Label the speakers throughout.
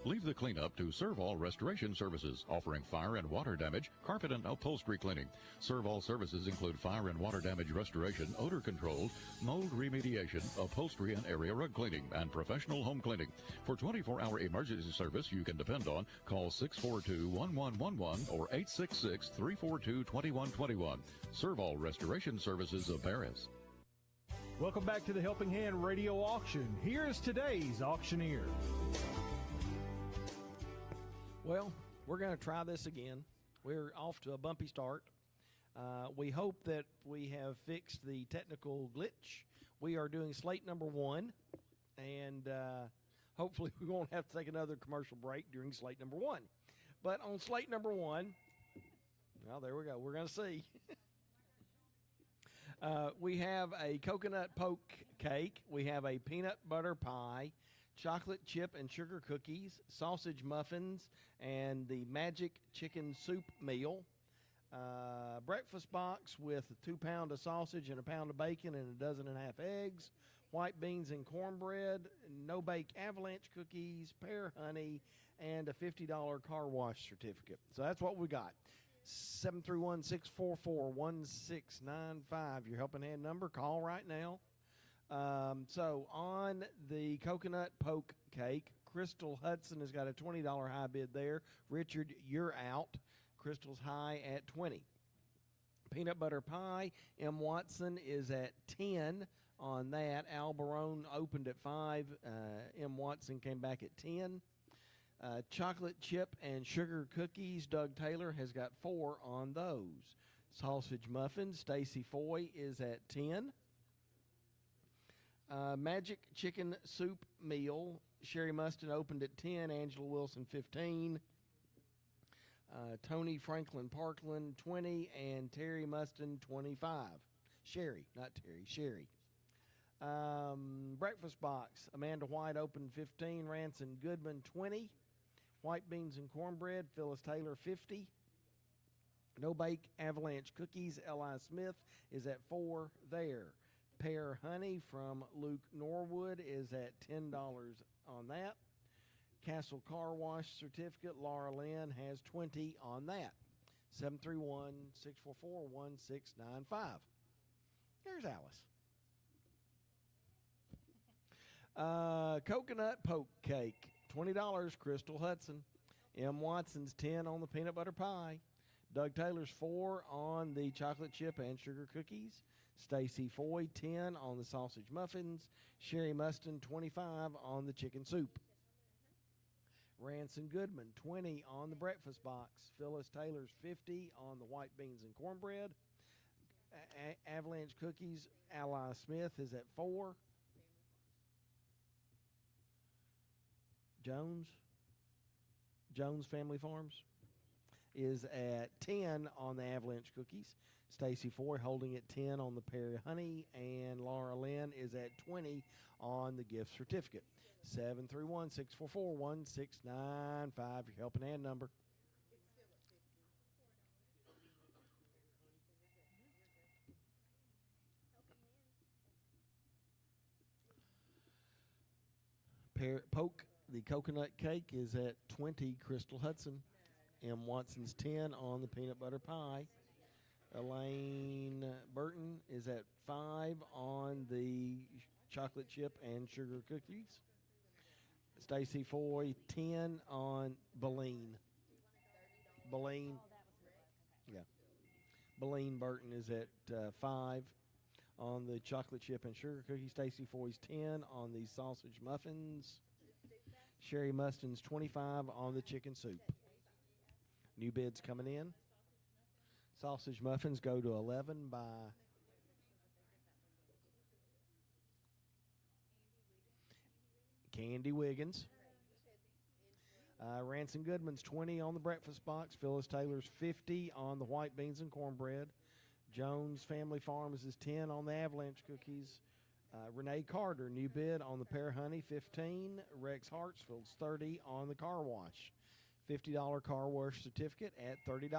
Speaker 1: Leave the cleanup to Servall Restoration Services, offering fire and water damage, carpet and upholstery cleaning. Servall services include fire and water damage restoration, odor control, mold remediation, upholstery and area rug cleaning, and professional home cleaning. For 24-hour emergency service you can depend on, call 642-1111 or 866-342-2121. Servall Restoration Services of Paris.
Speaker 2: Welcome back to the Helping Hand Radio Auction. Here's today's auctioneer.
Speaker 3: Well, we're going to try this again. We're off to a bumpy start. We hope that we have fixed the technical glitch. We are doing slate number 1, and hopefully we won't have to take another commercial break during slate number 1. But on slate number 1, well, there we go. We're going to see. We have a coconut poke cake. We have a peanut butter pie, chocolate chip and sugar cookies, sausage muffins, and the magic chicken soup meal. Breakfast box with a 2-pound of sausage and a pound of bacon and a dozen and a half eggs, white beans and cornbread, no-bake avalanche cookies, pear honey, and a $50 car wash certificate. So that's what we got. 731-644-1695, your helping hand number. Call right now. So on the coconut poke cake, Crystal Hudson has got a $20 high bid there. Richard, you're out. Crystal's high at 20. Peanut butter pie, M. Watson is at 10 on that. Al Barone opened at 5. M. Watson came back at 10. Chocolate chip and sugar cookies, Doug Taylor has got 4 on those. Sausage muffins, Stacy Foy is at 10. Magic chicken soup meal, Sherry Mustin opened at 10, Angela Wilson 15. Tony Franklin Parkland 20, and Terry Mustin 25. Sherry, not Terry, Sherry. Breakfast box, Amanda White opened 15, Ranson Goodman 20. White beans and cornbread, Phyllis Taylor 50. No bake avalanche cookies, L.I. Smith is at 4 there. Pear honey from Luke Norwood is at $10 on that. Castle car wash certificate, Laura Lynn has 20 on that. 731-644-1695. Here's Alice. Coconut poke cake, $20, Crystal Hudson. M. Watson's 10 on the peanut butter pie. Doug Taylor's 4 on the chocolate chip and sugar cookies. Stacy Foy 10 on the sausage muffins. Sherry Mustin 25 on the chicken soup. Ranson Goodman 20 on the breakfast box. Phyllis Taylor's 50 on the white beans and cornbread. Avalanche cookies, Ally Smith is at 4. Jones Family Farms is at 10 on the avalanche cookies. Stacy Foy holding at 10 on the pear honey, and Laura Lynn is at 20 on the gift certificate. 731-644-1695, your helping hand number. Poke, the coconut cake is at 20, Crystal Hudson. M. Watson's 10 on the peanut butter pie. Elaine Burton is at 5 on the chocolate chip and sugar cookies. Stacy Foy 10 on Beline. Yeah. Beline Burton is at 5 on the chocolate chip and sugar cookies. Stacy Foy's 10 on the sausage muffins. Sherry Mustin's 25 on the chicken soup. New bids coming in. Sausage muffins go to 11 by Candy Wiggins. Ranson Goodman's 20 on the breakfast box. Phyllis Taylor's 50 on the white beans and cornbread. Jones Family Farms is 10 on the avalanche cookies. Renee Carter, new bid on the pear honey, 15. Rex Hartsfield's 30 on the car wash. $50 car wash certificate at $30.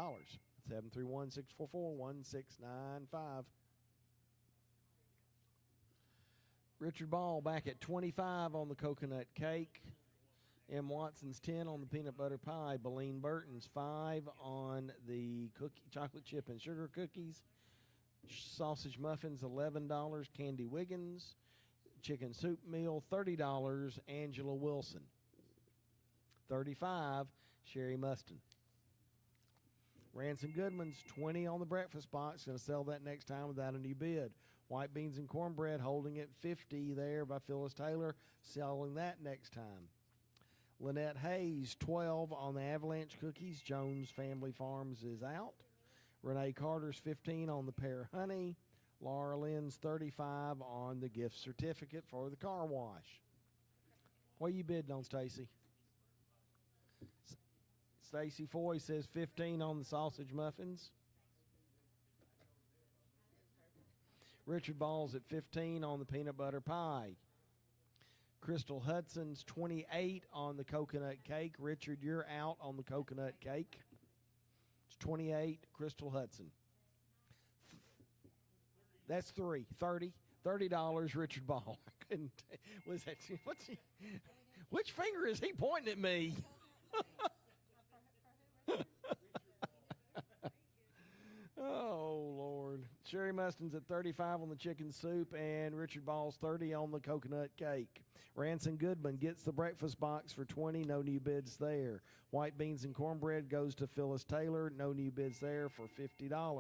Speaker 3: 731-644-1695. Richard Ball back at 25 on the coconut cake. M. Watson's 10 on the peanut butter pie. Beleen Burton's 5 on the chocolate chip and sugar cookies. Sausage muffins, $11. Candy Wiggins. Chicken soup meal, $30. Angela Wilson. $35. Sherry Mustin. Ransom Goodman's 20 on the breakfast box. Going to sell that next time without a new bid. White beans and cornbread holding at $50 there by Phyllis Taylor. Selling that next time. Lynette Hayes, 12 on the Avalanche cookies. Jones Family Farms is out. Renee Carter's 15 on the pear honey. Laura Lynn's 35 on the gift certificate for the car wash. What are you bidding on, Stacy? Stacy Foy says 15 on the sausage muffins. Richard Ball's at 15 on the peanut butter pie. Crystal Hudson's 28 on the coconut cake. Richard, you're out on the coconut cake. It's 28, Crystal Hudson. That's $30. $30, Richard Ball. I couldn't. Was that? Which finger is he pointing at me? Oh, Lord. Sherry Mustin's at 35 on the chicken soup, and Richard Ball's 30 on the coconut cake. Ransom Goodman gets the breakfast box for 20. No new bids there. White beans and cornbread goes to Phyllis Taylor. No new bids there for $50.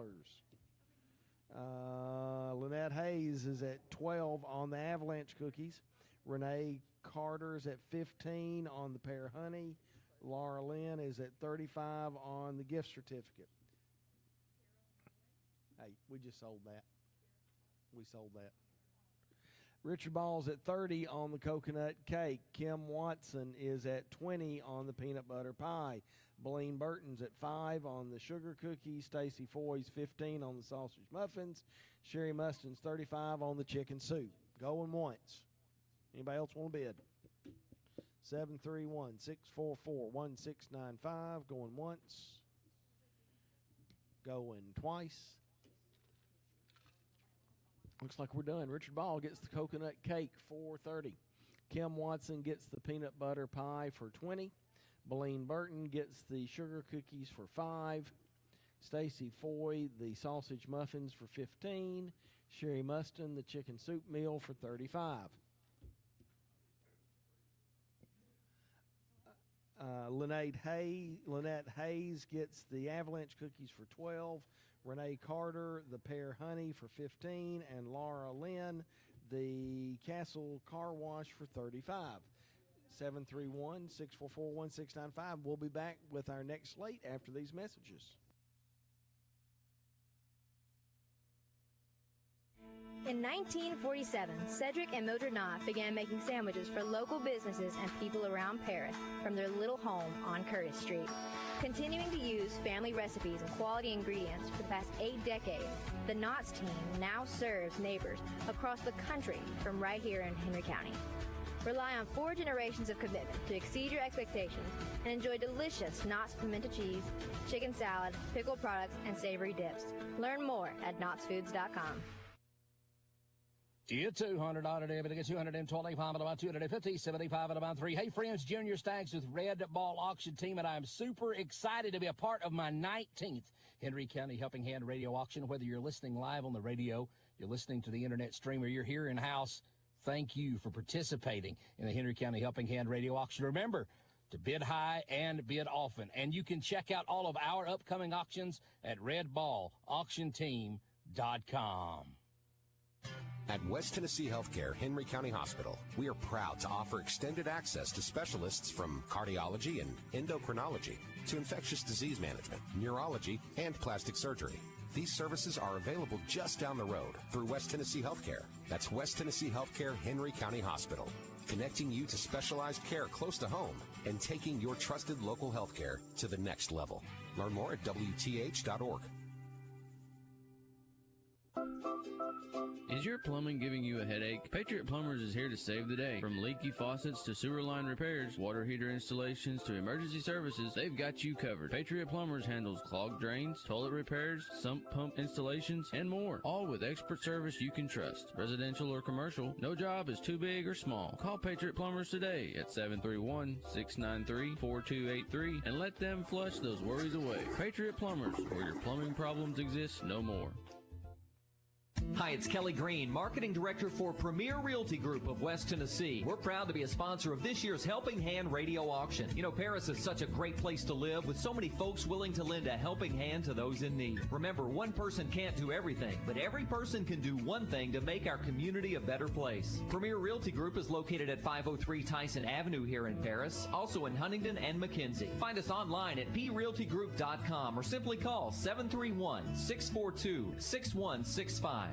Speaker 3: Lynette Hayes is at 12 on the Avalanche cookies. Renee Carter's at 15 on the pear honey. Laura Lynn is at 35 on the gift certificate. Hey, we just sold that. We sold that. Richard Ball's at 30 on the coconut cake. Kim Watson is at 20 on the peanut butter pie. Beleen Burton's at 5 on the sugar cookies. Stacy Foy's 15 on the sausage muffins. Sherry Mustin's 35 on the chicken soup. Going once. Anybody else want to bid? 731-644-1695. Going once. Going twice. Looks like we're done. Richard Ball gets the coconut cake for $30. Kim Watson gets the peanut butter pie for $20. Beleen Burton gets the sugar cookies for $5. Stacy Foy the sausage muffins for $15. Sherry Mustin the chicken soup meal for $35. Lynette Hayes gets the Avalanche cookies for $12. Renee Carter, the pear honey for $15, and Laura Lynn, the Castle car wash for $35. 731-644-1695. We'll be back with our next slate after these messages.
Speaker 4: In 1947, Cedric and Mildred Knott began making sandwiches for local businesses and people around Paris from their little home on Curtis Street. Continuing to use family recipes and quality ingredients for the past 8 decades, the Knott's team now serves neighbors across the country from right here in Henry County. Rely on 4 generations of commitment to exceed your expectations and enjoy delicious Knott's pimento cheese, chicken salad, pickled products, and savory dips. Learn more at knottsfoods.com.
Speaker 5: Get $200 debit to get $225 at about $250, $75 at about $3. Hey, friends, Junior Staggs with Red Ball Auction Team, and I'm super excited to be a part of my 19th Henry County Helping Hand Radio Auction. Whether you're listening live on the radio, you're listening to the internet stream, or you're here in-house, thank you for participating in the Henry County Helping Hand Radio Auction. Remember to bid high and bid often, and you can check out all of our upcoming auctions at redballauctionteam.com.
Speaker 6: At West Tennessee Healthcare, Henry County Hospital, we are proud to offer extended access to specialists from cardiology and endocrinology to infectious disease management, neurology, and plastic surgery. These services are available just down the road through West Tennessee Healthcare. That's West Tennessee Healthcare, Henry County Hospital, connecting you to specialized care close to home and taking your trusted local healthcare to the next level. Learn more at WTH.org.
Speaker 7: Is your plumbing giving you a headache? Patriot Plumbers is here to save the day. From leaky faucets to sewer line repairs, water heater installations to emergency services, they've got you covered. Patriot Plumbers handles clogged drains, toilet repairs, sump pump installations, and more. All with expert service you can trust. Residential or commercial, no job is too big or small. Call Patriot Plumbers today at 731-693-4283 and let them flush those worries away. Patriot Plumbers, where your plumbing problems exist no more.
Speaker 8: Hi, it's Kelly Green, Marketing Director for Premier Realty Group of West Tennessee. We're proud to be a sponsor of this year's Helping Hand Radio Auction. You know, Paris is such a great place to live with so many folks willing to lend a helping hand to those in need. Remember, one person can't do everything, but every person can do one thing to make our community a better place. Premier Realty Group is located at 503 Tyson Avenue here in Paris, also in Huntington and McKenzie. Find us online at prealtygroup.com or simply call 731-642-6165.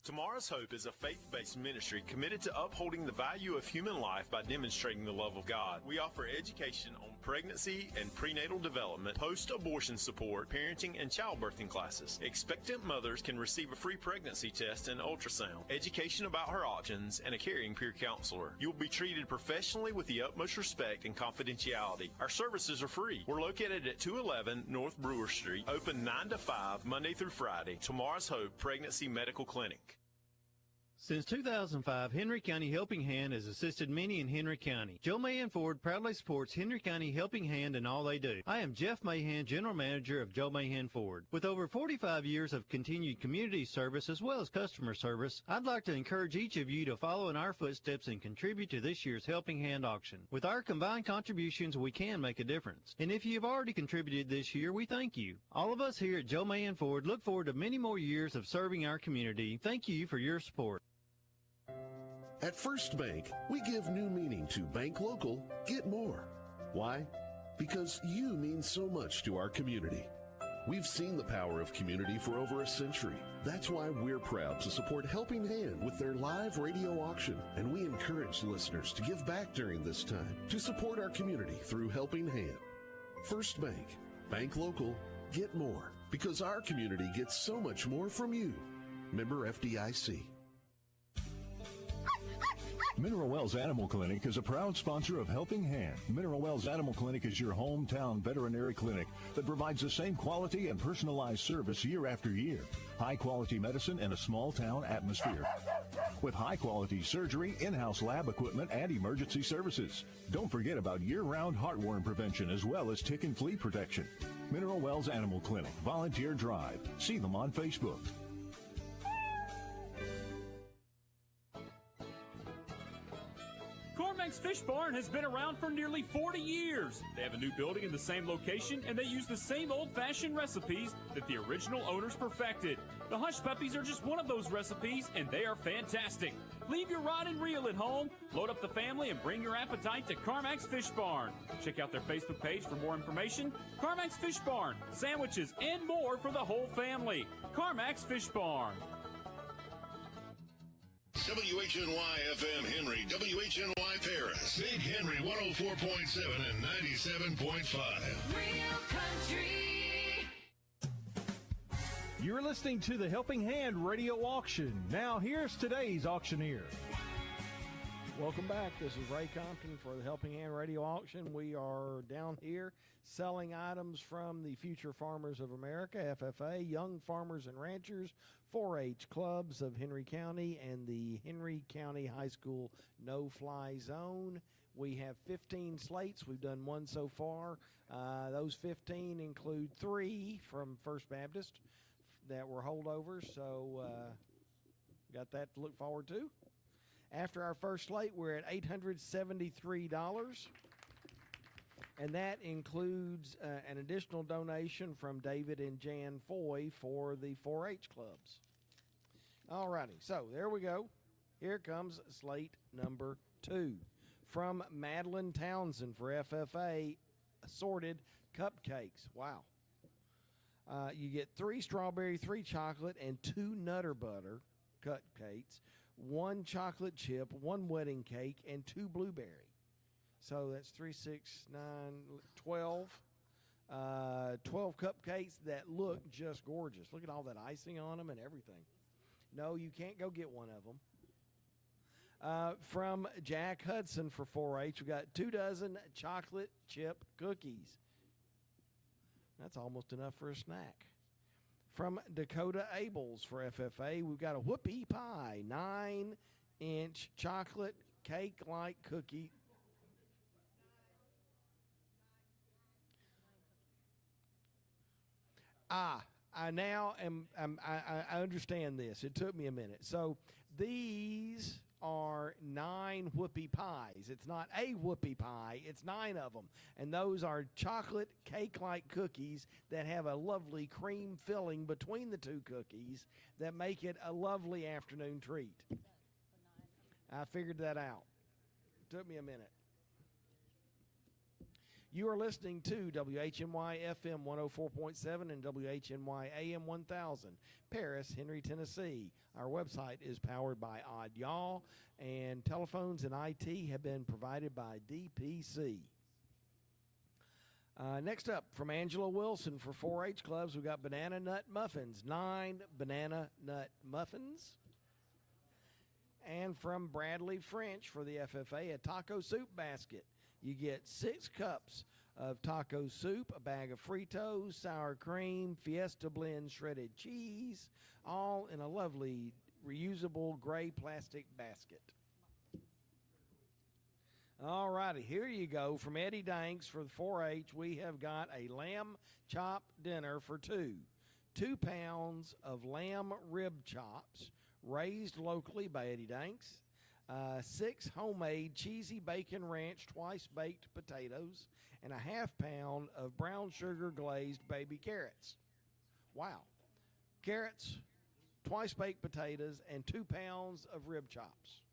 Speaker 9: Tomorrow's Hope is a faith-based ministry committed to upholding the value of human life by demonstrating the love of God. We offer education on pregnancy and prenatal development, post-abortion support, parenting, and childbirthing classes. Expectant mothers can receive a free pregnancy test and ultrasound, education about her options, and a caring peer counselor. You'll be treated professionally with the utmost respect and confidentiality. Our services are free. We're located at 211 North Brewer Street, open 9 to 5, Monday through Friday. Tomorrow's Hope Pregnancy Medical Clinic.
Speaker 10: Since 2005, Henry County Helping Hand has assisted many in Henry County. Joe Mahan Ford proudly supports Henry County Helping Hand in all they do. I am Jeff Mahan, General Manager of Joe Mahan Ford. With over 45 years of continued community service as well as customer service, I'd like to encourage each of you to follow in our footsteps and contribute to this year's Helping Hand auction. With our combined contributions, we can make a difference. And if you've already contributed this year, we thank you. All of us here at Joe Mahan Ford look forward to many more years of serving our community. Thank you for your support.
Speaker 11: At First Bank, we give new meaning to bank local, get more. Why? Because you mean so much to our community. We've seen the power of community for over a century. That's why we're proud to support Helping Hand with their live radio auction, and we encourage listeners to give back during this time to support our community through Helping Hand. First Bank, bank local, get more, because our community gets so much more from you. Member FDIC.
Speaker 12: Mineral Wells Animal Clinic is a proud sponsor of Helping Hand. Mineral Wells Animal Clinic is your hometown veterinary clinic that provides the same quality and personalized service year after year. High-quality medicine in a small-town atmosphere. With high-quality surgery, in-house lab equipment, and emergency services. Don't forget about year-round heartworm prevention as well as tick and flea protection. Mineral Wells Animal Clinic, Volunteer Drive. See them on Facebook.
Speaker 13: Cormack's Fish Barn has been around for nearly 40 years. They have a new building in the same location, and they use the same old-fashioned recipes that the original owners perfected. The Hush Puppies are just one of those recipes, and they are fantastic. Leave your rod and reel at home, load up the family, and bring your appetite to Carmack's Fish Barn. Check out their Facebook page for more information. Carmack's Fish Barn, sandwiches, and more for the whole family. Carmack's Fish Barn.
Speaker 14: WHNY FM Henry, WHNY Paris, Big Henry 104.7 and 97.5.
Speaker 15: Real country.
Speaker 2: You're listening to the Helping Hand Radio Auction. Now here's today's auctioneer.
Speaker 3: Welcome back. This is Ray Compton for the Helping Hand Radio Auction. We are down here selling items from the Future Farmers of America, FFA, Young Farmers and Ranchers, 4-H clubs of Henry County, and the Henry County High School No-Fly Zone. We have 15 slates. We've done one so far. Those 15 include 3 from First Baptist that were holdovers, so got that to look forward to. After our first slate, we're at $873, and that includes an additional donation from David and Jan Foy for the 4-H clubs. All righty, so there we go. Here comes slate number 2 from Madeline Townsend for FFA, assorted cupcakes. Wow. You get 3 strawberry, 3 chocolate, and 2 Nutter Butter cupcakes, 1 chocolate chip, 1 wedding cake, and 2 blueberry. So that's 3, 6, 9, 12. 12 cupcakes that look just gorgeous. Look at all that icing on them and everything. No, you can't go get one of them. From Jack Hudson for 4-H, we got 2 dozen chocolate chip cookies. That's almost enough for a snack. From Dakota Abels for FFA, we've got a whoopie pie, 9-inch chocolate cake-like cookie. I now am. I understand this. It took me a minute. So these are 9 whoopie pies. It's not a whoopie pie. It's 9 of them, and those are chocolate cake-like cookies that have a lovely cream filling between the 2 cookies that make it a lovely afternoon treat. I figured that out. Took me a minute. You are listening to WHNY FM 104.7 and WHNY AM 1000, Paris, Henry, Tennessee. Our website is powered by Odd Y'all, and telephones and IT have been provided by DPC. Next up, from Angela Wilson for 4-H clubs, we've got banana nut muffins, 9 banana nut muffins. And from Bradley French for the FFA, a taco soup basket. You get 6 cups of taco soup, a bag of Fritos, sour cream, Fiesta blend shredded cheese, all in a lovely reusable gray plastic basket. All righty, here you go. From Eddie Danks for the 4-H, we have got a lamb chop dinner for 2. 2 pounds of lamb rib chops, raised locally by Eddie Danks. 6 homemade cheesy bacon ranch twice baked potatoes, and a ½ pound of brown sugar glazed baby carrots. Wow. Carrots, twice baked potatoes, and 2 pounds of rib chops.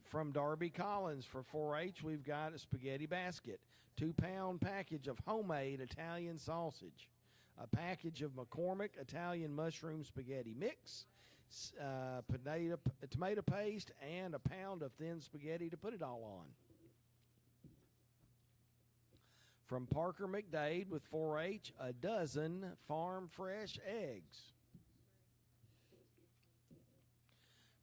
Speaker 3: From Darby Collins for 4-H, we've got a spaghetti basket, 2-pound package of homemade Italian sausage, a package of McCormick Italian mushroom spaghetti mix, tomato paste, and a pound of thin spaghetti to put it all on. From Parker McDade with 4-H, a dozen farm fresh eggs.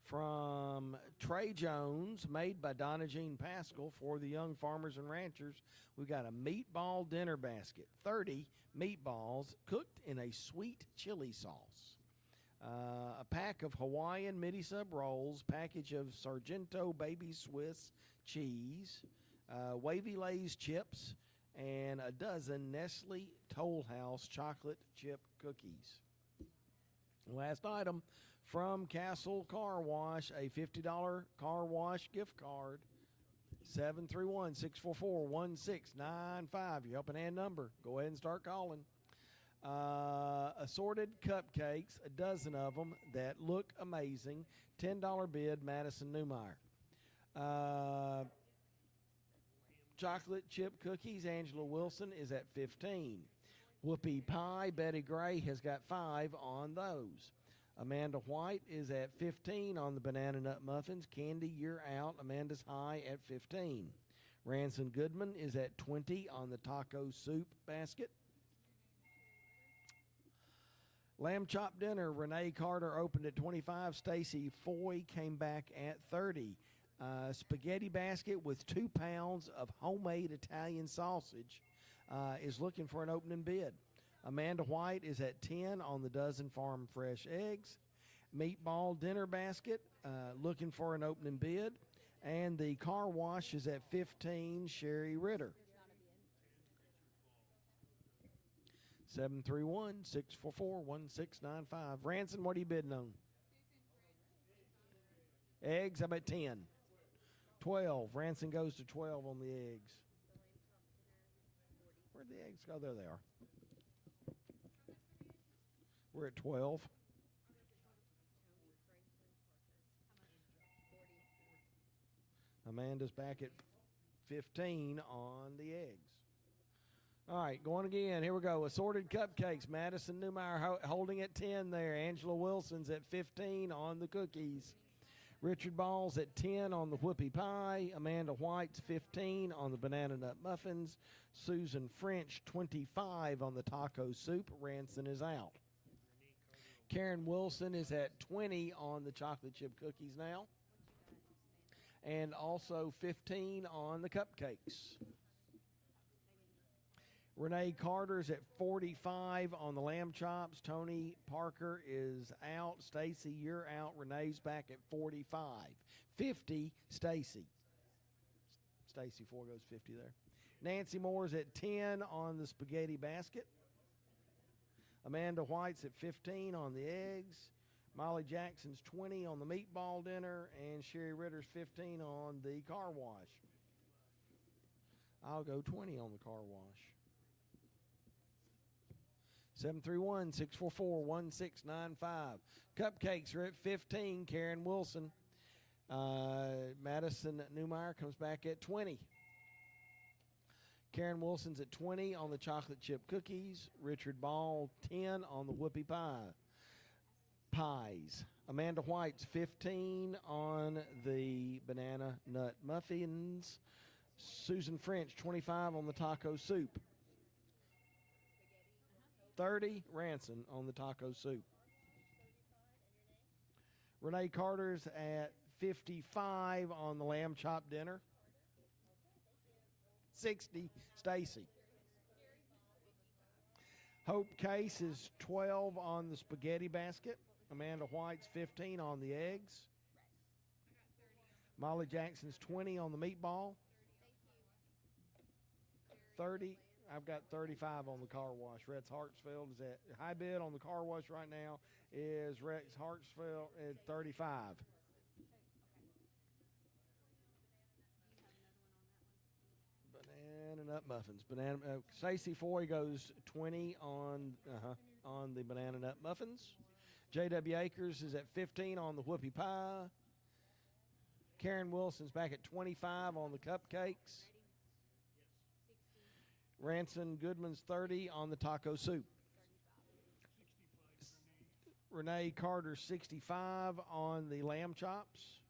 Speaker 3: From Trey Jones, made by Donna Jean Pascal for the young farmers and ranchers, we've got a meatball dinner basket, 30 meatballs cooked in a sweet chili sauce. A pack of Hawaiian midi-sub rolls, package of Sargento Baby Swiss cheese, Wavy Lay's chips, and a dozen Nestle Toll House chocolate chip cookies. Last item, from Castle Car Wash, a $50 car wash gift card, 731-644-1695. Your helping hand number. Go ahead and start calling. Assorted cupcakes, a dozen of them that look amazing. $10 bid, Madison Newmeyer. Chocolate chip cookies, Angela Wilson is at 15. Whoopie pie, Betty Gray has got 5 on those. Amanda White is at 15 on the banana nut muffins. Candy, you're out. Amanda's high at 15. Ranson Goodman is at 20 on the taco soup basket. Lamb chop dinner, Renee Carter opened at 25. Stacy Foy came back at 30. Spaghetti basket with 2 pounds of homemade Italian sausage is looking for an opening bid. Amanda White is at 10 on the dozen farm fresh eggs. Meatball dinner basket looking for an opening bid. And the car wash is at 15, Sherry Ritter. 731-644-1695. Ranson, what are you bidding on? Eggs, how about 10? 12. Ranson goes to 12 on the eggs. Where'd the eggs go? There they are. We're at 12. Amanda's back at 15 on the eggs. All right, going again. Here we go. Assorted cupcakes. Madison Newmeyer holding at 10 there. Angela Wilson's at 15 on the cookies. Richard Ball's at 10 on the whoopie pie. Amanda White's 15 on the banana nut muffins. Susan French, 25 on the taco soup. Ranson is out. Karen Wilson is at 20 on the chocolate chip cookies now. And also 15 on the cupcakes. Renee Carter's at 45 on the lamb chops. Tony Parker is out. Stacy, you're out. Renee's back at 45. 50, Stacy. Stacy 4 goes 50 there. Nancy Moore's at 10 on the spaghetti basket. Amanda White's at 15 on the eggs. Molly Jackson's 20 on the meatball dinner. And Sherry Ritter's 15 on the car wash. I'll go 20 on the car wash. 731-644-1695. Cupcakes are at 15. Karen Wilson. Madison Newmeyer comes back at 20. Karen Wilson's at 20 on the chocolate chip cookies. Richard Ball, 10 on the whoopie pies. Amanda White's 15 on the banana nut muffins. Susan French, 25 on the taco soup. 30, Ranson on the taco soup. Renee Carter's at 55 on the lamb chop dinner. 60, Stacy. Hope Case is 12 on the spaghetti basket. Amanda White's 15 on the eggs. Molly Jackson's 20 on the meatball. 30. I've got 35 on the car wash. Rex Hartsfield is at high bid on the car wash right now is Rex Hartsfield at 35. Banana nut muffins. Stacey Foy goes 20 on the banana nut muffins. J.W. Akers is at 15 on the whoopie pie. Karen Wilson's back at 25 on the cupcakes. Ranson Goodman's 30 on the taco soup. Renee Carter 65 on the lamb chops.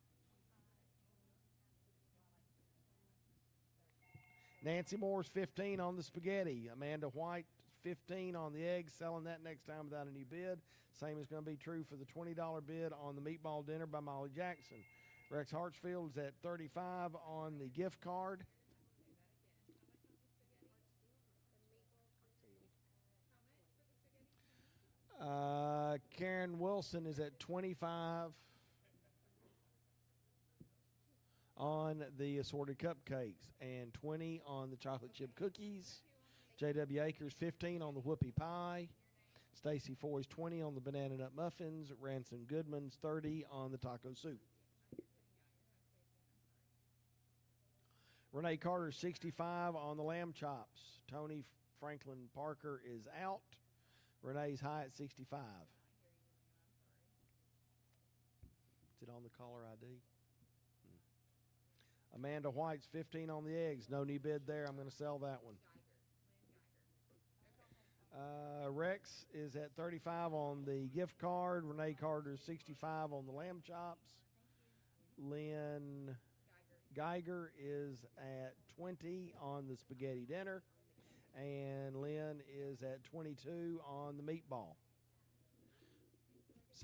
Speaker 3: Nancy Moore's 15 on the spaghetti. Amanda White 15 on the eggs, selling that next time without a new bid. Same is going to be true for the $20 bid on the meatball dinner by Molly Jackson. Rex Hartsfield is at 35 on the gift card. Karen Wilson is at 25 on the assorted cupcakes and 20 on the chocolate chip cookies. J.W. Akers 15 on the whoopie pie. Stacy Foy's 20 on the banana nut muffins. Ransom Goodman's 30 on the taco soup. Renee Carter 65 on the lamb chops. Tony Franklin Parker is out. Renee's high at 65. Is it on the caller ID? Amanda White's 15 on the eggs. No new bid there. I'm going to sell that one. Rex is at 35 on the gift card. Renee Carter's 65 on the lamb chops. Lynn Geiger is at 20 on the spaghetti dinner. And Lynn is at 22 on the meatball.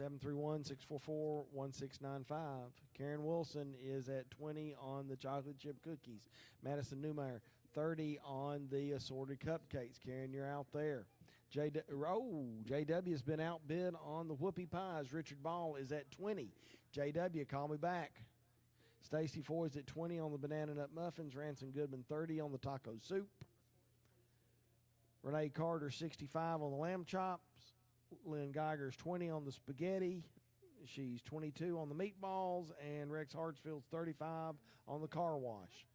Speaker 3: 731-644-1695. Karen Wilson is at 20 on the chocolate chip cookies. Madison Newmeyer, 30 on the assorted cupcakes. Karen, you're out there. JW has been outbid on the whoopie pies. Richard Ball is at 20. JW, call me back. Stacy Foy's at 20 on the banana nut muffins. Ransom Goodman, 30 on the taco soup. Renee Carter, 65 on the lamb chops. Lynn Geiger's 20 on the spaghetti. She's 22 on the meatballs. And Rex Hartsfield's 35 on the car wash.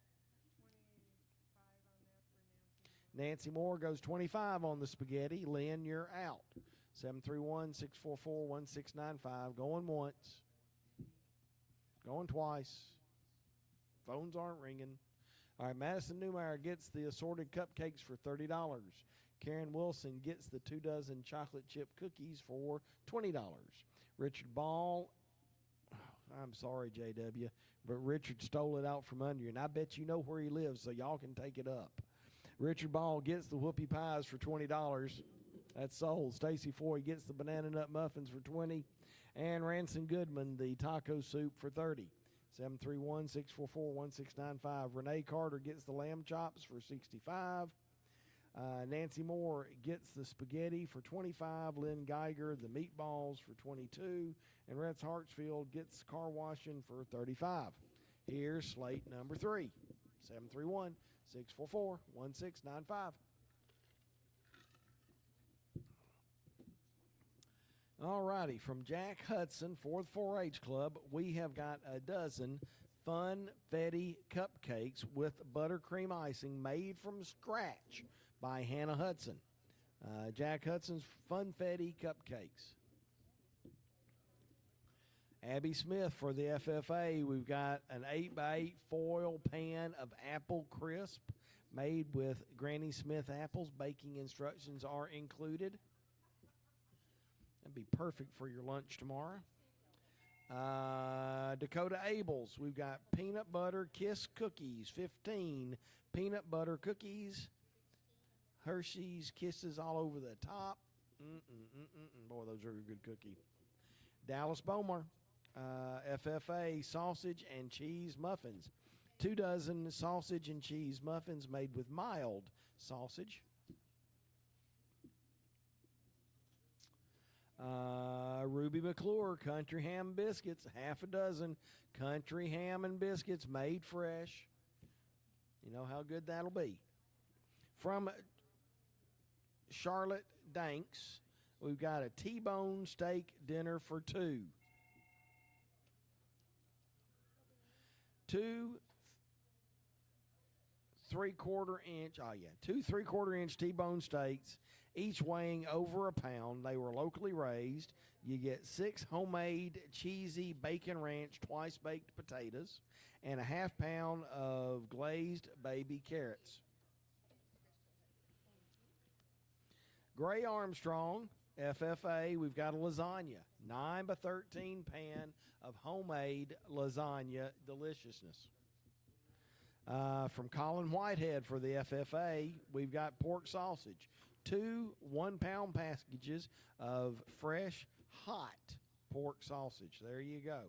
Speaker 3: Nancy Moore goes 25 on the spaghetti. Lynn, you're out. 731-644-1695. Going once. Going twice. Phones aren't ringing. All right, Madison Newmeyer gets the assorted cupcakes for $30. Karen Wilson gets the 2 dozen chocolate chip cookies for $20. Richard Ball, I'm sorry, JW, but Richard stole it out from under you, and I bet you know where he lives, so y'all can take it up. Richard Ball gets the whoopie pies for $20. That's sold. Stacy Foy gets the banana nut muffins for 20, and Ranson Goodman the taco soup for 30. 731-644-1695. Renee Carter gets the lamb chops for 65. Nancy Moore gets the spaghetti for 25. Lynn Geiger the meatballs for 22. And Rex Hartsfield gets car washing for 35. Here's slate number 3. 731-644-1695. All righty, from Jack Hudson for the 4-H Club, we have got a dozen Funfetti cupcakes with buttercream icing made from scratch by Hannah Hudson. Jack Hudson's Funfetti cupcakes. Abby Smith for the FFA, we've got an 8x8 foil pan of apple crisp made with Granny Smith apples. Baking instructions are included. That'd be perfect for your lunch tomorrow. Dakota Abels, we've got peanut butter kiss cookies, 15 peanut butter cookies. Hershey's Kisses all over the top. Boy, those are a good cookie. Dallas Bowmer, FFA sausage and cheese muffins. 2 dozen sausage and cheese muffins made with mild sausage. Ruby McClure, country ham biscuits, half a dozen country ham and biscuits made fresh. You know how good that'll be. From Charlotte Danks, we've got a T-bone steak dinner for 2. 2 3/4-inch T-bone steaks, each weighing over a pound. They were locally raised. You get 6 homemade cheesy bacon ranch twice baked potatoes and a half pound of glazed baby carrots. Gray Armstrong, FFA, we've got a lasagna, 9x13 pan of homemade lasagna deliciousness. From Colin Whitehead for the FFA, we've got pork sausage, 2 1-pound packages of fresh, hot pork sausage. There you go.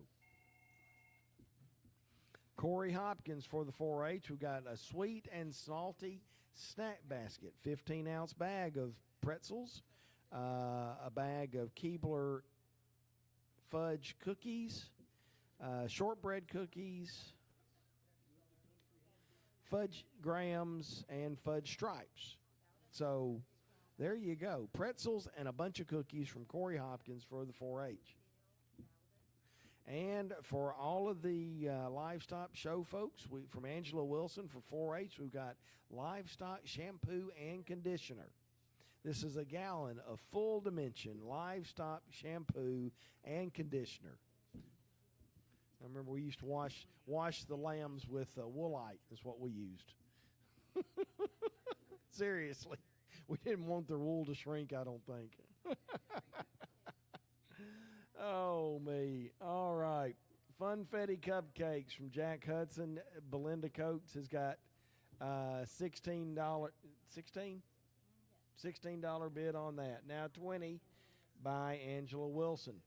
Speaker 3: Corey Hopkins for the 4-H, we've got a sweet and salty snack basket, 15-ounce bag of pretzels, a bag of Keebler fudge cookies, shortbread cookies, fudge grahams, and fudge stripes. So there you go. Pretzels and a bunch of cookies from Corey Hopkins for the 4-H. And for all of the livestock show folks, from Angela Wilson for 4-H, we've got livestock shampoo and conditioner. This is a gallon of full dimension livestock shampoo and conditioner. I remember we used to wash the lambs with Woolite is what we used. Seriously. We didn't want their wool to shrink, I don't think. Oh, me. All right. Funfetti cupcakes from Jack Hudson. Belinda Coates has got $16 bid on that. Now 20 by Angela Wilson.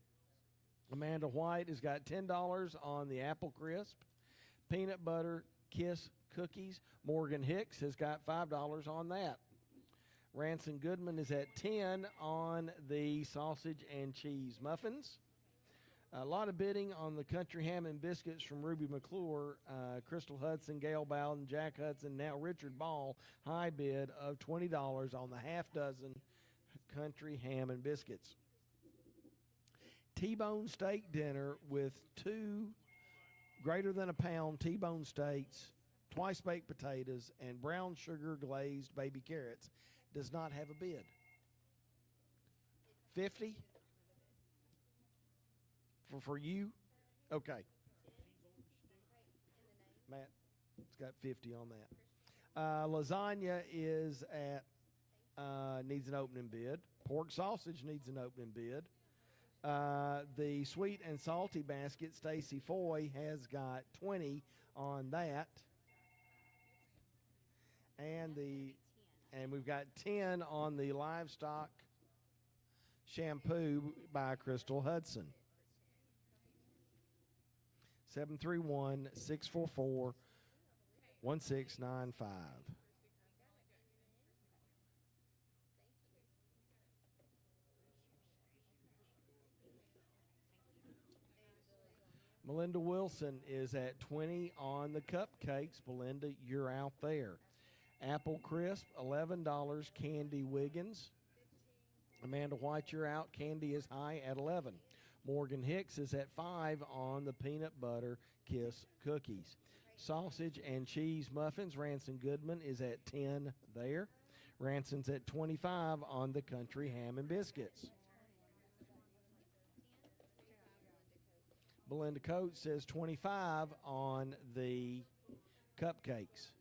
Speaker 3: Amanda White has got $10 on the apple crisp. Peanut butter kiss cookies. Morgan Hicks has got $5 on that. Ranson Goodman is at 10 on the sausage and cheese muffins. A lot of bidding on the country ham and biscuits from Ruby McClure, Crystal Hudson, Gail Bowden, Jack Hudson, now Richard Ball. High bid of $20 on the half dozen country ham and biscuits. T-bone steak dinner with 2 greater than a pound T-bone steaks, twice baked potatoes, and brown sugar glazed baby carrots does not have a bid. 50 for you? Okay. Matt, it's got 50 on that. Lasagna is at needs an opening bid. Pork sausage needs an opening bid. The sweet and salty basket, Stacy Foy has got 20 on that. And we've got 10 on the livestock shampoo by Crystal Hudson. 731-644-1695. Melinda Wilson is at 20 on the cupcakes. Belinda, you're out there. Apple Crisp, $11. Candy Wiggins. Amanda White, you're out. Candy is high at 11. Morgan Hicks is at 5 on the peanut butter kiss cookies. Sausage and cheese muffins. Ranson Goodman is at 10 there. Ranson's at 25 on the country ham and biscuits. Belinda Coates says 25 on the cupcakes.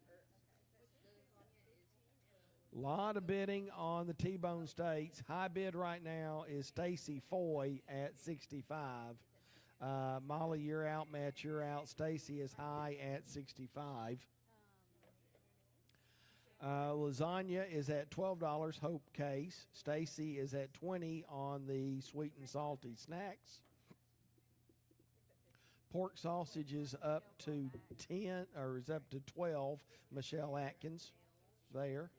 Speaker 3: Lot of bidding on the T-bone steaks. High bid right now is Stacy Foy at 65. Molly, you're out. Matt, you're out. Stacy is high at 65. Lasagna is at $12. Hope Case. Stacy is at 20 on the sweet and salty snacks. Pork sausage is up to 10, or is up to 12. Michelle Atkins there.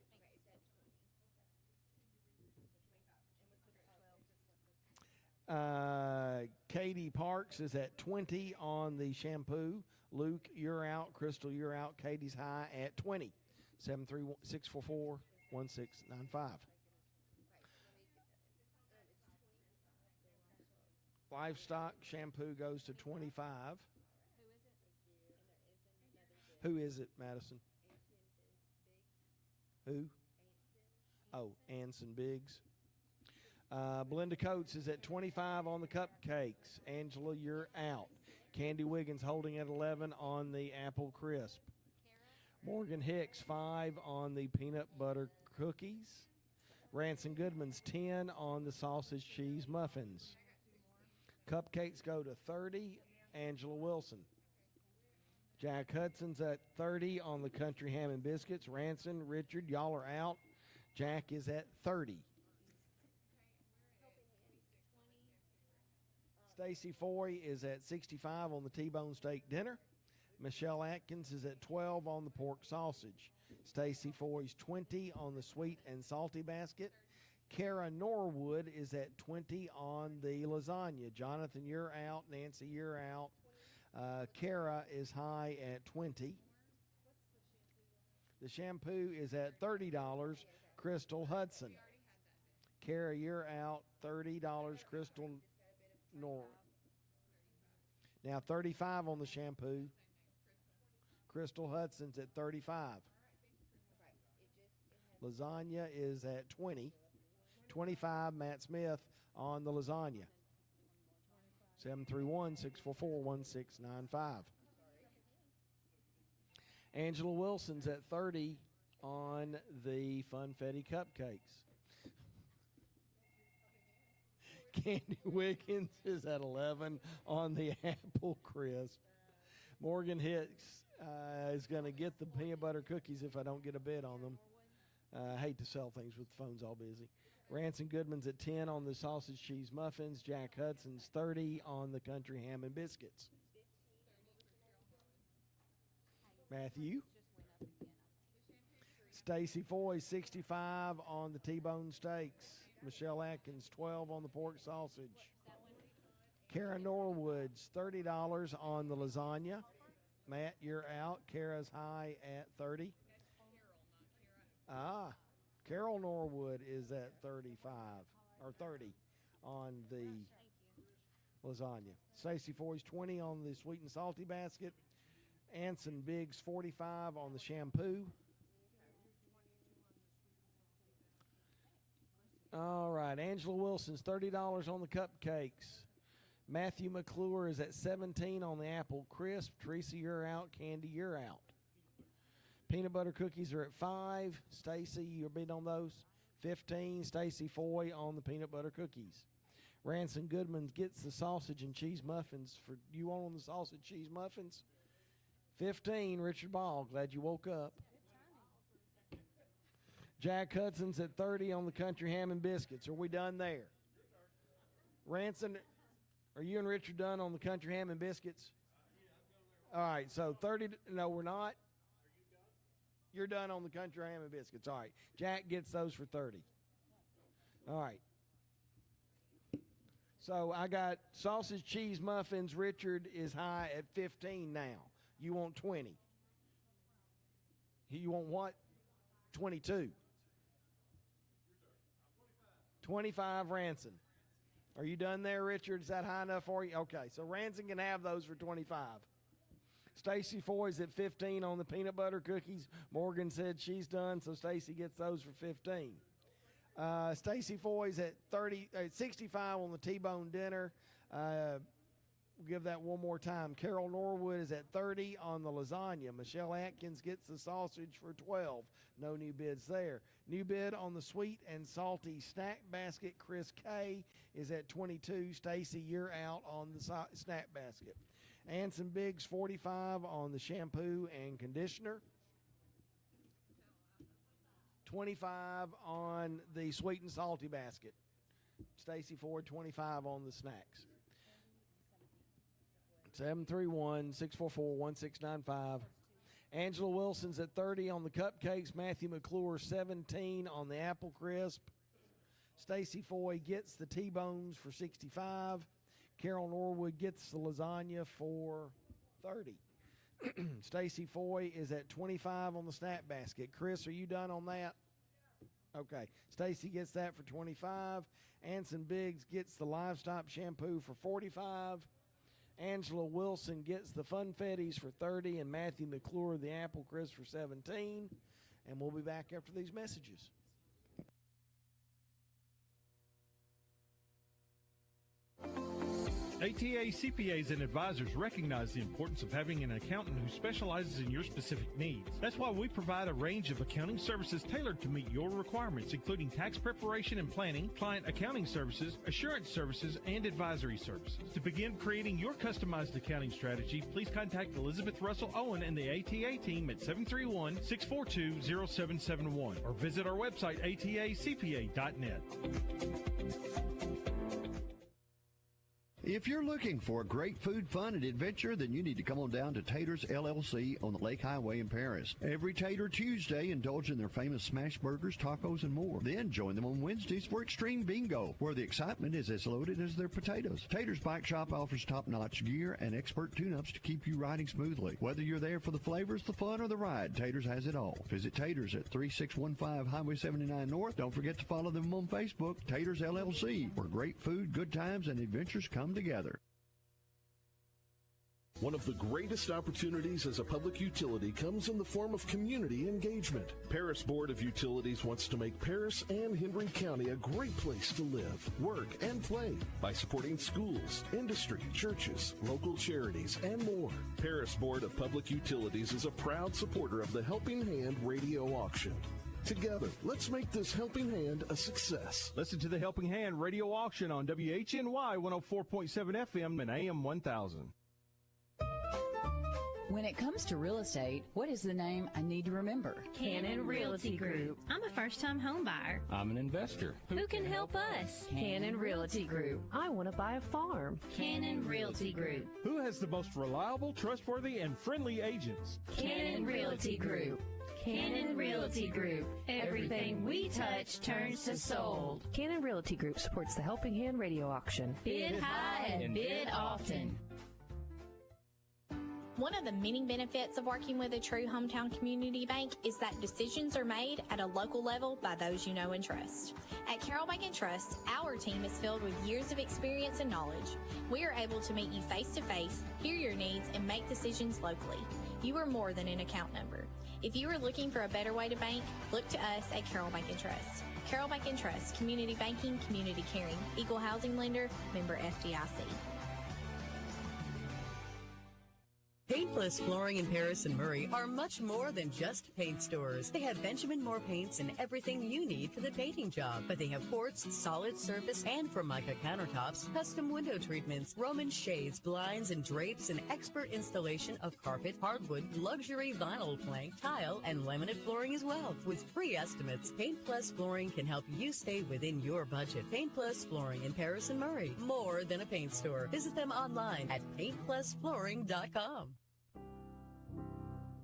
Speaker 3: Katie Parks is at 20 on the shampoo. Luke, you're out. Crystal, you're out. Katie's high at 20. 731-644-1695. Livestock shampoo goes to 25. Who is it, Madison? Who? Oh, Anson Biggs. Belinda Coates is at 25 on the cupcakes. Angela, you're out. Candy Wiggins holding at 11 on the apple crisp. Morgan Hicks, 5 on the peanut butter cookies. Ranson Goodman's 10 on the sausage cheese muffins. Cupcakes go to 30. Angela Wilson. Jack Hudson's at 30 on the country ham and biscuits. Ranson, Richard, y'all are out. Jack is at 30. Stacy Foy is at 65 on the T-bone steak dinner. Michelle Atkins is at 12 on the pork sausage. Stacy Foy's 20 on the sweet and salty basket. Kara Norwood is at 20 on the lasagna. Jonathan, you're out. Nancy, you're out. Kara is high at 20. The shampoo is at $30. Crystal Hudson. Kara, you're out. $30. Crystal Norwood. Now 35 on the shampoo. Crystal Hudson's at 35. Lasagna is at 20. 25, Matt Smith on the lasagna. 731-644-1695. Angela Wilson's at 30 on the Funfetti cupcakes. Candy Wiggins is at 11 on the apple crisp. Morgan Hicks is going to get the peanut butter cookies if I don't get a bid on them. I hate to sell things with the phones all busy. Ranson Goodman's at 10 on the sausage cheese muffins. Jack Hudson's 30 on the country ham and biscuits. Matthew. Stacy Foy, 65 on the T-bone steaks. Michelle Atkins, 12 on the pork sausage. Kara Norwood's $30 on the lasagna. Matt, you're out. Kara's high at 30. Carol Norwood is at 35 or 30 on the lasagna. Stacey Foy's 20 on the sweet and salty basket. Anson Biggs 45 on the shampoo. All right, Angela Wilson's $30 on the cupcakes. Matthew McClure is at 17 on the apple crisp. Teresa, you're out. Candy, you're out. Peanut butter cookies are at 5. Stacy, you're bidding on those. 15. Stacy Foy on the peanut butter cookies. Ranson Goodman gets the sausage and cheese muffins. For you on the sausage cheese muffins? 15. Richard Ball, glad you woke up. Jack Hudson's at 30 on the country ham and biscuits. Are we done there? Ranson, are you and Richard done on the country ham and biscuits? All right, so 30. No, we're not. You're done on the country ham and biscuits. All right, Jack gets those for 30. All right. So I got sausage cheese muffins. Richard is high at 15 now. You want 20. You want what? 22. 25 Ranson. Are you done there, Richard? Is that high enough for you? Okay, so Ranson can have those for 25. Stacy Foy's at 15 on the peanut butter cookies. Morgan said she's done, so Stacy gets those for 15. Stacy Foy's at 65 on the T-bone dinner. We'll give that one more time. Carol Norwood is at 30 on the lasagna. Michelle Atkins gets the sausage for 12. No new bids there. New bid on the sweet and salty snack basket. Chris K is at 22. Stacy, you're out on the snack basket. Anson Biggs, 45 on the shampoo and conditioner. 25 on the sweet and salty basket. Stacy Ford, 25 on the snacks. 731-644-1695. Angela Wilson's at 30 on the cupcakes. Matthew McClure, 17 on the apple crisp. Stacy Foy gets the T-bones for 65. Carol Norwood gets the lasagna for 30. Stacy Foy is at 25 on the snack basket. Chris, are you done on that? Okay. Stacy gets that for 25. Anson Biggs gets the livestock shampoo for 45. Angela Wilson gets the Funfettis for 30. And Matthew McClure the apple crisp for 17. And we'll be back after these messages.
Speaker 2: ATA CPAs and advisors recognize the importance of having an accountant who specializes in your specific needs. That's why we provide a range of accounting services tailored to meet your requirements, including tax preparation and planning, client accounting services, assurance services, and advisory services. To begin creating your customized accounting strategy, please contact Elizabeth Russell Owen and the ATA team at 731-642-0771 or visit our website atacpa.net.
Speaker 16: If you're looking for great food, fun, and adventure, then you need to come on down to Tater's LLC on the Lake Highway in Paris. Every Tater Tuesday, indulge in their famous smash burgers, tacos, and more. Then join them on Wednesdays for Extreme Bingo, where the excitement is as loaded as their potatoes. Tater's Bike Shop offers top-notch gear and expert tune-ups to keep you riding smoothly. Whether you're there for the flavors, the fun, or the ride, Tater's has it all. Visit Tater's at 3615 Highway 79 North. Don't forget to follow them on Facebook, Tater's LLC, where great food, good times, and adventures come together.
Speaker 11: One of the greatest opportunities as a public utility comes in the form of community engagement. Paris Board of Utilities wants to make Paris and Henry County a great place to live, work, and play by supporting schools, industry, churches, local charities, and more. Paris Board of Public Utilities is a proud supporter of the Helping Hand radio auction. Together, let's make this Helping Hand a success.
Speaker 2: Listen to the Helping Hand radio auction on WHNY 104.7 FM and AM 1000.
Speaker 17: When it comes to real estate, what is the name I need to remember?
Speaker 18: Cannon Realty Group. I'm a first-time home buyer.
Speaker 5: I'm an investor.
Speaker 18: Who can help us?
Speaker 17: Cannon Realty Group.
Speaker 18: I want to buy a farm. Cannon Realty Group.
Speaker 2: Who has the most reliable, trustworthy, and friendly agents?
Speaker 18: Cannon Realty Group. Cannon Realty Group. Everything we touch turns to sold.
Speaker 19: Cannon Realty Group supports the Helping Hand radio auction.
Speaker 18: Bid high and bid often.
Speaker 20: One of the many benefits of working with a true hometown community bank is that decisions are made at a local level by those you know and trust. At Carroll Bank & Trust, our team is filled with years of experience and knowledge. We are able to meet you face-to-face, hear your needs, and make decisions locally. You are more than an account number. If you are looking for a better way to bank, look to us at Carroll Bank & Trust. Carroll Bank & Trust, community banking, community caring, equal housing lender, member FDIC.
Speaker 21: Hey Paint Plus Flooring in Paris and Murray are much more than just paint stores. They have Benjamin Moore paints and everything you need for the painting job. But they have quartz, solid surface, and Formica countertops, custom window treatments, Roman shades, blinds, and drapes, and expert installation of carpet, hardwood, luxury vinyl plank, tile, and laminate flooring as well. With free estimates, Paint Plus Flooring can help you stay within your budget. Paint Plus Flooring in Paris and Murray. More than a paint store. Visit them online at paintplusflooring.com.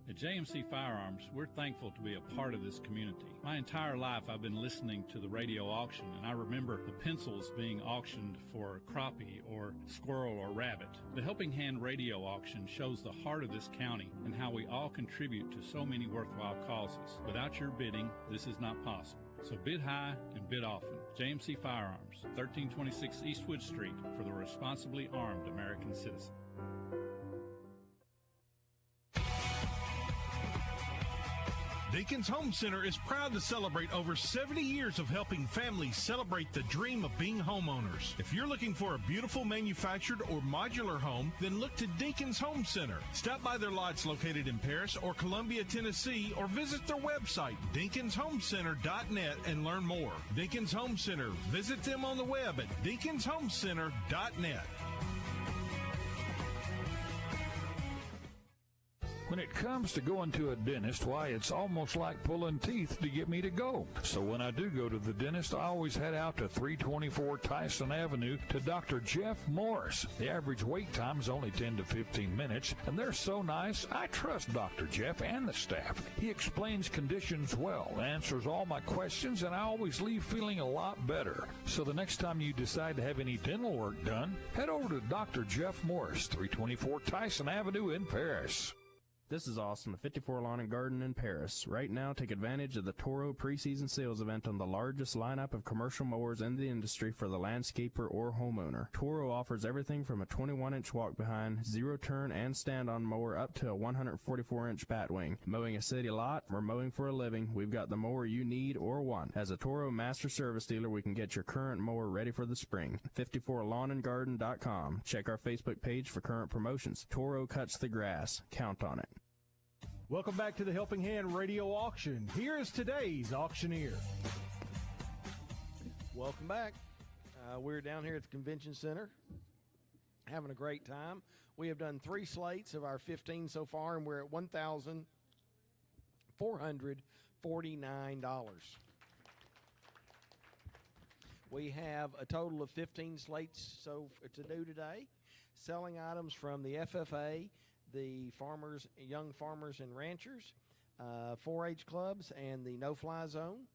Speaker 22: At JMC Firearms, we're thankful to be a part of this community. My entire life I've been listening to the radio auction, and I remember the pencils being auctioned for crappie or squirrel or rabbit. The Helping Hand radio auction shows the heart of this county and how we all contribute to so many worthwhile causes. Without your bidding, this is not possible. So bid high and bid often. JMC Firearms, 1326 Eastwood Street, for the responsibly armed American citizen.
Speaker 2: Deacon's Home Center is proud to celebrate over 70 years of helping families celebrate the dream of being homeowners. If you're looking for a beautiful manufactured or modular home, then look to Deacon's Home Center. Stop by their lots located in Paris or Columbia, Tennessee, or visit their website, DeaconsHomeCenter.net, and learn more. Deacon's Home Center. Visit them on the web at DeaconsHomeCenter.net.
Speaker 23: When it comes to going to a dentist, why, it's almost like pulling teeth to get me to go. So when I do go to the dentist, I always head out to 324 Tyson Avenue to Dr. Jeff Morris. The average wait time is only 10 to 15 minutes, and they're so nice, I trust Dr. Jeff and the staff. He explains conditions well, answers all my questions, and I always leave feeling a lot better. So the next time you decide to have any dental work done, head over to Dr. Jeff Morris, 324 Tyson Avenue in Paris.
Speaker 24: This is Austin, the 54 Lawn and Garden in Paris. Right now, take advantage of the Toro preseason sales event on the largest lineup of commercial mowers in the industry for the landscaper or homeowner. Toro offers everything from a 21-inch walk-behind, zero-turn, and stand-on mower up to a 144-inch batwing. Mowing a city lot or mowing for a living, we've got the mower you need or want. As a Toro master service dealer, we can get your current mower ready for the spring. 54lawnandgarden.com. Check our Facebook page for current promotions. Toro cuts the grass. Count on it.
Speaker 2: Welcome back to the Helping Hand Radio Auction. Here is today's auctioneer.
Speaker 3: Welcome back. We're down here at the Convention Center having a great time. We have done 3 slates of our 15 so far, and we're at $1,449. We have a total of 15 slates to do today, selling items from the FFA, the farmers, young farmers and ranchers, 4-H clubs, and the no-fly zone.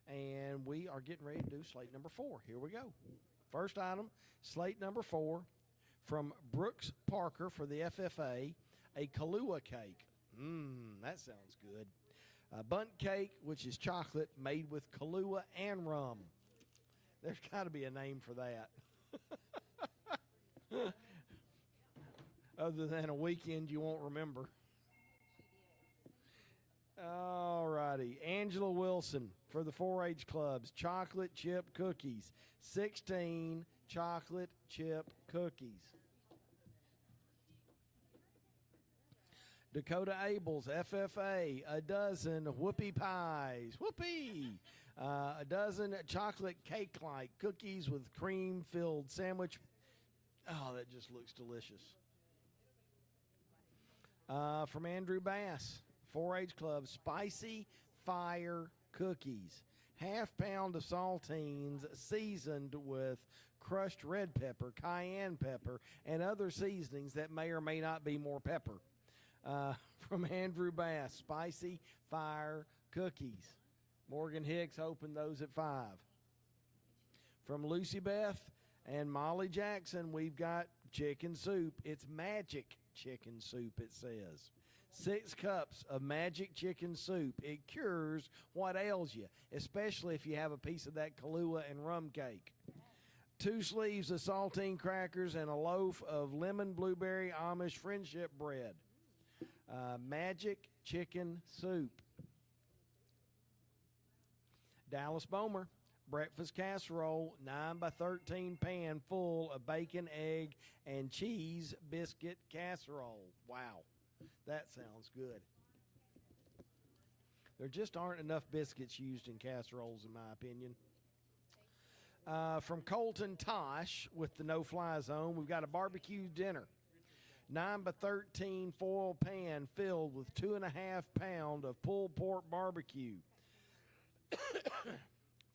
Speaker 3: And we are getting ready to do slate number 4. Here we go. First item, slate number 4, from Brooks Parker for the FFA, a Kahlua cake. That sounds good. A bundt cake, which is chocolate, made with Kahlua and rum. There's got to be a name for that. Other than a weekend you won't remember. All righty. Angela Wilson for the 4-H clubs. Chocolate chip cookies. 16 chocolate chip cookies. Dakota Abels, FFA, a dozen whoopie pies. Whoopie! A dozen chocolate cake-like cookies with cream-filled sandwich. Oh, that just looks delicious. From Andrew Bass, 4-H Club, spicy fire cookies. Half-pound of saltines seasoned with crushed red pepper, cayenne pepper, and other seasonings that may or may not be more pepper. From Andrew Bass, spicy fire cookies. Morgan Hicks opened those at 5. From Lucy Beth and Molly Jackson, we've got chicken soup. It's magic chicken soup, it says. 6 cups of magic chicken soup. It cures what ails you, especially if you have a piece of that Kahlua and rum cake. 2 sleeves of saltine crackers and a loaf of lemon blueberry Amish friendship bread. Magic chicken soup. Dallas Bomer, breakfast casserole, 9x13 pan full of bacon, egg, and cheese biscuit casserole. Wow. That sounds good. There just aren't enough biscuits used in casseroles, in my opinion. From Colton Tosh with the no-fly zone, we've got a barbecue dinner. 9x13 foil pan filled with 2.5 pound of pulled pork barbecue.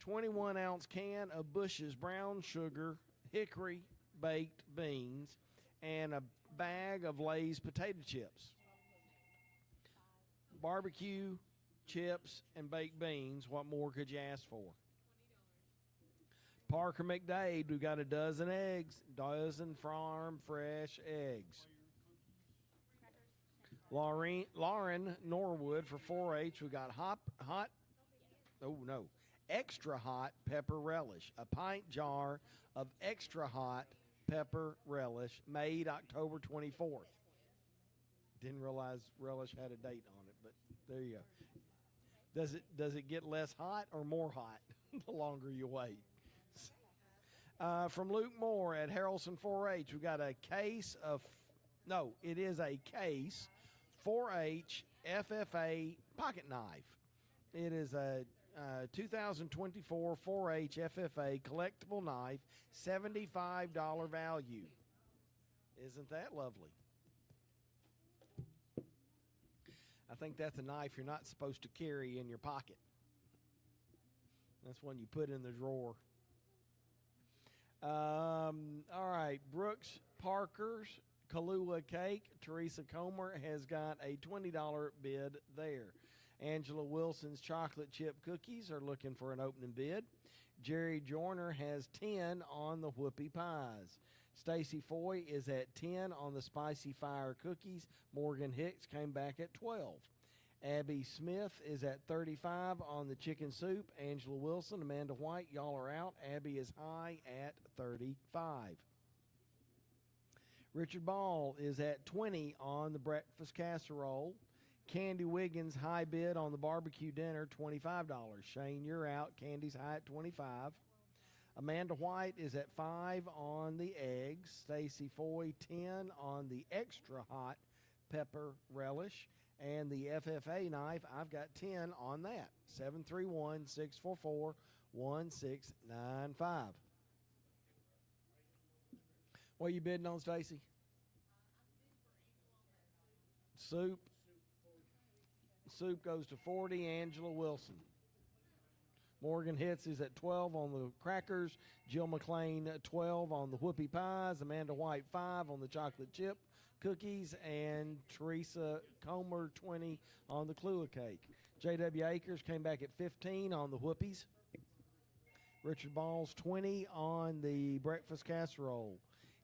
Speaker 3: 21-ounce can of Bush's brown sugar hickory baked beans, and a bag of Lay's potato chips. Barbecue, chips, and baked beans. What more could you ask for? Parker McDade, we've got a dozen eggs, dozen farm fresh eggs. Lauren Norwood for 4-H, we got extra hot pepper relish, a pint jar of extra hot pepper relish made October 24th. Didn't realize relish had a date on it, but there you go. Does it get less hot or more hot the longer you wait? From Luke Moore at Harrelson 4-H, we got a case 4-H FFA pocket knife. It is a 2024 4-H FFA collectible knife, $75 value. Isn't that lovely? I think that's a knife you're not supposed to carry in your pocket. That's one you put in the drawer. All right, Brooks Parker's Kahlua cake. Teresa Comer has got a $20 bid there. Angela Wilson's chocolate chip cookies are looking for an opening bid. Jerry Joyner has 10 on the whoopie pies. Stacy Foy is at 10 on the spicy fire cookies. Morgan Hicks came back at 12. Abby Smith is at 35 on the chicken soup. Angela Wilson, Amanda White, y'all are out. Abby is high at 35. Richard Ball is at 20 on the breakfast casserole. Candy Wiggins, high bid on the barbecue dinner, $25. Shane, you're out. Candy's high at 25. Amanda White is at 5 on the eggs. Stacy Foy, 10 on the extra hot pepper relish. And the FFA knife, I've got 10 on that. 731-644-1695. What are you bidding on, Stacy? Soup. Soup goes to 40. Angela Wilson. Morgan Hitz is at 12 on the crackers. Jill McLean, 12 on the whoopie pies. Amanda White, 5 on the chocolate chip cookies. And Teresa Comer, 20 on the Kahlua cake. J.W. Akers came back at 15 on the whoopies. Richard Balls, 20 on the breakfast casserole.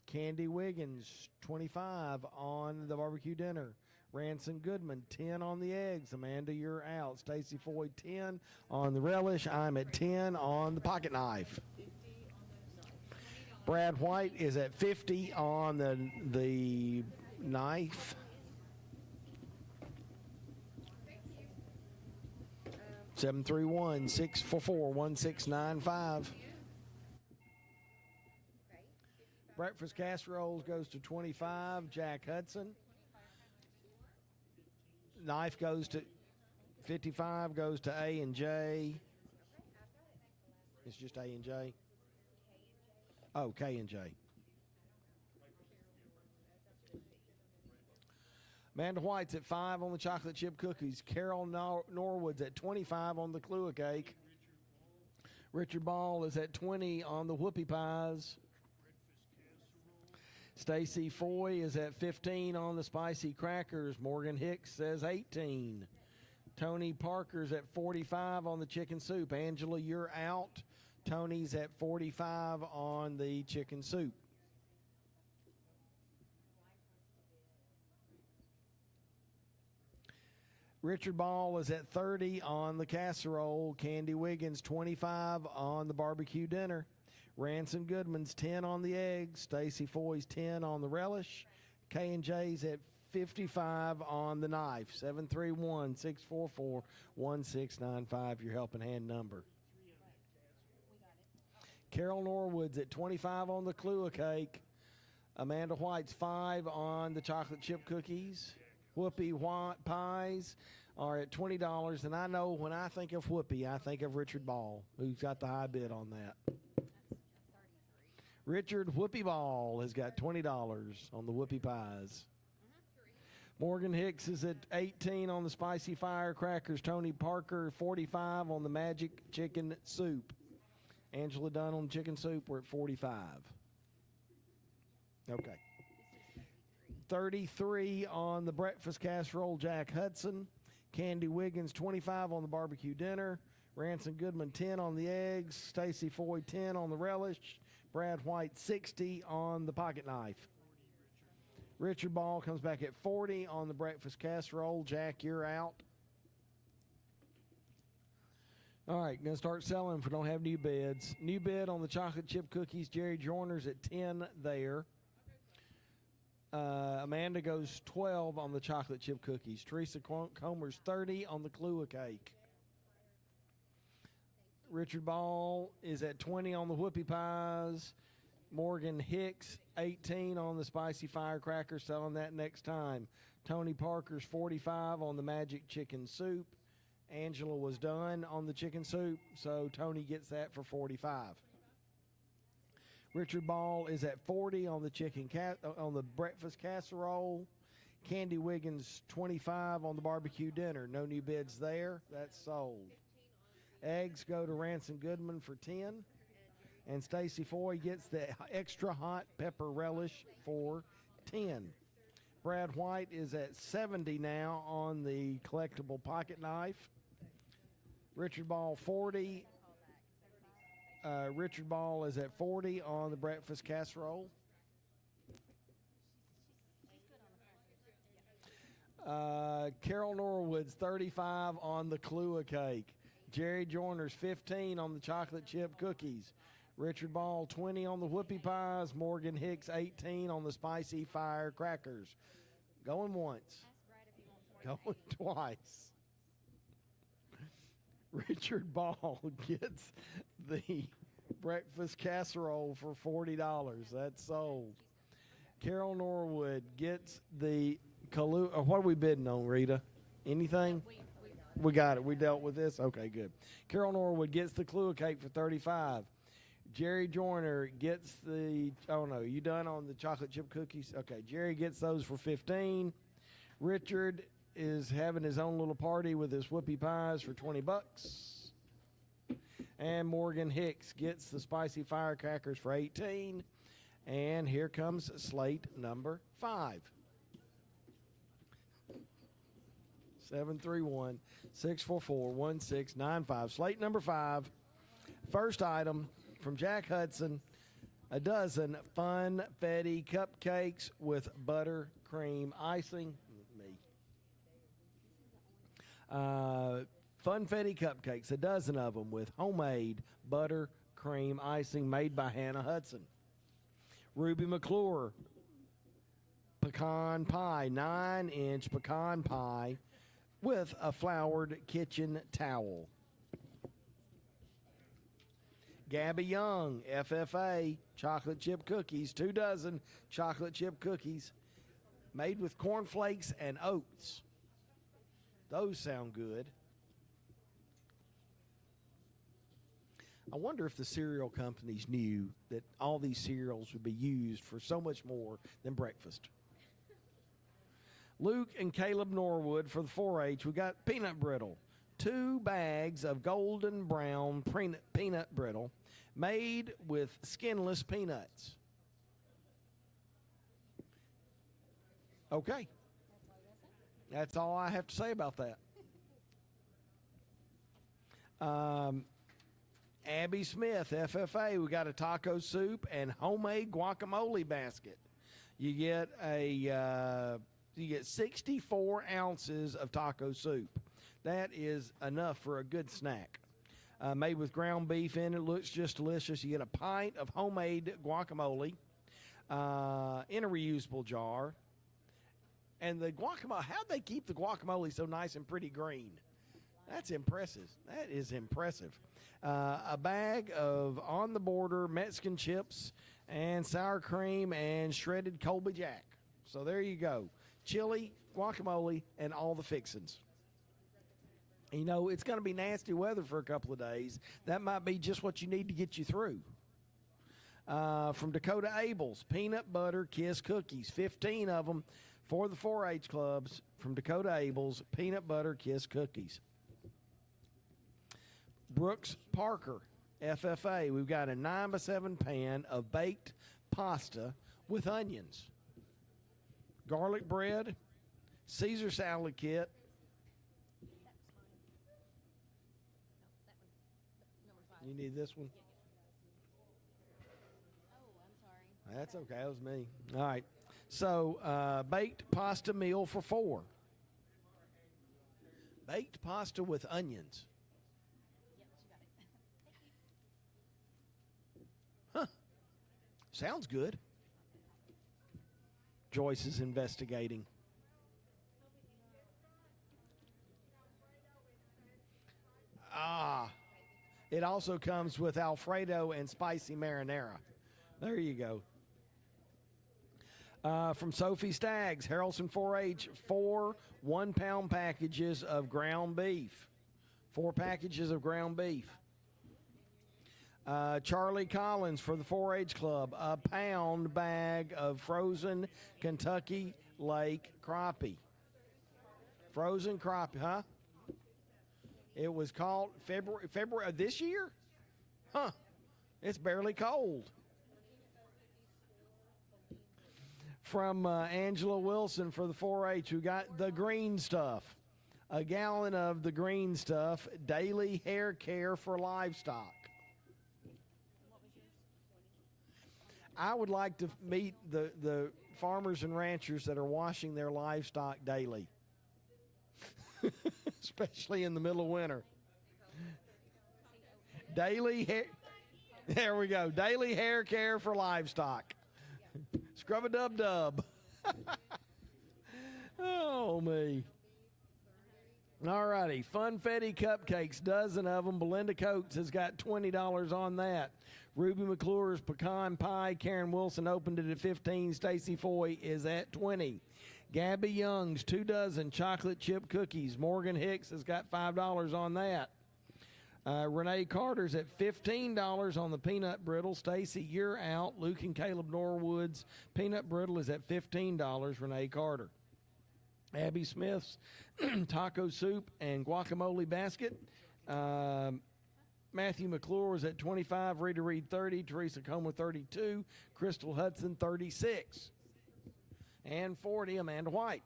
Speaker 3: Candy Wiggins, 25 on the barbecue dinner. Ransom Goodman, 10 on the eggs. Amanda, you're out. Stacy Foy, 10 on the relish. I'm at 10 on the pocket knife. Brad White is at 50 on the knife. Seven 731-644-1695. Breakfast casseroles goes to 25. Jack Hudson. Knife goes to 55, goes to A and J. It's just A and J. Oh, K and J. Amanda White's at 5 on the chocolate chip cookies. Carol Norwood's at 25 on the Kahlua cake. Richard Ball is at 20 on the whoopie pies. Stacy Foy is at 15 on the spicy crackers. Morgan Hicks says 18. Tony Parker's at 45 on the chicken soup. Angela, you're out. Tony's at 45 on the chicken soup. Richard Ball is at 30 on the casserole. Candy Wiggins, 25 on the barbecue dinner. Ransom Goodman's 10 on the eggs. Stacy Foy's 10 on the relish. K&J's at 55 on the knife. 731-644-1695, your helping hand number. Carol Norwood's at 25 on the Kahlua cake. Amanda White's 5 on the chocolate chip cookies. Whoopie pies are at $20. And I know when I think of Whoopie, I think of Richard Ball, who's got the high bid on that. Richard Whoopie Ball has got $20 on the Whoopie pies. Morgan Hicks is at 18 on the spicy firecrackers. Tony Parker, 45 on the magic chicken soup. Angela Dunn on chicken soup, we're at 45. Okay. 33 on the breakfast casserole, Jack Hudson. Candy Wiggins, 25 on the barbecue dinner. Ransom Goodman, 10 on the eggs. Stacy Foy, 10 on the relish. Brad White, 60 on the pocket knife. Richard Ball comes back at 40 on the breakfast casserole. Jack, you're out. All right, going to start selling if we don't have new bids. New bid on the chocolate chip cookies. Jerry Joyner's at 10 there. Amanda goes 12 on the chocolate chip cookies. Teresa Comer's 30 on the Kahlua cake. Richard Ball is at 20 on the Whoopie pies. Morgan Hicks, 18 on the spicy firecracker, selling that next time. Tony Parker's 45 on the magic chicken soup. Angela was done on the chicken soup, so Tony gets that for 45. Richard Ball is at 40 on the on the breakfast casserole. Candy Wiggins, 25 on the barbecue dinner. No new bids there. That's sold. Eggs go to Ransom Goodman for 10. And Stacy Foy gets the extra hot pepper relish for 10. Brad White is at 70 now on the collectible pocket knife. Richard Ball, 40. Richard Ball is at 40 on the breakfast casserole. Carol Norwood's 35 on the Kahlua cake. Jerry Joyner's 15 on the chocolate chip cookies. Richard Ball, 20 on the Whoopie pies. Morgan Hicks, 18 on the spicy firecrackers. Going once. Going twice. Richard Ball gets the breakfast casserole for $40. That's sold. Carol Norwood gets the Kahlua. What are we bidding on, Rita? Anything? We got it. We dealt with this? Okay, good. Carol Norwood gets the Kahlua cake for $35. Jerry Joyner gets the, oh no, you done on the chocolate chip cookies? Okay, Jerry gets those for $15. Richard is having his own little party with his Whoopie pies for $20. And Morgan Hicks gets the spicy firecrackers for $18. And here comes slate number 5. 731-644-1695. Slate number 5. First item from Jack Hudson, a dozen funfetti cupcakes with buttercream icing. Funfetti cupcakes, a dozen of them with homemade buttercream icing made by Hannah Hudson. Ruby McClure pecan pie, 9-inch pecan pie with a flowered kitchen towel. Gabby Young, FFA, chocolate chip cookies, 2 dozen chocolate chip cookies made with cornflakes and oats. Those sound good. I wonder if the cereal companies knew that all these cereals would be used for so much more than breakfast. Luke and Caleb Norwood for the 4-H. We got peanut brittle. 2 bags of golden brown peanut brittle made with skinless peanuts. Okay. That's all I have to say about that. Abby Smith, FFA, we got a taco soup and homemade guacamole basket. You get 64 ounces of taco soup. That is enough for a good snack. Made with ground beef in it, looks just delicious. You get a pint of homemade guacamole in a reusable jar. And the guacamole, how'd they keep the guacamole so nice and pretty green? That's impressive. That is impressive. A bag of on-the-border Mexican chips and sour cream and shredded Colby Jack. So there you go. chili, guacamole, and all the fixins. You know, it's going to be nasty weather for a couple of days. That might be just what you need to get you through. From Dakota Abel's, peanut butter kiss cookies, 15 of them for the 4-H clubs. From Dakota Abel's, peanut butter kiss cookies. Brooks Parker, FFA, we've got a 9x7 pan of baked pasta with onions, garlic bread, Caesar salad kit, you need this one? That's okay. That was me. All right. So, baked pasta meal for 4. Baked pasta with onions. Huh. Sounds good. Joyce is investigating. It also comes with Alfredo and spicy marinara. There you go. From Sophie Staggs, Harrelson 4-H, 4 1-pound packages of ground beef. 4 packages of ground beef. Charlie Collins for the 4-H Club, a pound bag of frozen Kentucky Lake crappie. Frozen crappie, huh? It was caught February of this year? Huh. It's barely cold. From Angela Wilson for the 4-H, who got the green stuff. A gallon of the green stuff, daily hair care for livestock. I would like to meet the farmers and ranchers that are washing their livestock daily. Especially in the middle of winter. Daily hair. There we go. Daily hair care for livestock. Scrub-a-dub-dub. Oh, me. All righty. Funfetti cupcakes, dozen of them. Belinda Coates has got $20 on that. Ruby McClure's pecan pie. Karen Wilson opened it at 15. Stacy Foy is at 20. Gabby Young's 2 dozen chocolate chip cookies. Morgan Hicks has got $5 on that. Renee Carter's at $15 on the peanut brittle. Stacy, you're out. Luke and Caleb Norwood's peanut brittle is at $15. Renee Carter. Abby Smith's taco soup and guacamole basket. Matthew McClure is at 25. Rita Reed 30. Teresa Comer 32. Crystal Hudson 36. And 40, Amanda White.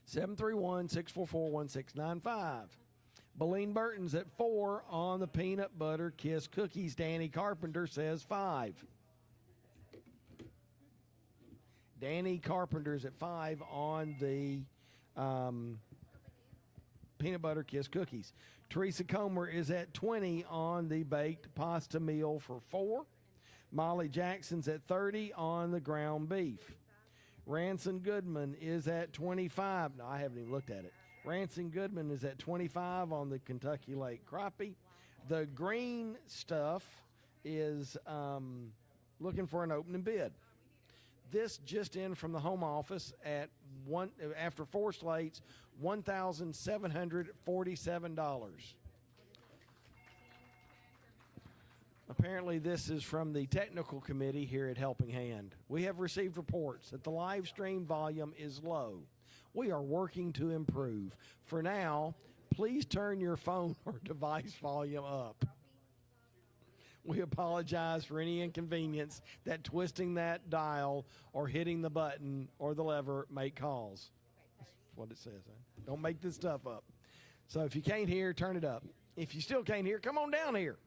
Speaker 3: 731-644-1695. Beleen Burton's at 4 on the peanut butter kiss cookies. Danny Carpenter says 5. Danny Carpenter's at 5 on the peanut butter kiss cookies. Teresa Comer is at 20 on the baked pasta meal for 4. Molly Jackson's at 30 on the ground beef. Ranson Goodman is at 25. No, I haven't even looked at it. Ranson Goodman is at 25 on the Kentucky Lake crappie. The green stuff is looking for an opening bid. This just in from the home office at after 4 slates, $1,747. Apparently, this is from the technical committee here at Helping Hand. We have received reports that the live stream volume is low. We are working to improve. For now, please turn your phone or device volume up. We apologize for any inconvenience that twisting that dial or hitting the button or the lever may cause. That's what it says. Huh? Don't make this stuff up. So if you can't hear, turn it up. If you still can't hear, come on down here.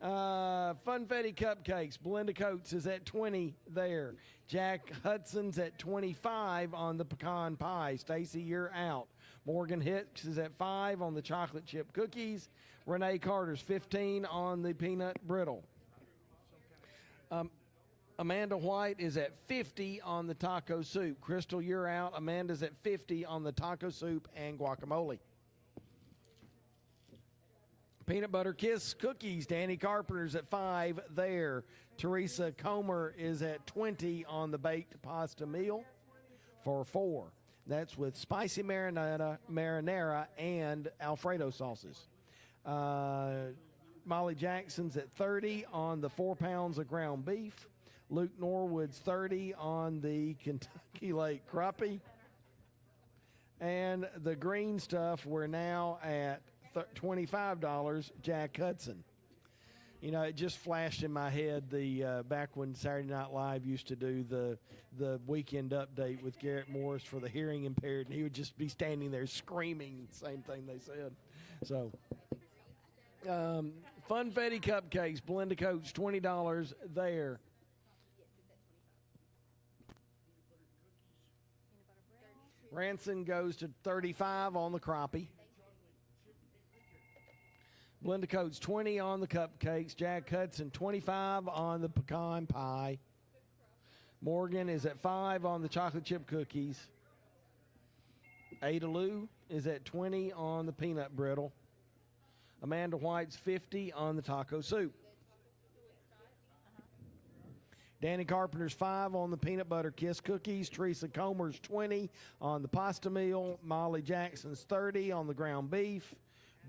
Speaker 3: Funfetti Cupcakes. Belinda Coates is at 20 there. Jack Hudson's at 25 on the pecan pie. Stacy, you're out. Morgan Hicks is at 5 on the chocolate chip cookies. Renee Carter's 15 on the peanut brittle. Amanda White is at 50 on the taco soup. Crystal, you're out. Amanda's at 50 on the taco soup and guacamole. Peanut Butter Kiss Cookies, Danny Carpenter's at 5 there. Teresa Comer is at 20 on the baked pasta meal for 4. That's with spicy marinara and Alfredo sauces. Molly Jackson's at 30 on the 4 pounds of ground beef. Luke Norwood's 30 on the Kentucky Lake crappie. And the green stuff, we're now at $25, Jack Hudson. You know, it just flashed in my head the back when Saturday Night Live used to do the weekend update with Garrett Morris for the hearing impaired, and he would just be standing there screaming the same thing they said. So, Funfetti Cupcakes, blend of Coats, $20 there. Ranson goes to 35 on the crappie. Blend of Coats, 20 on the cupcakes. Jack Hudson, 25 on the pecan pie. Morgan is at 5 on the chocolate chip cookies. Ada Lou is at 20 on the peanut brittle. Amanda White's 50 on the taco soup. Danny Carpenter's 5 on the peanut butter kiss cookies. Teresa Comer's 20 on the pasta meal. Molly Jackson's 30 on the ground beef.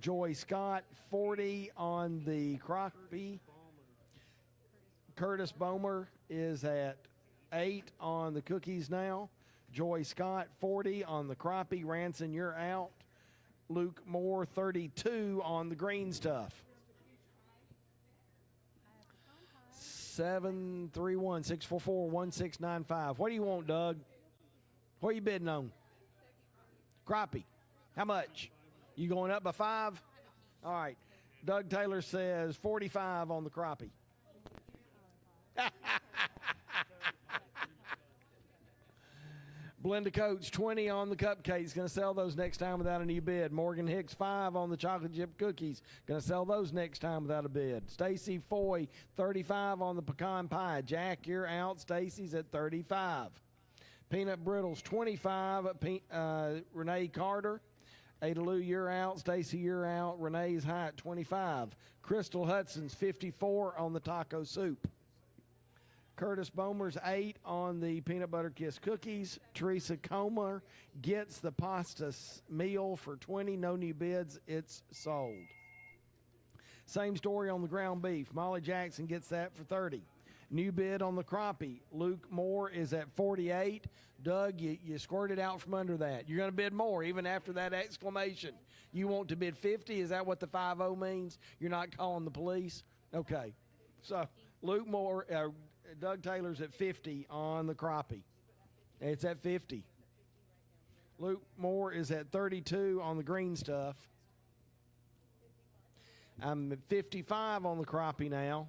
Speaker 3: Joy Scott, 40 on the crappie. Curtis Bomer is at 8 on the cookies now. Joy Scott, 40 on the crappie. Ranson, you're out. Luke Moore, 32 on the green stuff. 731-644-1695. What do you want, Doug? What are you bidding on? Crappie. How much? You going up by 5? All right. Doug Taylor says 45 on the crappie. Blend of Coats, 20 on the cupcakes. Going to sell those next time without a new bid. Morgan Hicks, 5 on the chocolate chip cookies. Going to sell those next time without a bid. Stacy Foy, 35 on the pecan pie. Jack, you're out. Stacy's at 35. Peanut Brittles, 25. Renee Carter. Ada Lou, you're out. Stacy, you're out. Renee's high at 25. Crystal Hudson's 54 on the taco soup. Curtis Bomer's 8 on the peanut butter kiss cookies. Teresa Comer gets the pasta meal for 20. No new bids. It's sold. Same story on the ground beef. Molly Jackson gets that for 30. New bid on the crappie. Luke Moore is at 48. Doug, you squirted out from under that. You're going to bid more even after that exclamation. You want to bid 50? Is that what the 5-0 means? You're not calling the police? Okay. So Luke Moore, Doug Taylor's at 50 on the crappie. It's at 50. Luke Moore is at 32 on the green stuff. I'm at 55 on the crappie now.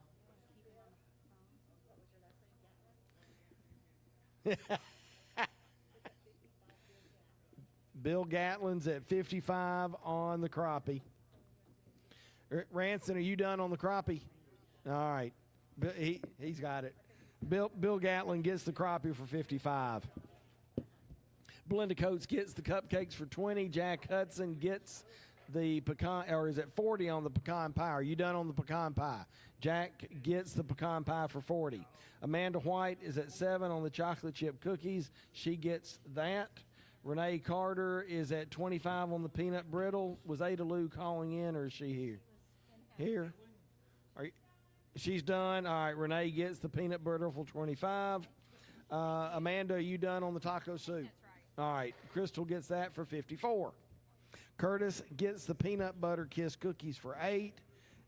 Speaker 3: Bill Gatlin's at 55 on the crappie. Ranson, are you done on the crappie? All right. He's got it. Bill Gatlin gets the crappie for 55. Blend of Coats gets the cupcakes for 20. Jack Hudson gets the pecan, or is it 40 on the pecan pie? Are you done on the pecan pie? Jack gets the pecan pie for 40. Amanda White is at 7 on the chocolate chip cookies. She gets that. Renee Carter is at 25 on the peanut brittle. Was Ada Lou calling in, or is she here? Here. She's done. All right, Renee gets the peanut butter for 25. Amanda, are you done on the taco soup? That's right. All right, Crystal gets that for 54. Curtis gets the peanut butter kiss cookies for 8.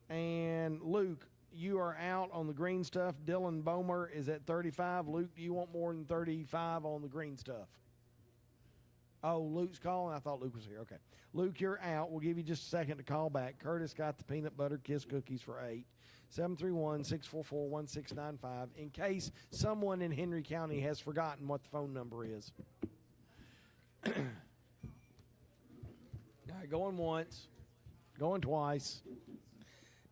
Speaker 3: And Luke, you are out on the green stuff. Dylan Bomer is at 35. Luke, do you want more than 35 on the green stuff? Oh, Luke's calling? I thought Luke was here. Okay. Luke, you're out. We'll give you just a second to call back. Curtis got the peanut butter kiss cookies for 8. 731-644-1695 in case someone in Henry County has forgotten what the phone number is. All right, going once, going twice.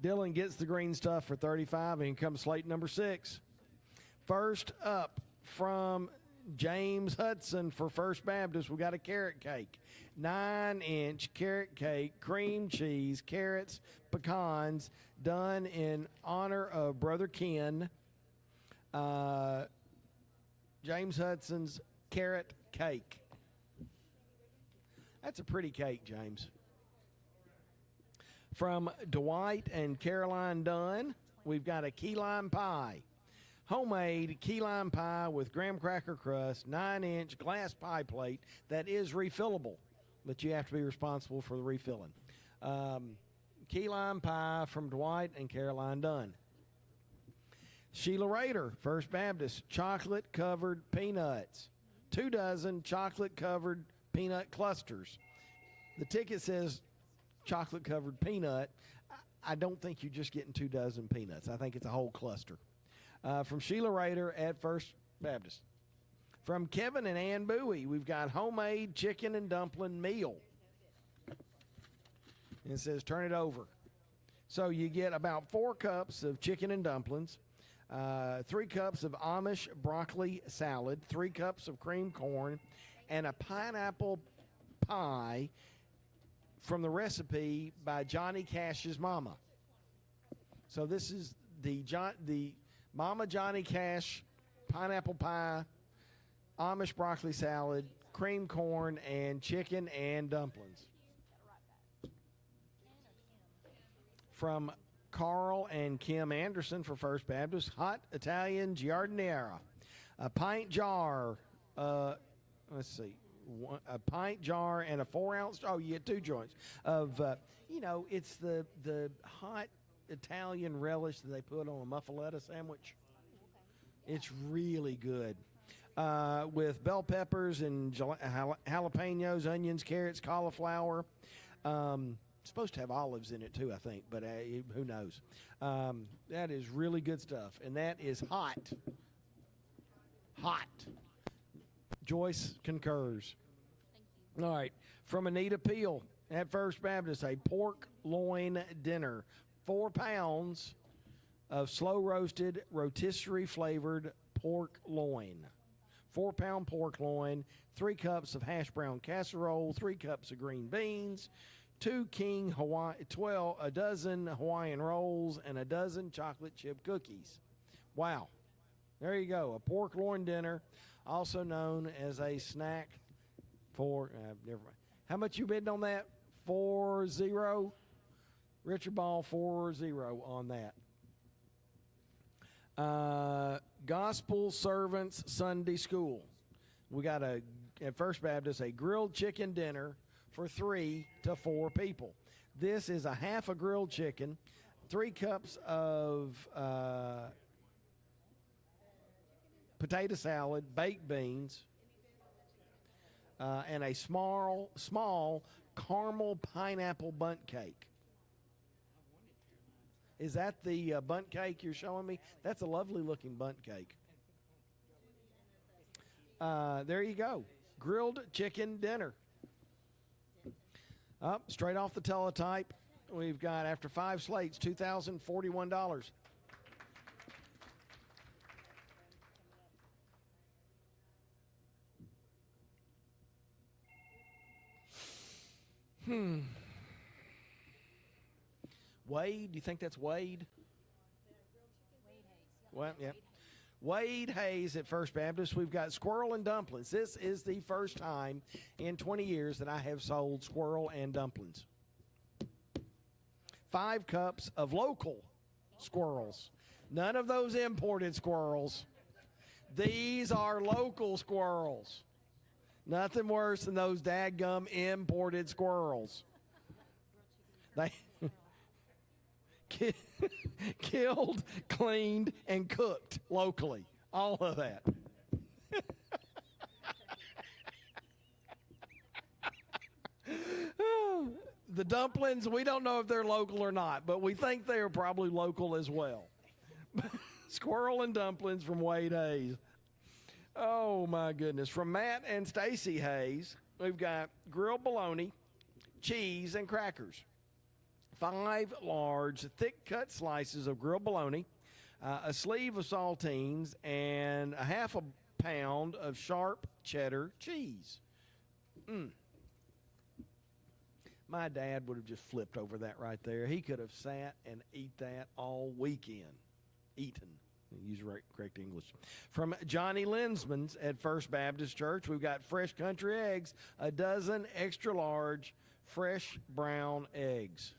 Speaker 3: Dylan gets the green stuff for 35, and here comes slate number 6. First up from James Hudson for First Baptist. We got a carrot cake. 9-inch carrot cake, cream cheese, carrots, pecans, done in honor of Brother Ken. James Hudson's carrot cake. That's a pretty cake, James. From Dwight and Caroline Dunn, we've got a key lime pie. Homemade key lime pie with graham cracker crust, 9-inch glass pie plate that is refillable, but you have to be responsible for the refilling. Key lime pie from Dwight and Caroline Dunn. Sheila Rader, First Baptist, chocolate-covered peanuts. 2 dozen chocolate-covered peanut clusters. The ticket says chocolate-covered peanut. I don't think you're just getting 2 dozen peanuts. I think it's a whole cluster. From Sheila Rader at First Baptist. From Kevin and Ann Bowie, we've got homemade chicken and dumpling meal. And it says turn it over. So you get about 4 cups of chicken and dumplings, 3 cups of Amish broccoli salad, 3 cups of cream corn, and a pineapple pie from the recipe by Johnny Cash's mama. So this is the Mama Johnny Cash pineapple pie, Amish broccoli salad, cream corn, and chicken and dumplings. From Carl and Kim Anderson for First Baptist, hot Italian giardiniera, a pint jar, a pint jar and a 4-ounce, you get 2 joints of, it's the hot Italian relish that they put on a muffaletta sandwich. It's really good. With bell peppers and jalapenos, onions, carrots, cauliflower. Supposed to have olives in it too, I think, but who knows? That is really good stuff, and that is hot. Hot. Joyce concurs. All right, from Anita Peel at First Baptist, a pork loin dinner, 4 pounds of slow-roasted, rotisserie-flavored pork loin. 4-pound pork loin, 3 cups of hash brown casserole, 3 cups of green beans, 2 a dozen Hawaiian rolls, and a dozen chocolate chip cookies. Wow. There you go. A pork loin dinner, also known as a snack for, never mind. How much you bidding on that? 4-0? Richard Ball, 4-0 on that. Gospel Servants Sunday School. We got at First Baptist, a grilled chicken dinner for 3 to 4 people. This is a half a grilled chicken, 3 cups of potato salad, baked beans, and a small caramel pineapple bundt cake. Is that the bundt cake you're showing me? That's a lovely looking bundt cake. There you go. Grilled chicken dinner. Up straight off the teletype, we've got, after 5 slates, $2,041. Wade, do you think that's Wade? Well, yeah. Wade Hayes at First Baptist. We've got squirrel and dumplings. This is the first time in 20 years that I have sold squirrel and dumplings. 5 cups of local squirrels. None of those imported squirrels. These are local squirrels. Nothing worse than those dadgum imported squirrels. They killed, cleaned, and cooked locally. All of that. The dumplings, we don't know if they're local or not, but we think they are probably local as well. Squirrel and dumplings from Wade Hayes. Oh, my goodness. From Matt and Stacy Hayes, we've got grilled bologna, cheese, and crackers. 5 large, thick-cut slices of grilled bologna, a sleeve of saltines, and a half a pound of sharp cheddar cheese. My dad would have just flipped over that right there. He could have sat and eat that all weekend. Eaten. Use correct English. From Johnny Lensman's at First Baptist Church, we've got fresh country eggs, a dozen extra large fresh brown eggs.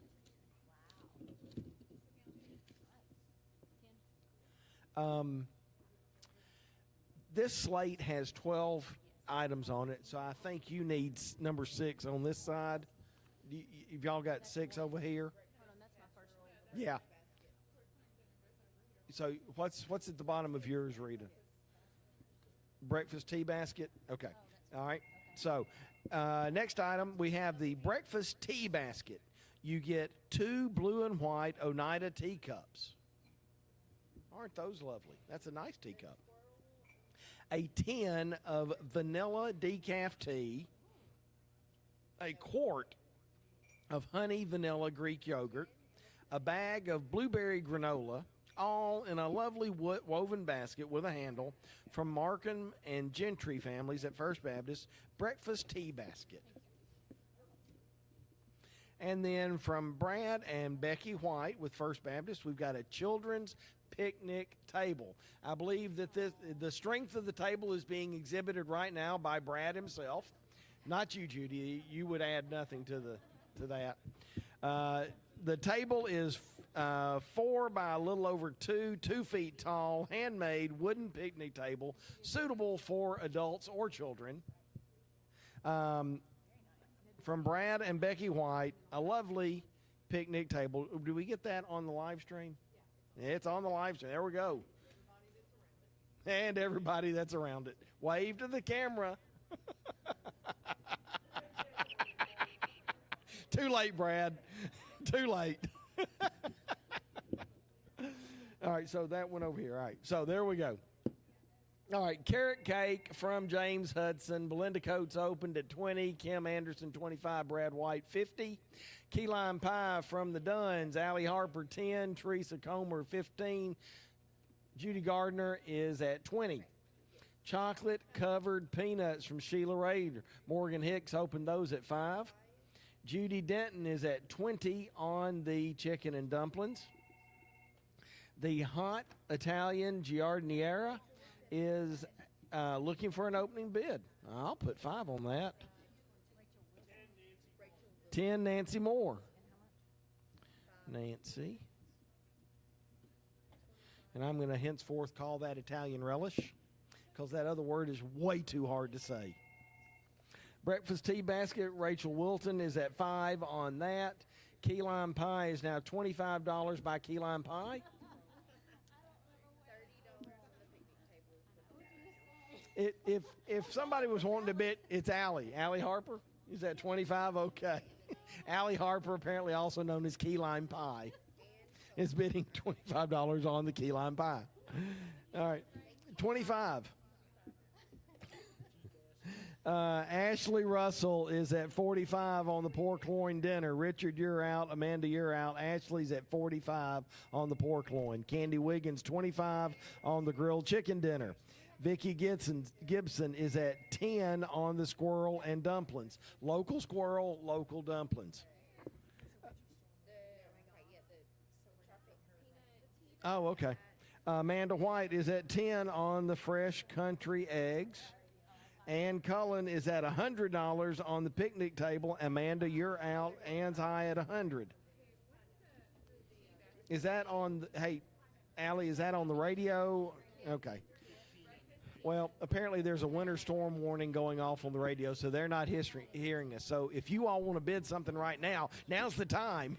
Speaker 3: This slate has 12 items on it, so I think you need number 6 on this side. Have y'all got 6 over here? Yeah. So what's at the bottom of yours, Rita? Breakfast tea basket? Okay. All right. So next item, we have the breakfast tea basket. You get 2 blue and white Oneida teacups. Aren't those lovely? That's a nice teacup. A tin of vanilla decaf tea. A quart of honey vanilla Greek yogurt. A bag of blueberry granola. All in a lovely woven basket with a handle from Markham and Gentry families at First Baptist. Breakfast tea basket. And then from Brad and Becky White with First Baptist, we've got a children's picnic table. I believe that the strength of the table is being exhibited right now by Brad himself. Not you, Judy. You would add nothing to that. The table is 4 by a little over 2 feet tall, handmade wooden picnic table, suitable for adults or children. From Brad and Becky White, a lovely picnic table. Do we get that on the live stream? It's on the live stream. There we go. And everybody that's around it. Wave to the camera. Too late, Brad. Too late. All right, so that went over here. All right, so there we go. All right, carrot cake from James Hudson. Belinda Coates opened at 20. Kim Anderson, 25. Brad White, 50. Key lime pie from the Dunns. Allie Harper, 10. Teresa Comer, 15. Judy Gardner is at 20. Chocolate-covered peanuts from Sheila Rader. Morgan Hicks opened those at 5. Judy Denton is at 20 on the chicken and dumplings. The hot Italian giardiniera is looking for an opening bid. I'll put 5 on that. 10, Nancy Moore. Nancy. And I'm going to henceforth call that Italian relish because that other word is way too hard to say. Breakfast tea basket, Rachel Wilton is at 5 on that. Key lime pie is now $25 by key lime pie. If somebody was wanting to bid, it's Allie. Allie Harper is at 25. Okay. Allie Harper, apparently also known as key lime pie, is bidding $25 on the key lime pie. All right, 25. Ashley Russell is at 45 on the pork loin dinner. Richard, you're out. Amanda, you're out. Ashley's at 45 on the pork loin. Candy Wiggins, 25 on the grilled chicken dinner. Vicki Gibson is at 10 on the squirrel and dumplings. Local squirrel, local dumplings. Oh, okay. Amanda White is at 10 on the fresh country eggs. Ann Cullen is at $100 on the picnic table. Amanda, you're out. Ann's high at 100. Is that on? Hey, Allie, is that on the radio? Okay. Well, apparently there's a winter storm warning going off on the radio, so they're not hearing us. So if you all want to bid something right now, now's the time.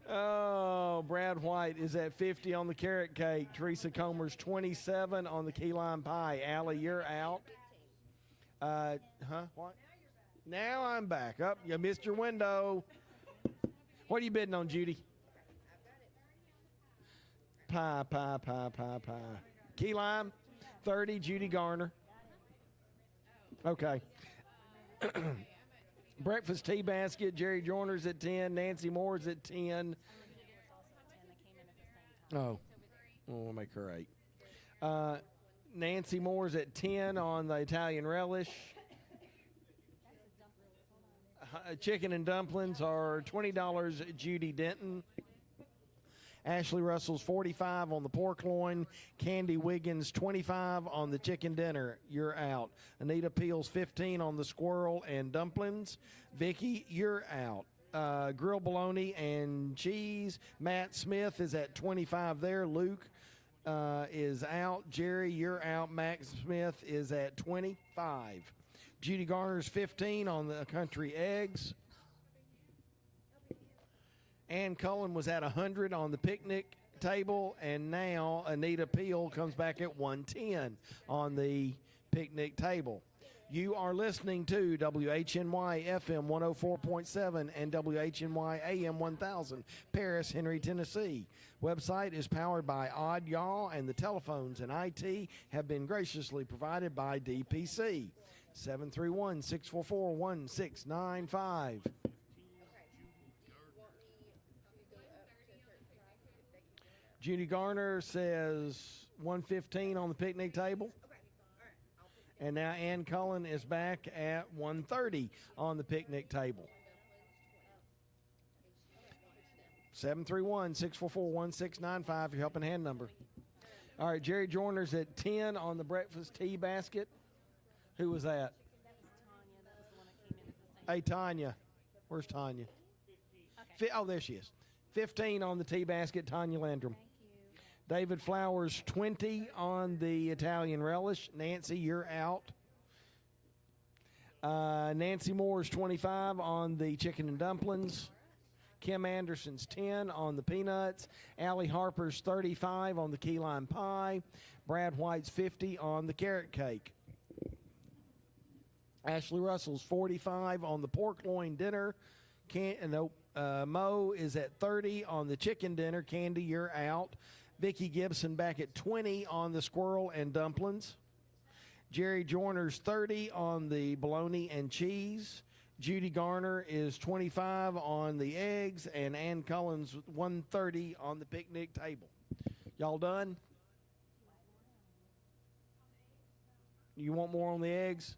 Speaker 3: Oh, Brad White is at 50 on the carrot cake. Teresa Comer's 27 on the key lime pie. Allie, you're out. What? Now I'm back. Up, you missed your window. What are you bidding on, Judy? Pie. Key lime, 30, Judy Garner. Okay. Breakfast tea basket, Jerry Joyner's at 10, Nancy Moore's at 10. Oh. We'll make her 8. Nancy Moore's at 10 on the Italian relish. Chicken and dumplings are $20. Judy Denton. Ashley Russell's 45 on the pork loin. Candy Wiggins 25 on the chicken dinner. You're out. Anita Peel's 15 on the squirrel and dumplings. Vicky, you're out. Grilled bologna and cheese. Matt Smith is at 25 there. Luke is out. Jerry, you're out. Max Smith is at 25. Judy Garner's 15 on the country eggs. Ann Cullen was at 100 on the picnic table, and now Anita Peel comes back at 110 on the picnic table. You are listening to WHNY FM 104.7 and WHNY AM 1000, Paris, Henry, Tennessee. Website is powered by Odd Y'all, and the telephones and IT have been graciously provided by DPC. 731-644-1695. Judy Garner says 115 on the picnic table. And now Ann Cullen is back at 130 on the picnic table. 731-644-1695, your helping hand number. All right, Jerry Joyner's at 10 on the breakfast tea basket. Who was that? Hey, Tanya. Where's Tanya? Oh, there she is. 15 on the tea basket, Tanya Landrum. David Flowers, 20 on the Italian relish. Nancy, you're out. Nancy Moore's 25 on the chicken and dumplings. Kim Anderson's 10 on the peanuts. Allie Harper's 35 on the key lime pie. Brad White's 50 on the carrot cake. Ashley Russell's 45 on the pork loin dinner. Mo is at 30 on the chicken dinner. Candy, you're out. Vicki Gibson back at 20 on the squirrel and dumplings. Jerry Joyner's 30 on the bologna and cheese. Judy Garner is 25 on the eggs, and Ann Cullen's 130 on the picnic table. Y'all done? You want more on the eggs?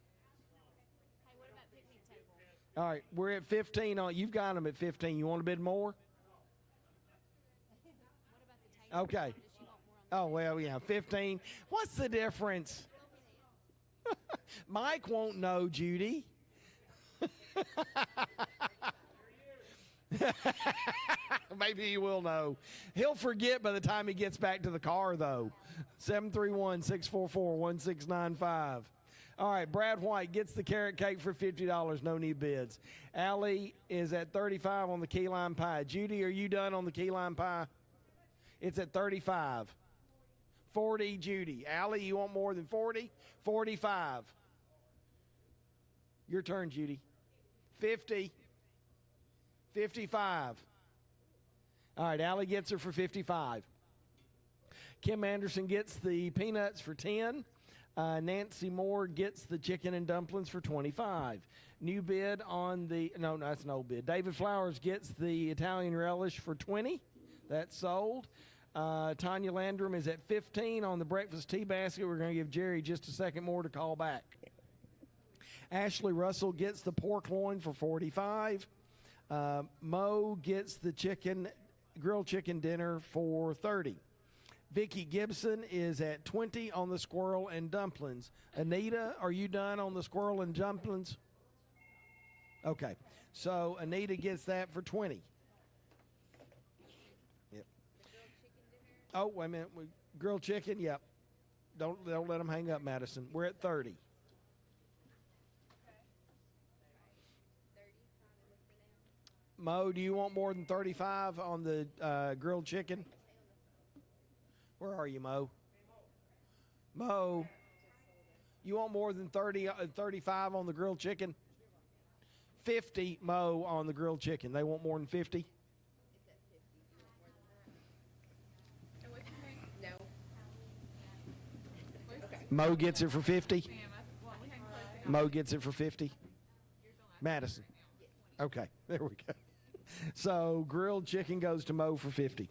Speaker 20: Hey, what about picnic table?
Speaker 3: All right, we're at 15 on. You've got them at 15. You want a bit more? Okay. Oh, well, yeah, 15. What's the difference? Mike won't know, Judy. Maybe he will know. He'll forget by the time he gets back to the car, though. 731-644-1695. All right, Brad White gets the carrot cake for $50. No need bids. Allie is at 35 on the key lime pie. Judy, are you done on the key lime pie? It's at 35. 40, Judy. Allie, you want more than 40? 45. Your turn, Judy. 50. 55. All right, Allie gets her for 55. Kim Anderson gets the peanuts for 10. Nancy Moore gets the chicken and dumplings for 25. New bid on the, no, that's an old bid. David Flowers gets the Italian relish for 20. That's sold. Tanya Landrum is at 15 on the breakfast tea basket. We're going to give Jerry just a second more to call back. Ashley Russell gets the pork loin for 45. Mo gets the grilled chicken dinner for 30. Vicki Gibson is at 20 on the squirrel and dumplings. Anita, are you done on the squirrel and dumplings? Okay, so Anita gets that for 20. Yep. Oh, wait a minute. Grilled chicken, yep. Don't let them hang up, Madison. We're at 30. Mo, do you want more than 35 on the grilled chicken? Where are you, Mo? Mo, you want more than 35 on the grilled chicken? 50, Mo, on the grilled chicken. They want more than 50?
Speaker 1: No.
Speaker 3: Mo gets it for 50? Mo gets it for 50? Madison. Okay, there we go. So grilled chicken goes to Mo for 50.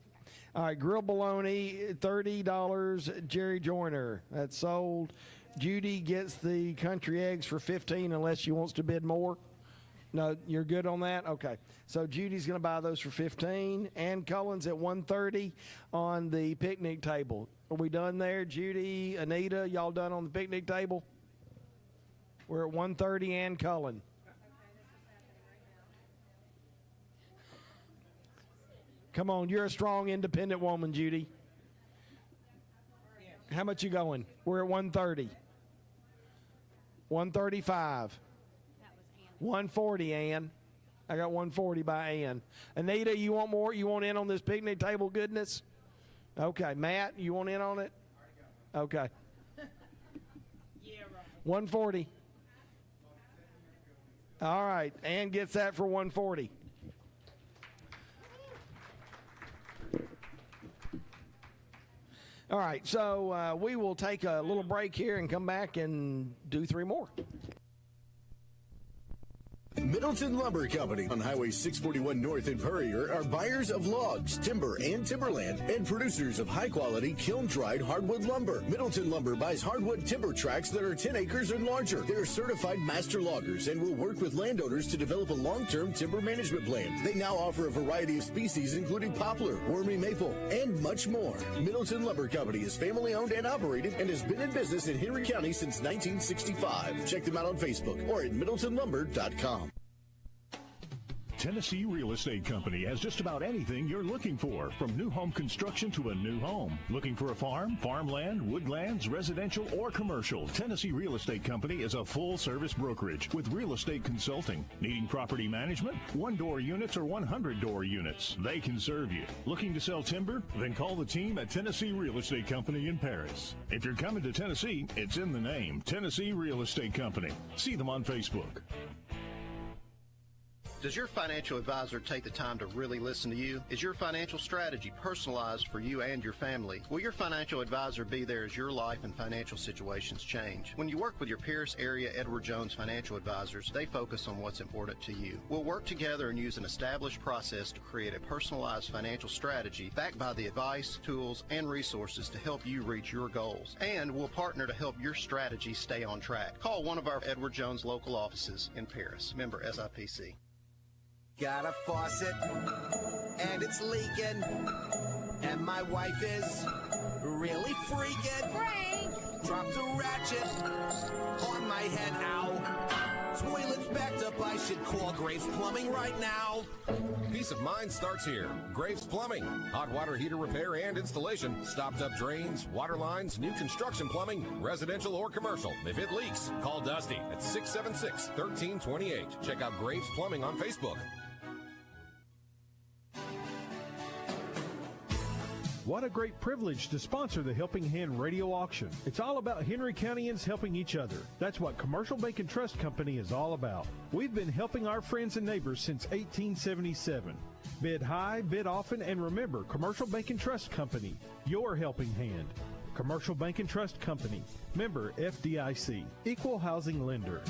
Speaker 3: All right, grilled bologna, $30. Jerry Joyner, that's sold. Judy gets the country eggs for $15 unless she wants to bid more. No, you're good on that? Okay. So Judy's going to buy those for $15. Ann Cullen's at $130 on the picnic table. Are we done there? Judy, Anita, y'all done on the picnic table? We're at $130, Ann Cullen. Come on, you're a strong, independent woman, Judy. How much you going? We're at 130. 135. 140, Ann. I got 140 by Ann. Anita, you want more? You want in on this picnic table goodness? Okay. Matt, you want in on it? Okay. 140. All right. Ann gets that for 140. All right, so we will take a little break here and come back and do 3 more.
Speaker 1: Middleton Lumber Company on Highway 641 North in Purrier are buyers of logs, timber, and timberland, and producers of high-quality kiln-dried hardwood lumber. Middleton Lumber buys hardwood timber tracts that are 10 acres and larger. They are certified master loggers and will work with landowners to develop a long-term timber management plan. They now offer a variety of species, including poplar, wormy maple, and much more. Middleton Lumber Company is family-owned and operated and has been in business in Henry County since 1965. Check them out on Facebook or at middletonlumber.com.
Speaker 12: Tennessee Real Estate Company has just about anything you're looking for, from new home construction to a new home. Looking for a farm, farmland, woodlands, residential, or commercial? Tennessee Real Estate Company is a full-service brokerage with real estate consulting. Needing property management? 1-door units or 100-door units? They can serve you. Looking to sell timber? Then call the team at Tennessee Real Estate Company in Paris. If you're coming to Tennessee, it's in the name, Tennessee Real Estate Company. See them on Facebook.
Speaker 4: Does your financial advisor take the time to really listen to you? Is your financial strategy personalized for you and your family? Will your financial advisor be there as your life and financial situations change? When you work with your Pierce area Edward Jones financial advisors, they focus on what's important to you. We'll work together and use an established process to create a personalized financial strategy backed by the advice, tools, and resources to help you reach your goals. And we'll partner to help your strategy stay on track. Call one of our Edward Jones local offices in Paris. Member SIPC.
Speaker 6: Got a faucet, and it's leaking, and my wife is really freaking. Frank! Dropped a ratchet on my head, ow. Toilet's backed up, I should call Graves Plumbing right now.
Speaker 7: Peace of mind starts here. Graves Plumbing. Hot water heater repair and installation. Stopped up drains, water lines, new construction plumbing, residential or commercial. If it leaks, call Dusty at 676-1328. Check out Graves Plumbing on Facebook.
Speaker 2: What a great privilege to sponsor the Helping Hand Radio Auction. It's all about Henry Countyans helping each other. That's what Commercial Bank and Trust Company is all about. We've been helping our friends and neighbors since 1877. Bid high, bid often, and remember, Commercial Bank and Trust Company, your helping hand. Commercial Bank and Trust Company, member FDIC, equal housing lender.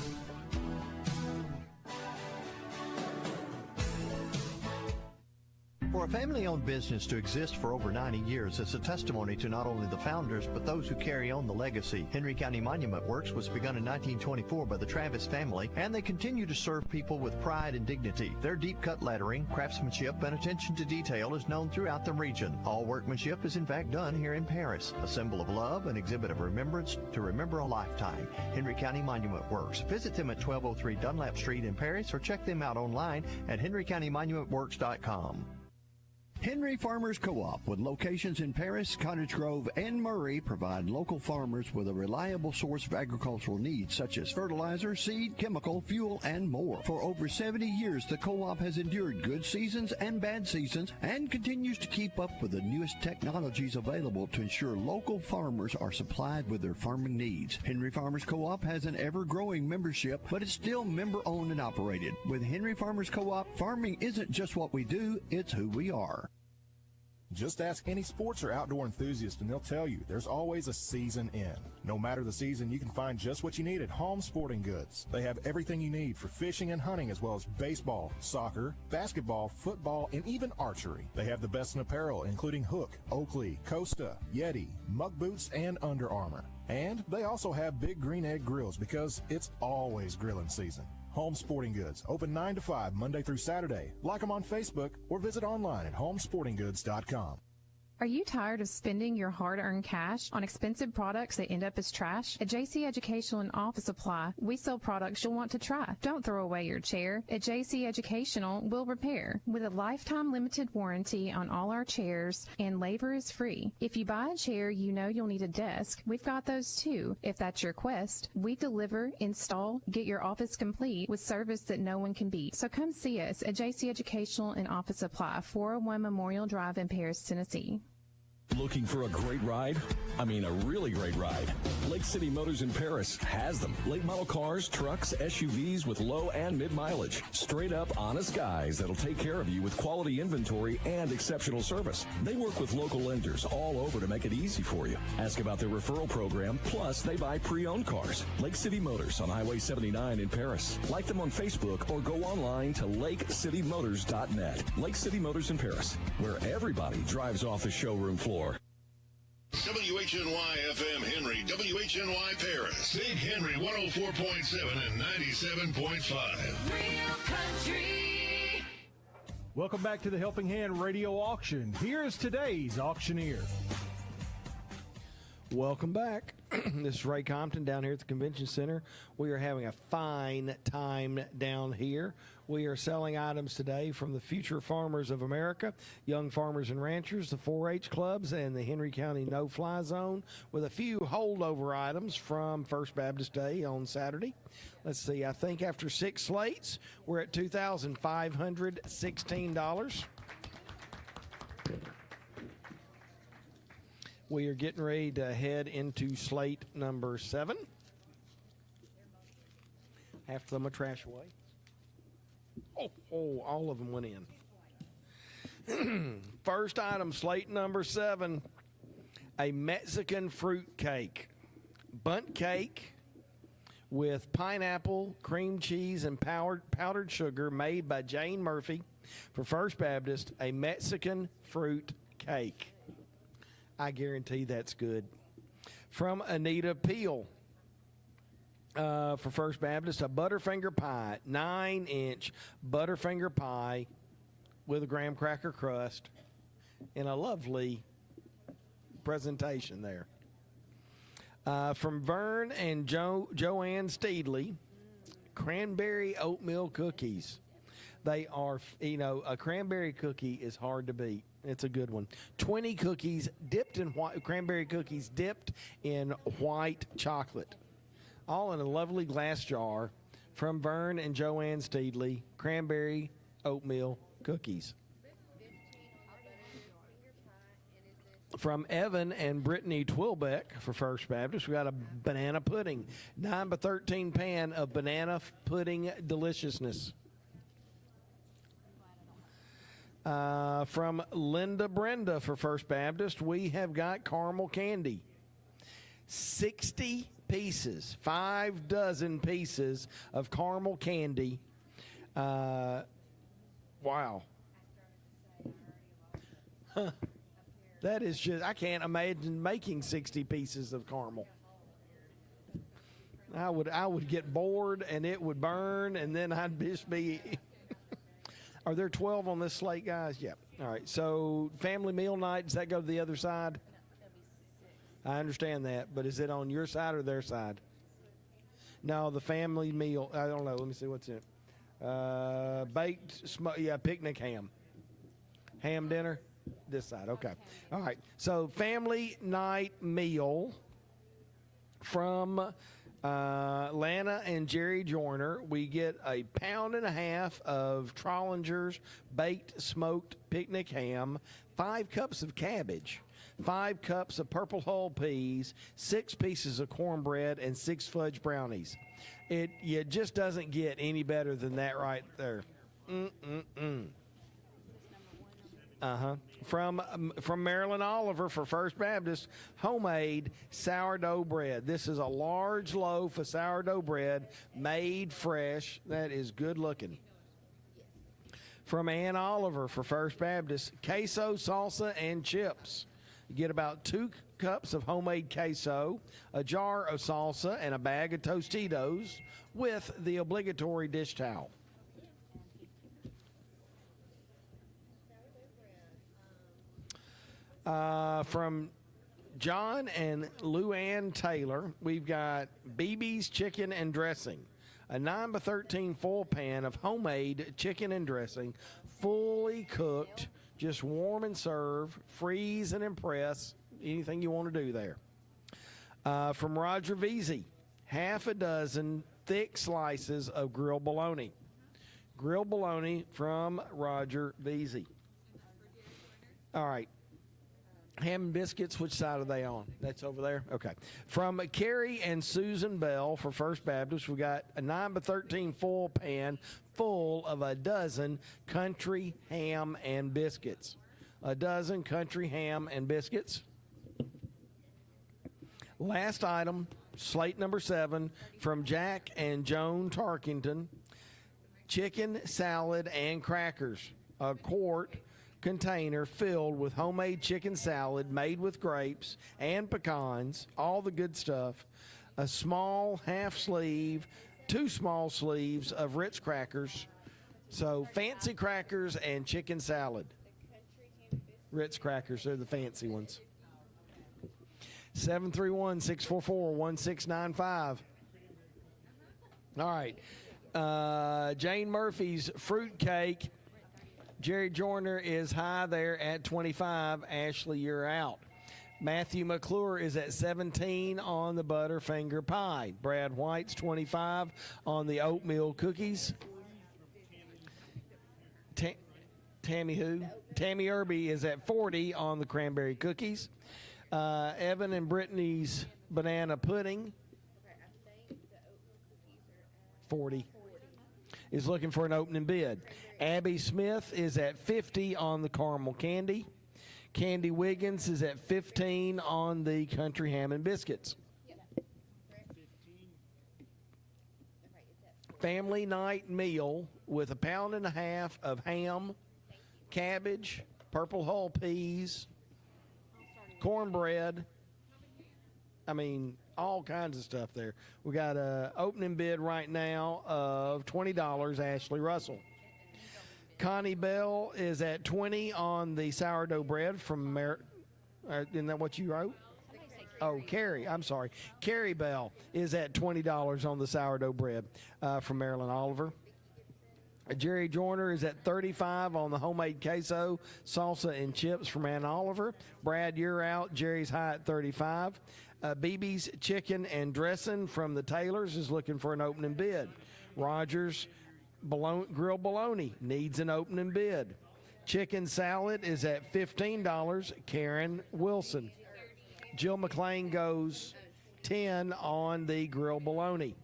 Speaker 16: For a family-owned business to exist for over 90 years is a testimony to not only the founders, but those who carry on the legacy. Henry County Monument Works was begun in 1924 by the Travis family, and they continue to serve people with pride and dignity. Their deep-cut lettering, craftsmanship, and attention to detail is known throughout the region. All workmanship is in fact done here in Paris, a symbol of love, an exhibit of remembrance to remember a lifetime. Henry County Monument Works. Visit them at 1203 Dunlap Street in Paris or check them out online at henrycountymonumentworks.com. Henry Farmers Co-op, with locations in Paris, Cottage Grove, and Murray, provide local farmers with a reliable source of agricultural needs such as fertilizer, seed, chemical, fuel, and more. For over 70 years, the co-op has endured good seasons and bad seasons and continues to keep up with the newest technologies available to ensure local farmers are supplied with their farming needs. Henry Farmers Co-op has an ever-growing membership, but it's still member-owned and operated. With Henry Farmers Co-op, farming isn't just what we do, it's who we are.
Speaker 8: Just ask any sports or outdoor enthusiast and they'll tell you there's always a season in. No matter the season, you can find just what you need at Home Sporting Goods. They have everything you need for fishing and hunting, as well as baseball, soccer, basketball, football, and even archery. They have the best in apparel, including Hook, Oakley, Costa, Yeti, Muck Boots, and Under Armour. And they also have Big Green Egg Grills because it's always grilling season. Home Sporting Goods, open 9 to 5 Monday through Saturday. Like them on Facebook or visit online at homesportinggoods.com.
Speaker 9: Are you tired of spending your hard-earned cash on expensive products that end up as trash? At JC Educational and Office Supply, we sell products you'll want to try. Don't throw away your chair. At JC Educational, we'll repair. With a lifetime limited warranty on all our chairs, and labor is free. If you buy a chair you know you'll need a desk, we've got those too, if that's your quest. We deliver, install, get your office complete with service that no one can beat. So come see us at JC Educational and Office Supply, 401 Memorial Drive in Paris, Tennessee.
Speaker 10: Looking for a great ride? I mean, a really great ride. Lake City Motors in Paris has them. Late model cars, trucks, SUVs with low and mid mileage. Straight up honest guys that'll take care of you with quality inventory and exceptional service. They work with local lenders all over to make it easy for you. Ask about their referral program, plus they buy pre-owned cars. Lake City Motors on Highway 79 in Paris. Like them on Facebook or go online to lakecitymotors.net. Lake City Motors in Paris, where everybody drives off the showroom floor.
Speaker 14: WHNY FM Henry, WHNY Paris, Big Henry 104.7 and 97.5.
Speaker 15: Real country.
Speaker 2: Welcome back to the Helping Hand Radio Auction. Here's today's auctioneer.
Speaker 3: Welcome back. This is Ray Compton down here at the Convention Center. We are having a fine time down here. We are selling items today from the Future Farmers of America, Young Farmers and Ranchers, the 4-H clubs, and the Henry County No-Fly Zone, with a few holdover items from First Baptist Day on Saturday. Let's see, I think after 6 slates, we're at $2,516. We are getting ready to head into slate number 7. Have to throw my trash away. Oh, all of them went in. First item, slate number 7, a Mexican fruit cake. Bundt cake with pineapple, cream cheese, and powdered sugar, made by Jane Murphy for First Baptist, a Mexican fruit cake. I guarantee that's good. From Anita Peel for First Baptist, a Butterfinger pie, 9-inch Butterfinger pie with a graham cracker crust in a lovely presentation there. From Vern and Joanne Steedley, cranberry oatmeal cookies. They are, a cranberry cookie is hard to beat. It's a good one. 20 cookies dipped in cranberry cookies dipped in white chocolate. All in a lovely glass jar from Vern and Joanne Steedley, cranberry oatmeal cookies. From Evan and Brittany Twilbeck for First Baptist, we got a banana pudding. 9x13 pan of banana pudding deliciousness. From Linda Brenda for First Baptist, we have got caramel candy. 60 pieces, 5 dozen pieces of caramel candy. Wow. Huh. That is just, I can't imagine making 60 pieces of caramel. I would get bored and it would burn, and then I'd just be... Are there 12 on this slate, guys? Yeah. All right. So family meal night, does that go to the other side? I understand that, but is it on your side or their side? No, the family meal. I don't know. Let me see what's in it. Picnic ham. Ham dinner? This side. Okay. All right. So family night meal from Lana and Jerry Joyner. We get a 1.5 pounds of Trollinger's baked smoked picnic ham, 5 cups of cabbage, 5 cups of purple hull peas, 6 pieces of cornbread, and 6 fudge brownies. It just doesn't get any better than that right there. From Marilyn Oliver for First Baptist, homemade sourdough bread. This is a large loaf of sourdough bread made fresh. That is good looking. From Ann Oliver for First Baptist, queso, salsa, and chips. You get about 2 cups of homemade queso, a jar of salsa, and a bag of Tostitos with the obligatory dish towel. From John and Luann Taylor, we've got BB's Chicken and Dressing. A 9x13 full pan of homemade chicken and dressing, fully cooked, just warm and serve, freeze and impress, anything you want to do there. From Roger Veazey, half a dozen thick slices of grilled bologna. Grilled bologna from Roger Veazey. All right. Ham and biscuits, which side are they on? That's over there? Okay. From Carrie and Susan Bell for First Baptist, we got a 9x13 full pan full of a dozen country ham and biscuits. A dozen country ham and biscuits. Last item, slate number 7, from Jack and Joan Tarkington. Chicken, salad, and crackers. A quart container filled with homemade chicken salad made with grapes and pecans, all the good stuff. A small half sleeve, 2 small sleeves of Ritz crackers. So fancy crackers and chicken salad. Ritz crackers, they're the fancy ones. 731-644-1695. All right. Jane Murphy's fruit cake. Jerry Joyner is high there at 25. Ashley, you're out. Matthew McClure is at 17 on the Butterfinger pie. Brad White's 25 on the oatmeal cookies. Tammy who? Tammy Irby is at 40 on the cranberry cookies. Evan and Brittany's banana pudding. 40. Is looking for an opening bid. Abby Smith is at 50 on the caramel candy. Candy Wiggins is at 15 on the country ham and biscuits. Family night meal with a pound and a half of ham, cabbage, purple hull peas, cornbread. I mean, all kinds of stuff there. We got a opening bid right now of $20, Ashley Russell. Connie Bell is at 20 on the sourdough bread from isn't that what you wrote? Oh, Carrie, I'm sorry. Carrie Bell is at $20 on the sourdough bread from Marilyn Oliver. Jerry Joyner is at 35 on the homemade queso, salsa, and chips from Ann Oliver. Brad, you're out. Jerry's high at 35. BB's Chicken and Dressing from the Taylors is looking for an opening bid. Rogers Grilled Bologna needs an opening bid. Chicken Salad is at $15. Karen Wilson. Jill McLean goes 10 on the Grilled Bologna.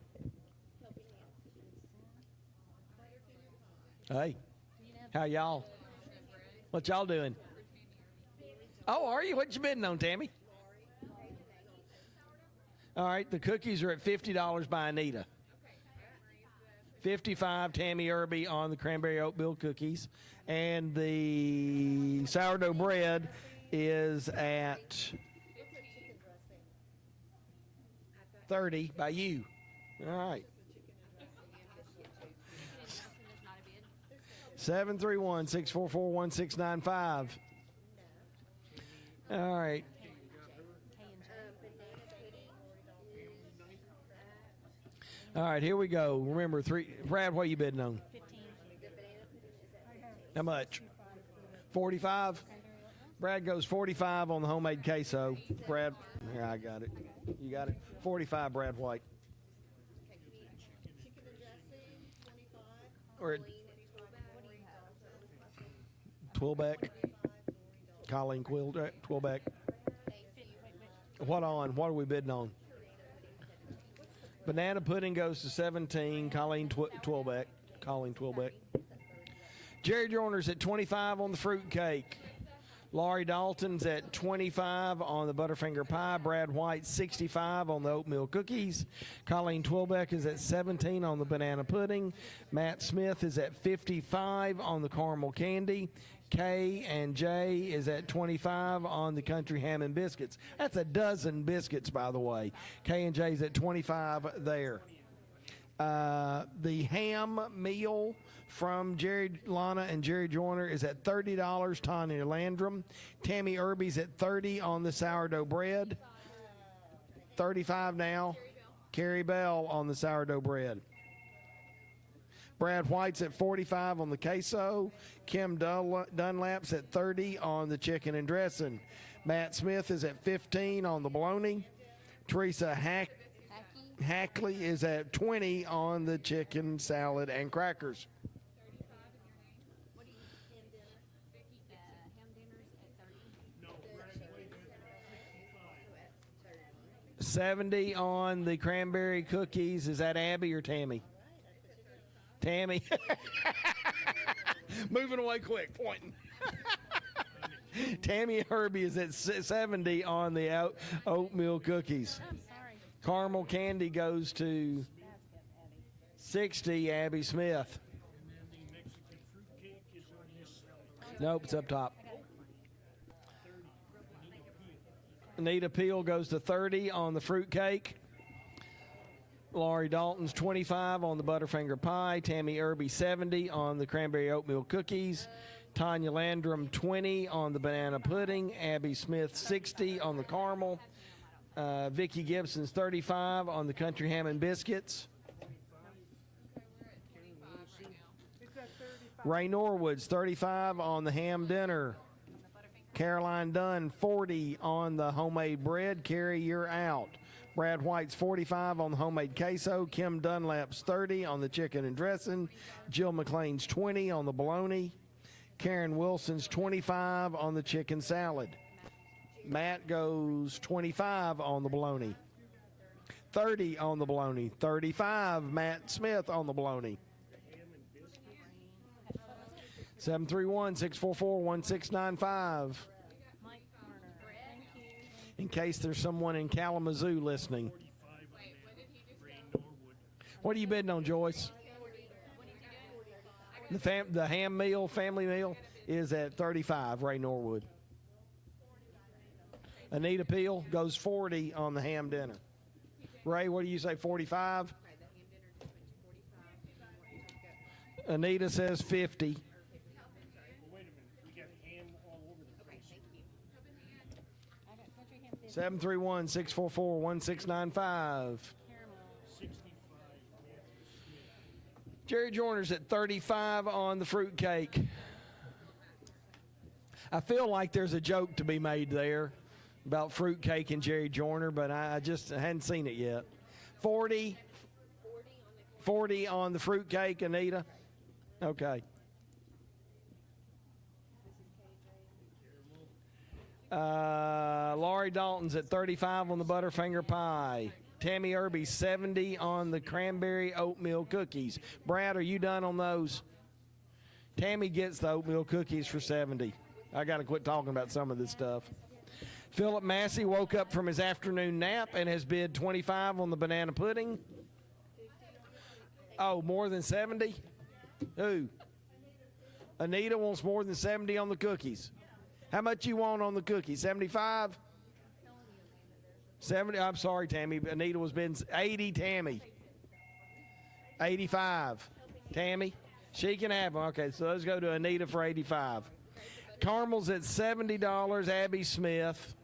Speaker 3: Hey, how y'all? What y'all doing? Oh, are you? What you bidding on, Tammy? All right, the cookies are at $50 by Anita. 55 Tammy Irby on the cranberry oatmeal cookies. And the sourdough bread is at 30 by you. All right. 731-644-1695. All right. All right, here we go. Remember, Brad, what are you bidding on?
Speaker 5: 15.
Speaker 3: How much? 45? Brad goes 45 on the homemade queso. Brad, yeah, I got it. You got it? 45, Brad White. Or Twilbeck. Colleen Twilbeck. What on? What are we bidding on? Banana pudding goes to 17. Colleen Twilbeck. Jerry Joyner's at 25 on the fruit cake. Laurie Dalton's at 25 on the Butterfinger pie. Brad White 65 on the oatmeal cookies. Colleen Twilbeck is at 17 on the banana pudding. Matt Smith is at 55 on the caramel candy. Kay and Jay is at 25 on the country ham and biscuits. That's a dozen biscuits, by the way. Kay and Jay's at 25 there. The ham meal from Jerry Lana and Jerry Joyner is at $30. Tanya Landrum. Tammy Irby's at 30 on the sourdough bread. 35 now. Carrie Bell on the sourdough bread. Brad White's at 45 on the queso. Kim Dunlap's at 30 on the chicken and dressing. Matt Smith is at 15 on the bologna. Teresa Hackley is at 20 on the chicken salad and crackers. 70 on the cranberry cookies. Is that Abby or Tammy? Tammy. Moving away quick, pointing. Tammy Herbie is at 70 on the oatmeal cookies. Caramel candy goes to 60, Abby Smith. Nope, it's up top. Anita Peel goes to 30 on the fruit cake. Laurie Dalton's 25 on the Butterfinger pie. Tammy Irby 70 on the cranberry oatmeal cookies. Tanya Landrum 20 on the banana pudding. Abby Smith 60 on the caramel. Vicki Gibson's 35 on the country ham and biscuits. Ray Norwood's 35 on the ham dinner. Caroline Dunn 40 on the homemade bread. Carrie, you're out. Brad White's 45 on the homemade queso. Kim Dunlap's 30 on the chicken and dressing. Jill McLean's 20 on the bologna. Karen Wilson's 25 on the chicken salad. Matt goes 25 on the bologna. 30 on the bologna. 35, Matt Smith on the bologna. 731-644-1695. In case there's someone in Kalamazoo listening. What are you bidding on, Joyce? The ham meal, family meal, is at 35, Ray Norwood. Anita Peel goes 40 on the ham dinner. Ray, what do you say, 45? Anita says 50. 731-644-1695. Jerry Joyner's at 35 on the fruit cake. I feel like there's a joke to be made there about fruit cake and Jerry Joyner, but I just hadn't seen it yet. 40 on the fruit cake, Anita. Okay. Laurie Dalton's at 35 on the Butterfinger pie. Tammy Irby 70 on the cranberry oatmeal cookies. Brad, are you done on those? Tammy gets the oatmeal cookies for 70. I got to quit talking about some of this stuff. Philip Massey woke up from his afternoon nap and has bid 25 on the banana pudding. Oh, more than 70? Who? Anita wants more than 70 on the cookies. How much you want on the cookies? 75? 70. I'm sorry, Tammy. Anita was bidding 80, Tammy. 85. Tammy, she can have them. Okay, so those go to Anita for 85. Caramel's at $70, Abby Smith.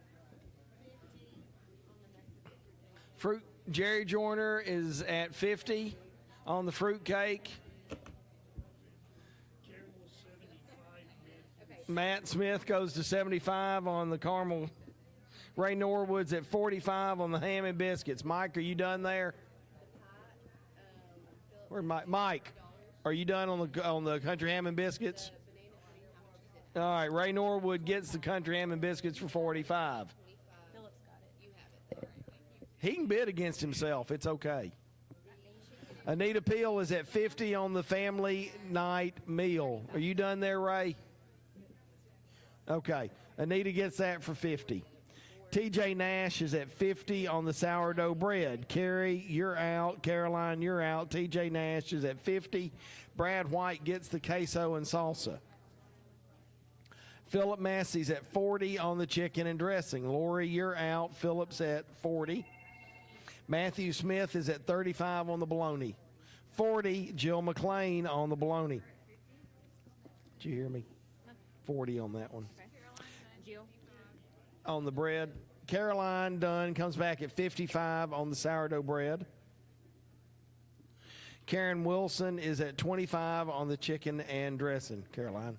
Speaker 3: Fruit, Jerry Joyner is at 50 on the fruit cake. Matt Smith goes to 75 on the caramel. Ray Norwood's at 45 on the ham and biscuits. Mike, are you done there? Where's Mike? Mike, are you done on the country ham and biscuits? All right, Ray Norwood gets the country ham and biscuits for 45. He can bid against himself. It's okay. Anita Peel is at 50 on the family night meal. Are you done there, Ray? Okay. Anita gets that for 50. TJ Nash is at 50 on the sourdough bread. Carrie, you're out. Caroline, you're out. TJ Nash is at 50. Brad White gets the queso and salsa. Philip Massey's at 40 on the chicken and dressing. Lori, you're out. Philip's at 40. Matthew Smith is at 35 on the bologna. 40, Jill McLean on the bologna. Did you hear me? 40 on that one.
Speaker 5: Jill.
Speaker 3: On the bread. Caroline Dunn comes back at 55 on the sourdough bread. Karen Wilson is at 25 on the chicken and dressing. Caroline.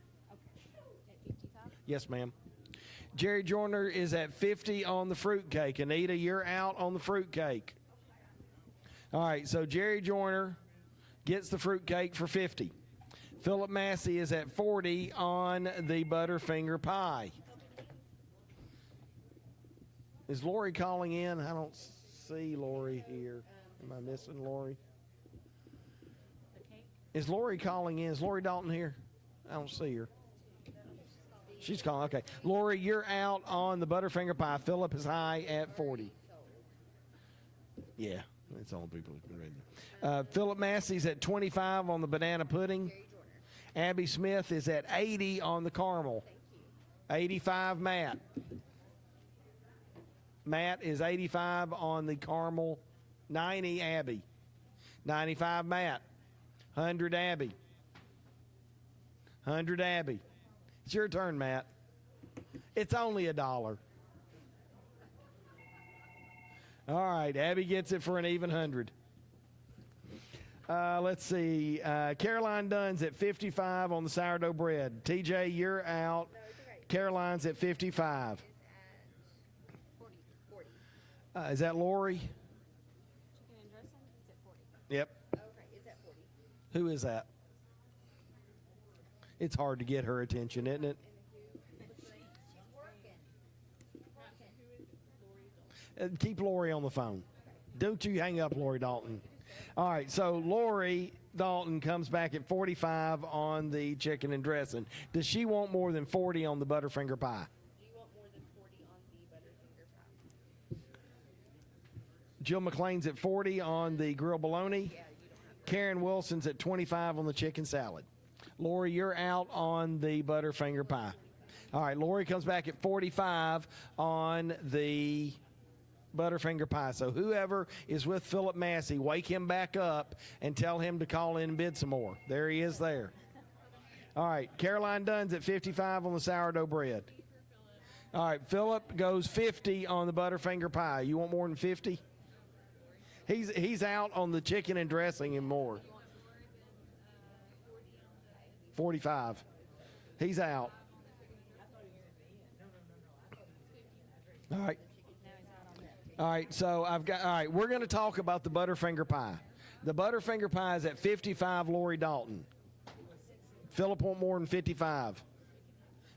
Speaker 3: Yes, ma'am. Jerry Joyner is at 50 on the fruitcake. Anita, you're out on the fruitcake. All right, so Jerry Joyner gets the fruitcake for 50. Philip Massey is at 40 on the Butterfinger pie. Is Lori calling in? I don't see Lori here. Am I missing Lori? Is Lori calling in? Is Lori Dalton here? I don't see her. She's calling. Okay. Lori, you're out on the Butterfinger pie. Philip is high at 40. Yeah, that's all the people who've been reading. Philip Massey's at 25 on the banana pudding. Abby Smith is at 80 on the caramel. 85, Matt. Matt is 85 on the caramel. 90, Abby. 95, Matt. 100, Abby. 100, Abby. It's your turn, Matt. It's only $1. All right, Abby gets it for an even 100. Let's see. Caroline Dunn's at 55 on the sourdough bread. TJ, you're out. Caroline's at 55. Is that Lori?
Speaker 5: Chicken and dressing, it's at 40.
Speaker 3: Yep.
Speaker 5: Okay, it's at 40.
Speaker 3: Who is that? It's hard to get her attention, isn't it? Keep Lori on the phone. Don't you hang up, Lori Dalton. All right, so Lori Dalton comes back at 45 on the chicken and dressing. Does she want more than 40 on the Butterfinger pie?
Speaker 5: Do you want more than 40 on the Butterfinger pie?
Speaker 3: Jill McLean's at 40 on the grilled bologna. Karen Wilson's at 25 on the chicken salad. Lori, you're out on the Butterfinger pie. All right, Lori comes back at 45 on the Butterfinger pie. So whoever is with Philip Massey, wake him back up and tell him to call in and bid some more. There he is there. All right, Caroline Dunn's at 55 on the sourdough bread. All right, Philip goes 50 on the Butterfinger pie. You want more than 50? He's out on the chicken and dressing and more. 45. He's out. All right. All right, so all right, we're going to talk about the Butterfinger pie. The Butterfinger pie is at 55, Lori Dalton. Philip want more than 55.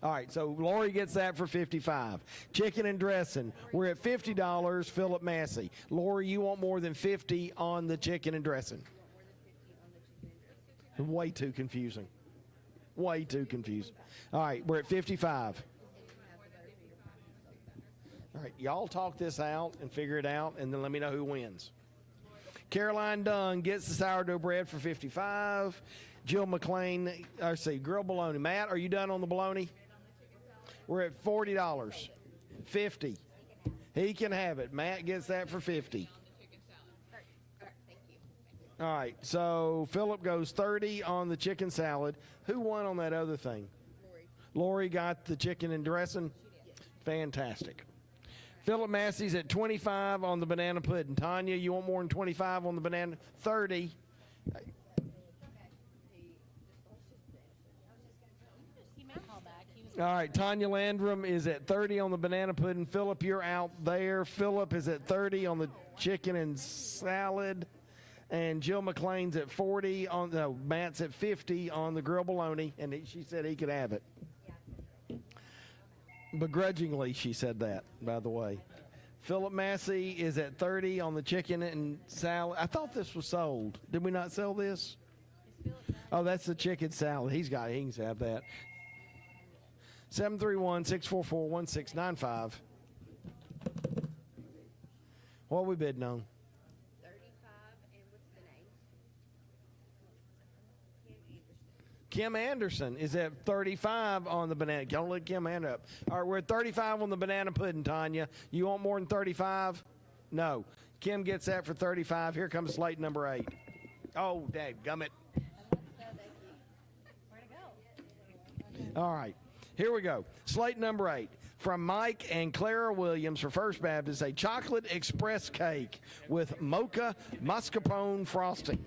Speaker 3: All right, so Lori gets that for 55. Chicken and dressing, we're at $50, Philip Massey. Lori, you want more than 50 on the chicken and dressing. Way too confusing. Way too confusing. All right, we're at 55. All right, y'all talk this out and figure it out, and then let me know who wins. Caroline Dunn gets the sourdough bread for 55. Jill McLean, grilled bologna. Matt, are you done on the bologna? We're at $40. 50. He can have it. Matt gets that for 50. All right, so Philip goes 30 on the chicken salad. Who won on that other thing? Lori got the chicken and dressing. Fantastic. Philip Massey's at 25 on the banana pudding. Tanya, you want more than 25 on the banana? 30. All right, Tanya Landrum is at 30 on the banana pudding. Philip, you're out there. Philip is at 30 on the chicken and salad. And Jill McLean's at 40 on Matt's at 50 on the grilled bologna, and she said he could have it. Begrudgingly, she said that, by the way. Philip Massey is at 30 on the chicken and salad. I thought this was sold. Did we not sell this? Oh, that's the chicken salad. He can have that. 731-644-1695. What are we bidding on?
Speaker 5: 35, and what's the name?
Speaker 3: Kim Anderson is at 35 on the banana. Don't let Kim hand up. All right, we're at 35 on the banana pudding, Tanya. You want more than 35? No. Kim gets that for 35. Here comes slate number 8. Oh, dadgummit. All right, here we go. Slate number 8. From Mike and Clara Williams for First Baptist, a chocolate express cake with mocha mascarpone frosting.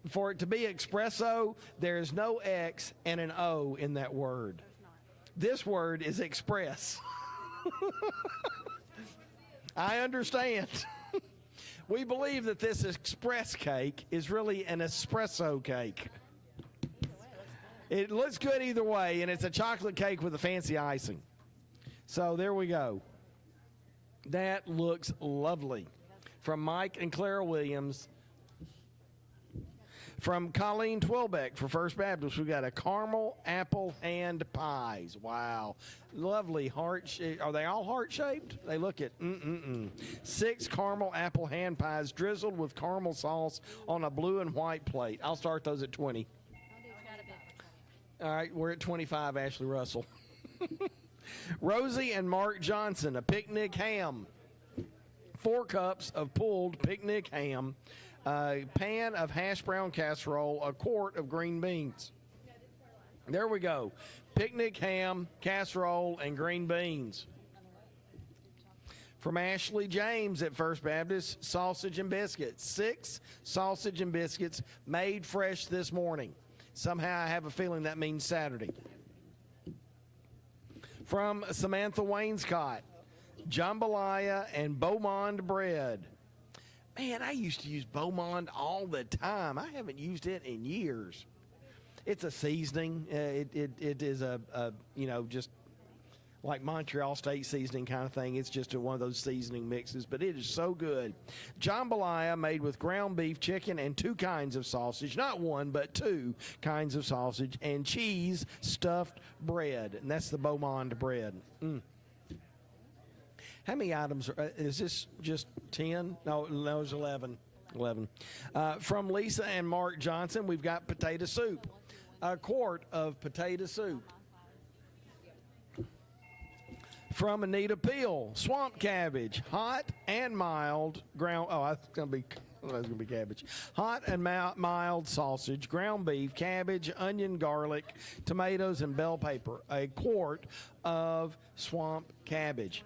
Speaker 3: For it to be espresso, there is no X and an O in that word. This word is express. I understand. We believe that this express cake is really an espresso cake. It looks good either way, and it's a chocolate cake with a fancy icing. So there we go. That looks lovely. From Mike and Clara Williams. From Colleen Twilbeck for First Baptist, we've got a caramel apple hand pies. Wow. Lovely heart. Are they all heart-shaped? They look at 6 caramel apple hand pies drizzled with caramel sauce on a blue and white plate. I'll start those at 20. All right, we're at 25, Ashley Russell. Rosie and Mark Johnson, a picnic ham. 4 cups of pulled picnic ham. A pan of hash brown casserole, a quart of green beans. There we go. Picnic ham, casserole, and green beans. From Ashley James at First Baptist, sausage and biscuits. 6 sausage and biscuits made fresh this morning. Somehow I have a feeling that means Saturday. From Samantha Wainscott, jambalaya and Beaumont bread. Man, I used to use Beaumont all the time. I haven't used it in years. It's a seasoning. It is a just like Montreal State seasoning kind of thing. It's just one of those seasoning mixes, but it is so good. Jambalaya made with ground beef, chicken, and 2 kinds of sausage. Not 1, but 2 kinds of sausage, and cheese stuffed bread. And that's the Beaumont bread. How many items is this? Just 10? No, it's 11. 11. From Lisa and Mark Johnson, we've got potato soup. A quart of potato soup. From Anita Peel, swamp cabbage, hot and mild ground. Oh, that's gonna be cabbage. Hot and mild sausage, ground beef, cabbage, onion, garlic, tomatoes, and bell pepper. A quart of swamp cabbage.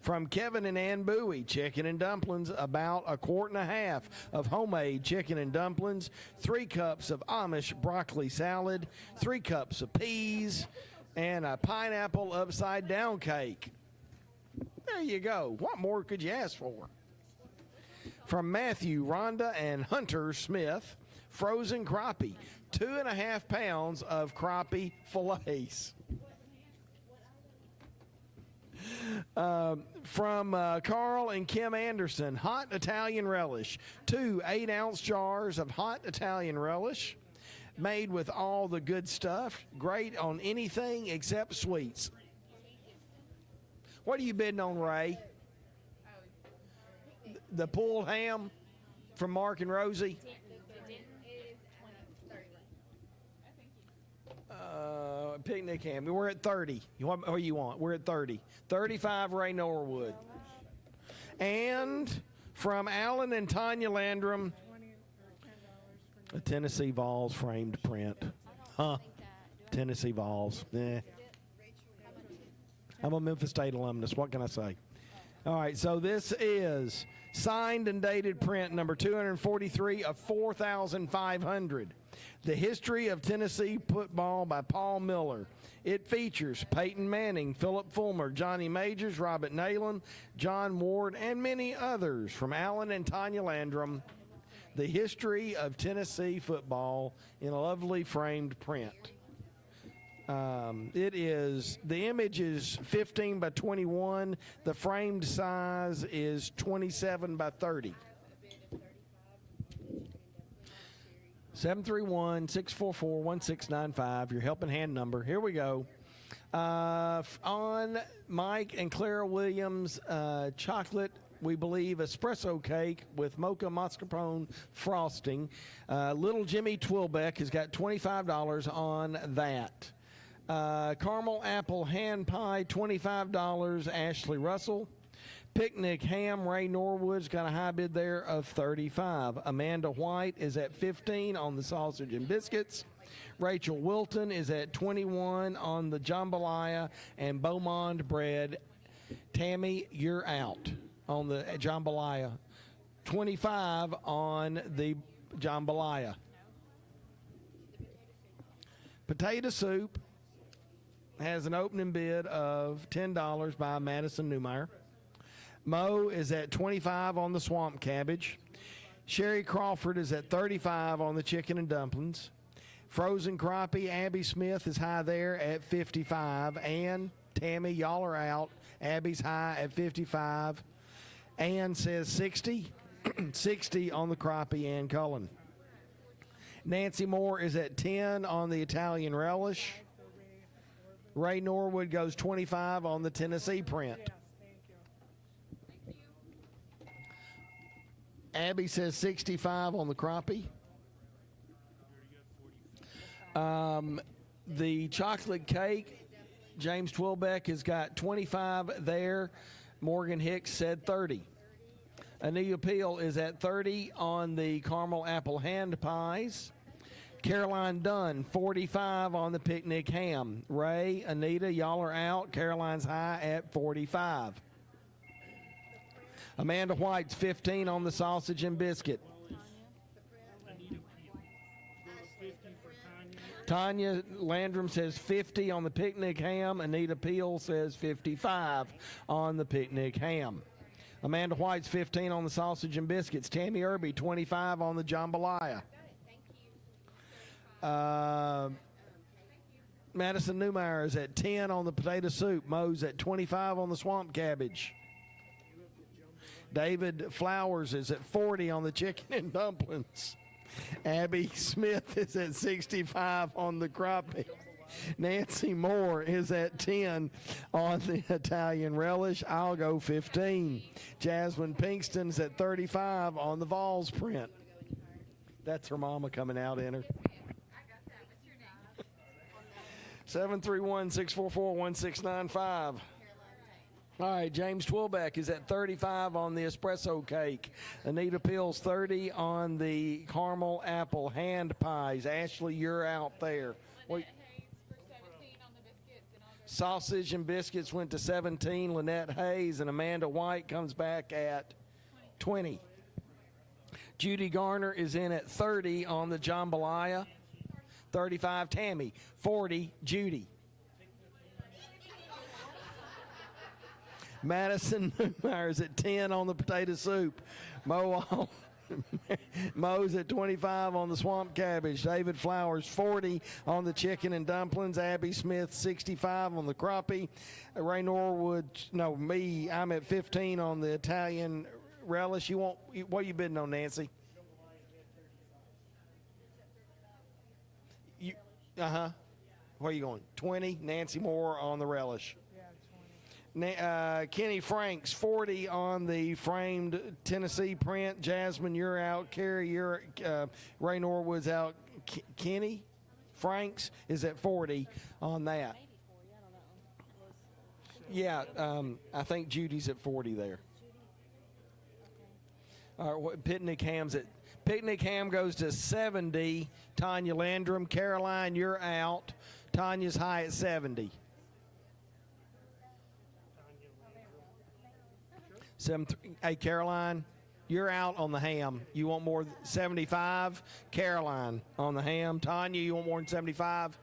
Speaker 3: From Kevin and Ann Bowie, chicken and dumplings, about a quart and a half of homemade chicken and dumplings, 3 cups of Amish broccoli salad, 3 cups of peas, and a pineapple upside down cake. There you go. What more could you ask for? From Matthew, Rhonda, and Hunter Smith, frozen crappie, 2.5 pounds of crappie fillets. From Carl and Kim Anderson, hot Italian relish. 2 8-ounce jars of hot Italian relish made with all the good stuff. Great on anything except sweets. What are you bidding on, Ray? The pulled ham from Mark and Rosie? Picnic ham. We're at 30. What do you want? We're at 30. 35 Ray Norwood. And from Alan and Tanya Landrum, a Tennessee Vols framed print. Tennessee Vols. I'm a Memphis State alumnus. What can I say? All right, so this is signed and dated print number 243 of 4,500. The History of Tennessee Football by Paul Miller. It features Peyton Manning, Philip Fulmer, Johnny Majors, Robert Nalen, John Ward, and many others. From Alan and Tanya Landrum, The History of Tennessee Football in a lovely framed print. The image is 15 by 21. The framed size is 27 by 30. 731-644-1695, your helping hand number. Here we go. On Mike and Clara Williams, chocolate, we believe, espresso cake with mocha mascarpone frosting. Little Jimmy Twilbeck has got $25 on that. Caramel apple hand pie, $25, Ashley Russell. Picnic ham, Ray Norwood's got a high bid there of $35. Amanda White is at $15 on the sausage and biscuits. Rachel Wilton is at $21 on the jambalaya and Beaumont bread. Tammy, you're out on the jambalaya. $25 on the jambalaya. Potato soup has an opening bid of $10 by Madison Newmeyer. Mo is at $25 on the swamp cabbage. Sherry Crawford is at $35 on the chicken and dumplings. Frozen crappie, Abby Smith is high there at $55. And Tammy, y'all are out. Abby's high at $55. Ann says $60. $60 on the crappie, Ann Cullen. Nancy Moore is at $10 on the Italian relish. Ray Norwood goes $25 on the Tennessee print. Abby says $65 on the crappie. The chocolate cake, James Twilbeck has got $25 there. Morgan Hicks said $30. Anita Peel is at $30 on the caramel apple hand pies. Caroline Dunn, $45 on the picnic ham. Ray, Anita, y'all are out. Caroline's high at $45. Amanda White's $15 on the sausage and biscuit. Tanya Landrum says $50 on the picnic ham. Anita Peel says $55 on the picnic ham. Amanda White's $15 on the sausage and biscuits. Tammy Irby, $25 on the jambalaya. Madison Newmeyer is at $10 on the potato soup. Mo's at $25 on the swamp cabbage. David Flowers is at $40 on the chicken and dumplings. Abby Smith is at $65 on the crappie. Nancy Moore is at $10 on the Italian relish. I'll go $15. Jasmine Pinkston's at $35 on the Vols print. That's her mama coming out in her. 731-644-1695. All right, James Twilbeck is at $35 on the espresso cake. Anita Peel's $30 on the caramel apple hand pies. Ashley, you're out there. Sausage and biscuits went to $17. Lynette Hayes and Amanda White comes back at $20. Judy Garner is in at $30 on the jambalaya. $35, Tammy. $40, Judy. Madison Newmeyer's at $10 on the potato soup. Mo's at $25 on the swamp cabbage. David Flowers, $40 on the chicken and dumplings. Abby Smith, $65 on the crappie. Ray Norwood, I'm at $15 on the Italian relish. What are you bidding on, Nancy? Where are you going? 20. Nancy Moore on the relish. Kenny Franks, 40 on the framed Tennessee print. Jasmine, you're out. Carrie, you're Ray Norwood's out. Kenny Franks is at 40 on that. Yeah, I think Judy's at 40 there. All right, Picnic Ham goes to 70. Tanya Landrum. Caroline, you're out. Tanya's high at 70. Hey, Caroline, you're out on the ham. You want more than 75? Caroline on the ham. Tanya, you want more than 75?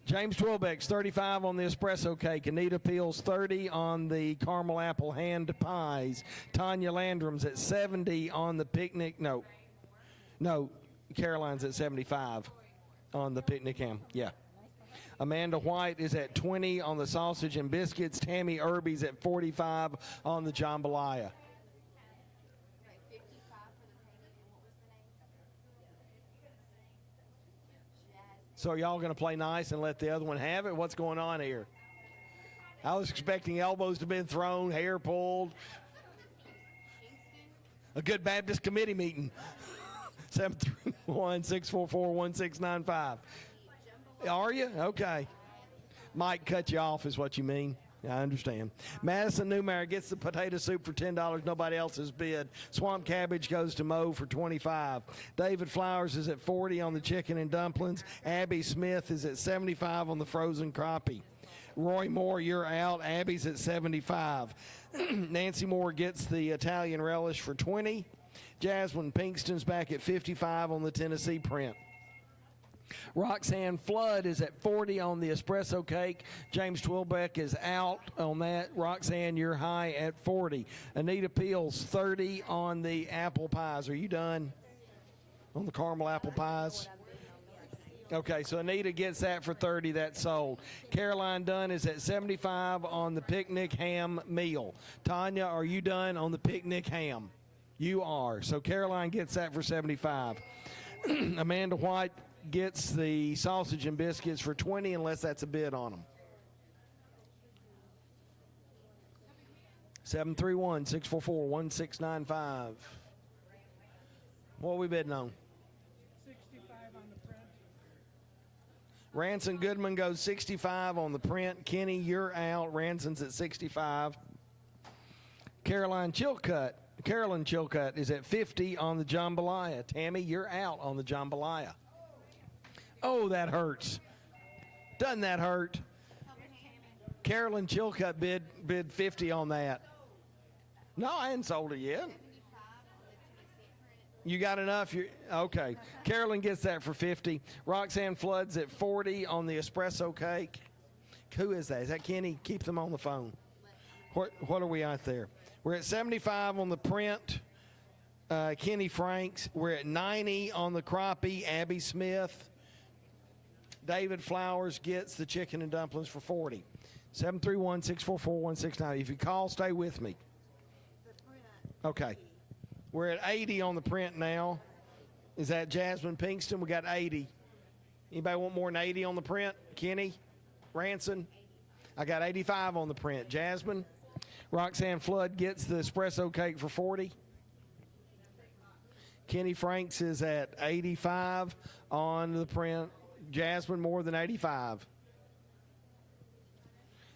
Speaker 3: James Twilbeck's 35 on the espresso cake. Anita Peel's 30 on the caramel apple hand pies. Tanya Landrum's at 70 on the picnic. No, No, Caroline's at 75 on the picnic ham. Yeah. Amanda White is at 20 on the sausage and biscuits. Tammy Irby's at 45 on the jambalaya. So are y'all going to play nice and let the other one have it? What's going on here? I was expecting elbows to have been thrown, hair pulled. A good Baptist committee meeting. 731-644-1695. Are you? Okay. Mike cut you off is what you mean. I understand. Madison Newmeyer gets the potato soup for $10. Nobody else has bid. Swamp cabbage goes to Mo for $25. David Flowers is at 40 on the chicken and dumplings. Abby Smith is at 75 on the frozen crappie. Roy Moore, you're out. Abby's at 75. Nancy Moore gets the Italian relish for 20. Jasmine Pinkston's back at 55 on the Tennessee print. Roxanne Flood is at 40 on the espresso cake. James Twilbeck is out on that. Roxanne, you're high at 40. Anita Peels, 30 on the apple pies. Are you done on the caramel apple pies? Okay, so Anita gets that for 30. That's sold. Caroline Dunn is at 75 on the picnic ham meal. Tanya, are you done on the picnic ham? You are. So Caroline gets that for 75. Amanda White gets the sausage and biscuits for 20 unless that's a bid on them. 731-644-1695. What are we bidding on?
Speaker 11: 65 on the print.
Speaker 3: Ranson Goodman goes 65 on the print. Kenny, you're out. Ranson's at 65. Carolyn Chilcutt is at 50 on the jambalaya. Tammy, you're out on the jambalaya. Oh, that hurts. Doesn't that hurt? Carolyn Chilcutt bid 50 on that. No, I hadn't sold it yet. You got enough? Okay. Carolyn gets that for 50. Roxanne Flood's at 40 on the espresso cake. Who is that? Is that Kenny? Keep them on the phone. What are we out there? We're at 75 on the print. Kenny Franks. We're at 90 on the crappie. Abby Smith. David Flowers gets the chicken and dumplings for 40. 731-644-1690. If you call, stay with me. Okay. We're at 80 on the print now. Is that Jasmine Pinkston? We got 80. Anybody want more than 80 on the print? Kenny? Ranson? I got 85 on the print. Jasmine? Roxanne Flood gets the espresso cake for 40. Kenny Franks is at 85 on the print. Jasmine more than 85.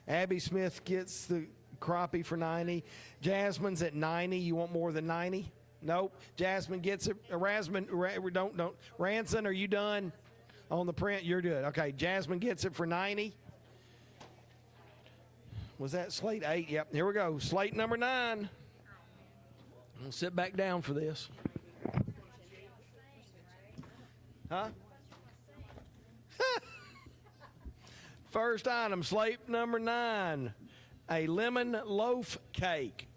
Speaker 3: Abby Smith gets the crappie for 90. Jasmine's at 90. You want more than 90? Nope. Jasmine gets it. Don't. Ranson, are you done on the print? You're good. Okay. Jasmine gets it for 90. Was that slate 8? Yep. Here we go. Slate number 9. I'll sit back down for this. Huh? First item, slate number 9, a lemon loaf cake.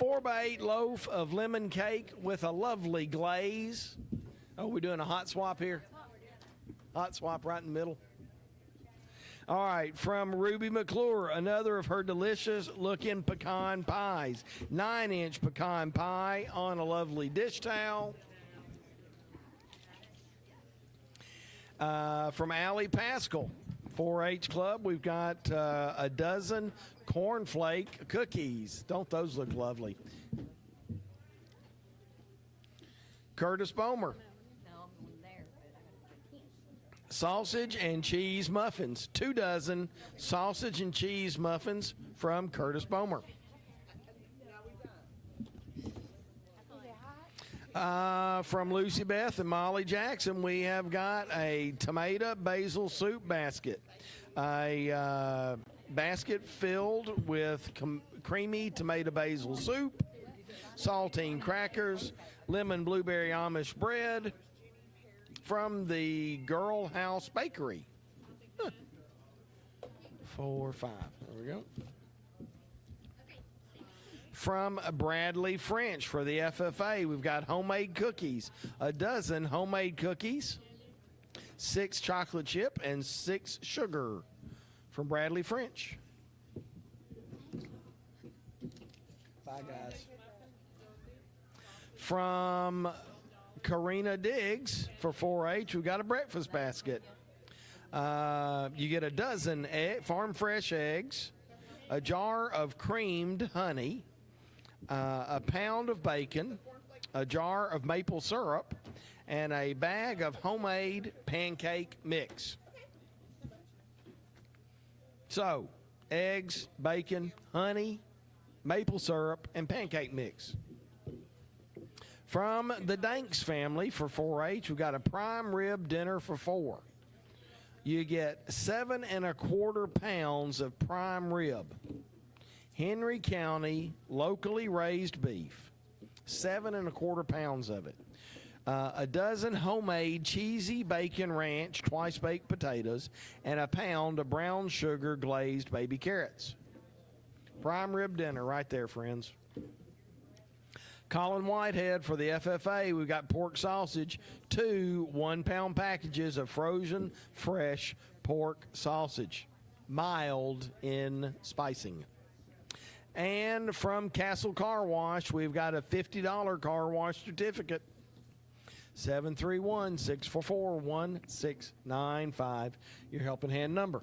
Speaker 3: 4x8 loaf of lemon cake with a lovely glaze. Oh, we're doing a hot swap here? Hot swap right in the middle. All right, from Ruby McClure, another of her delicious-looking pecan pies. 9-inch pecan pie on a lovely dish towel. From Allie Pascal, 4-H Club, we've got a dozen cornflake cookies. Don't those look lovely? Curtis Bomer. Sausage and cheese muffins. 2 dozen sausage and cheese muffins from Curtis Bomer. From Lucy Beth and Molly Jackson, we have got a tomato basil soup basket. A basket filled with creamy tomato basil soup, saltine crackers, lemon blueberry Amish bread from the Girl House Bakery. 4, 5. There we go. from Bradley French for the FFA, we've got homemade cookies, a dozen homemade cookies, 6 chocolate chip, and 6 sugar from Bradley French. Bye, guys. From Karina Diggs for 4-H, we've got a breakfast basket. You get a dozen farm fresh eggs, a jar of creamed honey, a pound of bacon, a jar of maple syrup, and a bag of homemade pancake mix. So, eggs, bacon, honey, maple syrup, and pancake mix. From the Danks family for 4-H, we've got a prime rib dinner for 4. You get 7 1/4 pounds of prime rib. Henry County locally raised beef. 7 1/4 pounds of it. A dozen homemade cheesy bacon ranch twice baked potatoes, and a pound of brown sugar glazed baby carrots. Prime rib dinner right there, friends. Colin Whitehead for the FFA, we've got pork sausage, 2 1-pound packages of frozen fresh pork sausage, mild in spicing. And from Castle Car Wash, we've got a $50 car wash certificate. 731-644-1695, your helping hand number.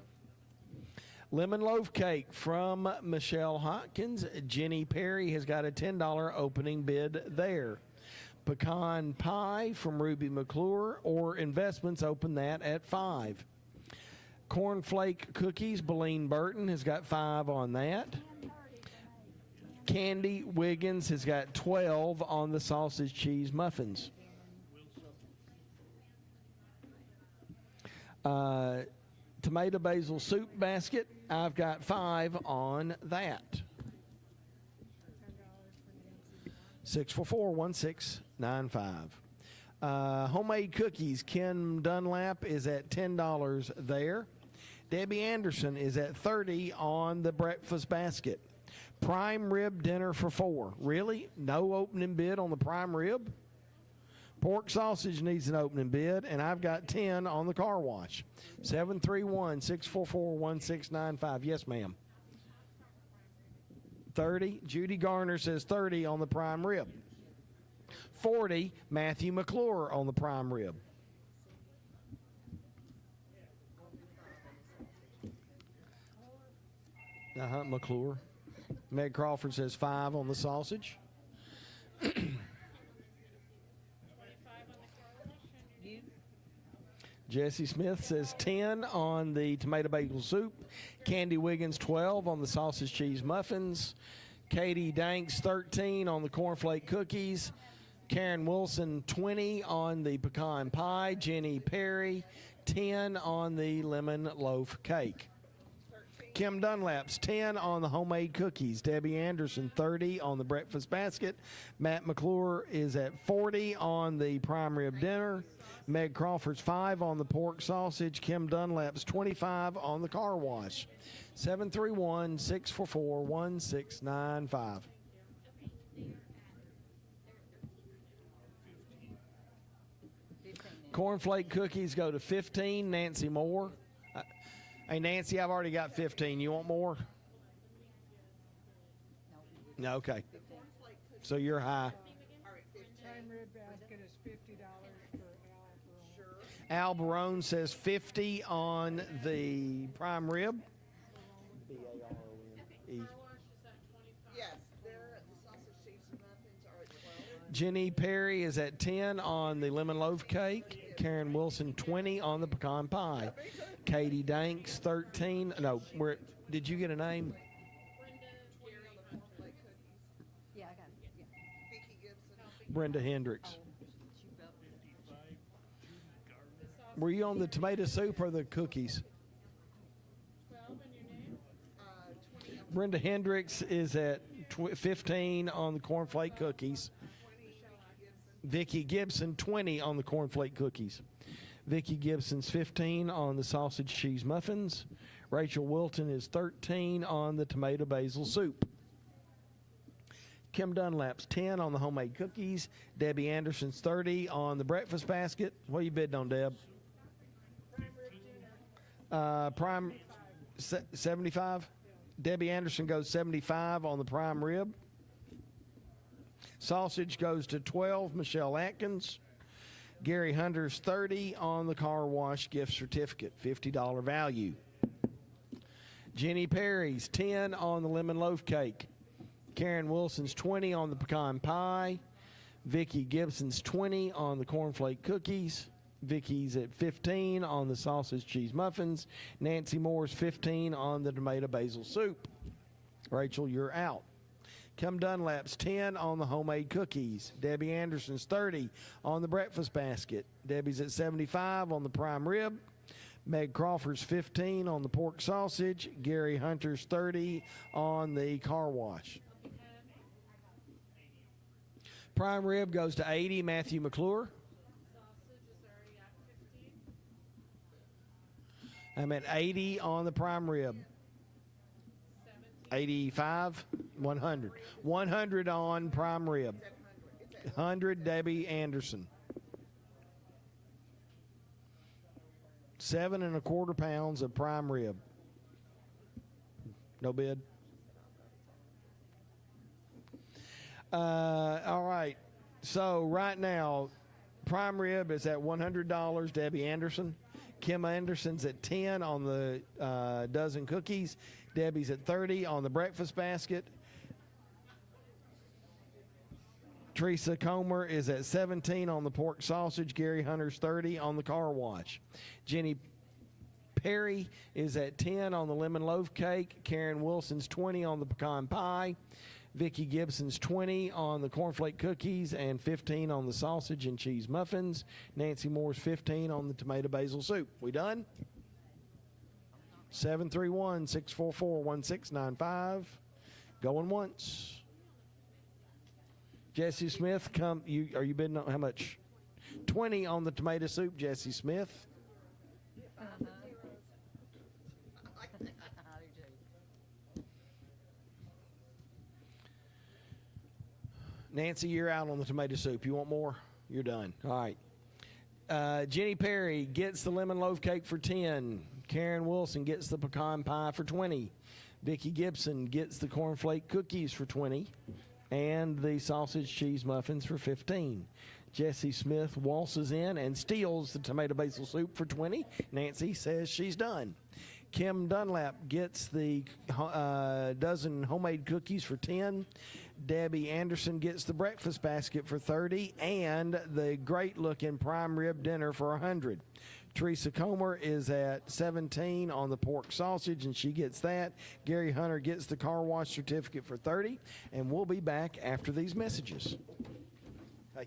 Speaker 3: Lemon loaf cake from Michelle Hotkins. Jenny Perry has got a $10 opening bid there. Pecan pie from Ruby McClure, or investments, open that at $5. Cornflake cookies, Beleen Burton has got $5 on that. Candy Wiggins has got $12 on the sausage cheese muffins. Tomato basil soup basket, I've got $5 on that. 644-1695. Homemade cookies, Ken Dunlap is at $10 there. Debbie Anderson is at $30 on the breakfast basket. Prime rib dinner for $4. Really? No opening bid on the prime rib? Pork sausage needs an opening bid, and I've got 10 on the car wash. 731-644-1695. Yes, ma'am. 30. Judy Garner says 30 on the prime rib. 40. Matthew McClure on the prime rib. McClure. Meg Crawford says 5 on the sausage. Jesse Smith says 10 on the tomato bagel soup. Candy Wiggins 12 on the sausage cheese muffins. Katie Danks 13 on the cornflake cookies. Karen Wilson 20 on the pecan pie. Jenny Perry 10 on the lemon loaf cake. Kim Dunlap's 10 on the homemade cookies. Debbie Anderson 30 on the breakfast basket. Matt McClure is at 40 on the prime rib dinner. Meg Crawford's 5 on the pork sausage. Kim Dunlap's 25 on the car wash. 731-644-1695. Cornflake cookies go to 15. Nancy Moore. Hey, Nancy, I've already got 15. You want more? No, okay. So you're high.
Speaker 11: Prime rib basket is $50 for
Speaker 3: Al Barone says 50 on the prime rib. B-A-R-O-N-E.
Speaker 13: Yes, the sausage cheese and muffins are at 12.
Speaker 3: Jenny Perry is at 10 on the lemon loaf cake. Karen Wilson 20 on the pecan pie. Katie Danks 13. No, did you get a name?
Speaker 13: Yeah, I got it. Yeah. Vicky Gibson.
Speaker 3: Brenda Hendricks. Were you on the tomato soup or the cookies? Brenda Hendricks is at 15 on the cornflake cookies. Vicky Gibson 20 on the cornflake cookies. Vicky Gibson's 15 on the sausage cheese muffins. Rachel Wilton is 13 on the tomato basil soup. Kim Dunlap's 10 on the homemade cookies. Debbie Anderson's 30 on the breakfast basket. What are you bidding on, Deb? Prime 75. Debbie Anderson goes 75 on the prime rib. Sausage goes to 12. Michelle Atkins. Gary Hunter's 30 on the car wash gift certificate, $50 value. Jenny Perry's 10 on the lemon loaf cake. Karen Wilson's 20 on the pecan pie. Vicki Gibson's 20 on the cornflake cookies. Vicky's at 15 on the sausage cheese muffins. Nancy Moore's 15 on the tomato basil soup. Rachel, you're out. Kim Dunlap's 10 on the homemade cookies. Debbie Anderson's 30 on the breakfast basket. Debbie's at 75 on the prime rib. Meg Crawford's 15 on the pork sausage. Gary Hunter's 30 on the car wash. Prime rib goes to 80. Matthew McClure. I'm at 80 on the prime rib. 85, 100. 100 on prime rib. 100 Debbie Anderson. 7 1/4 pounds of prime rib. No bid. All right. So right now, prime rib is at $100. Debbie Anderson. Kim Anderson's at 10 on the dozen cookies. Debbie's at 30 on the breakfast basket. Teresa Comer is at 17 on the pork sausage. Gary Hunter's 30 on the car wash. Jenny Perry is at 10 on the lemon loaf cake. Karen Wilson's 20 on the pecan pie. Vicki Gibson's 20 on the cornflake cookies and 15 on the sausage and cheese muffins. Nancy Moore's 15 on the tomato basil soup. We done? 731-644-1695. Going once. Jesse Smith, are you bidding on how much? 20 on the tomato soup, Jesse Smith. Nancy, you're out on the tomato soup. You want more? You're done. All right. Jenny Perry gets the lemon loaf cake for 10. Karen Wilson gets the pecan pie for 20. Vicki Gibson gets the cornflake cookies for 20. And the sausage cheese muffins for 15. Jesse Smith waltzes in and steals the tomato basil soup for 20. Nancy says she's done. Kim Dunlap gets the dozen homemade cookies for 10. Debbie Anderson gets the breakfast basket for 30 and the great-looking prime rib dinner for 100. Teresa Comer is at 17 on the pork sausage, and she gets that. Gary Hunter gets the car wash certificate for 30, and we'll be back after these messages. Hey.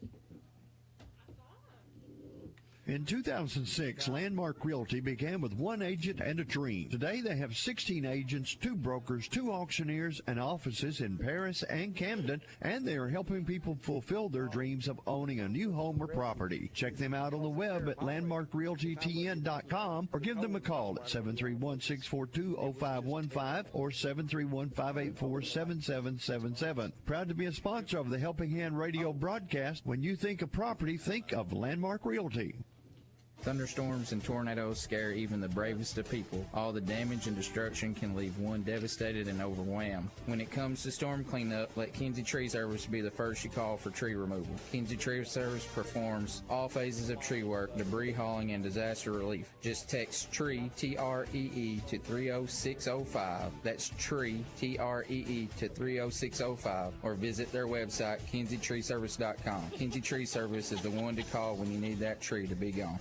Speaker 16: In 2006, Landmark Realty began with one agent and a dream. Today, they have 16 agents, 2 brokers, 2 auctioneers, and offices in Paris and Camden, and they are helping people fulfill their dreams of owning a new home or property. Check them out on the web at landmarkrealtytn.com or give them a call at 731-642-0515 or 731-584-7777. Proud to be a sponsor of the Helping Hand radio broadcast. When you think of property, think of Landmark Realty.
Speaker 17: Thunderstorms and tornadoes scare even the bravest of people. All the damage and destruction can leave one devastated and overwhelmed. When it comes to storm cleanup, let Kinsey Tree Service be the first you call for tree removal. Kinsey Tree Service performs all phases of tree work, debris hauling, and disaster relief. Just text TREE, T-R-E-E, to 30605. That's TREE, T-R-E-E, to 30605. Or visit their website, KinseyTreeService.com. Kinsey Tree Service is the one to call when you need that tree to be gone.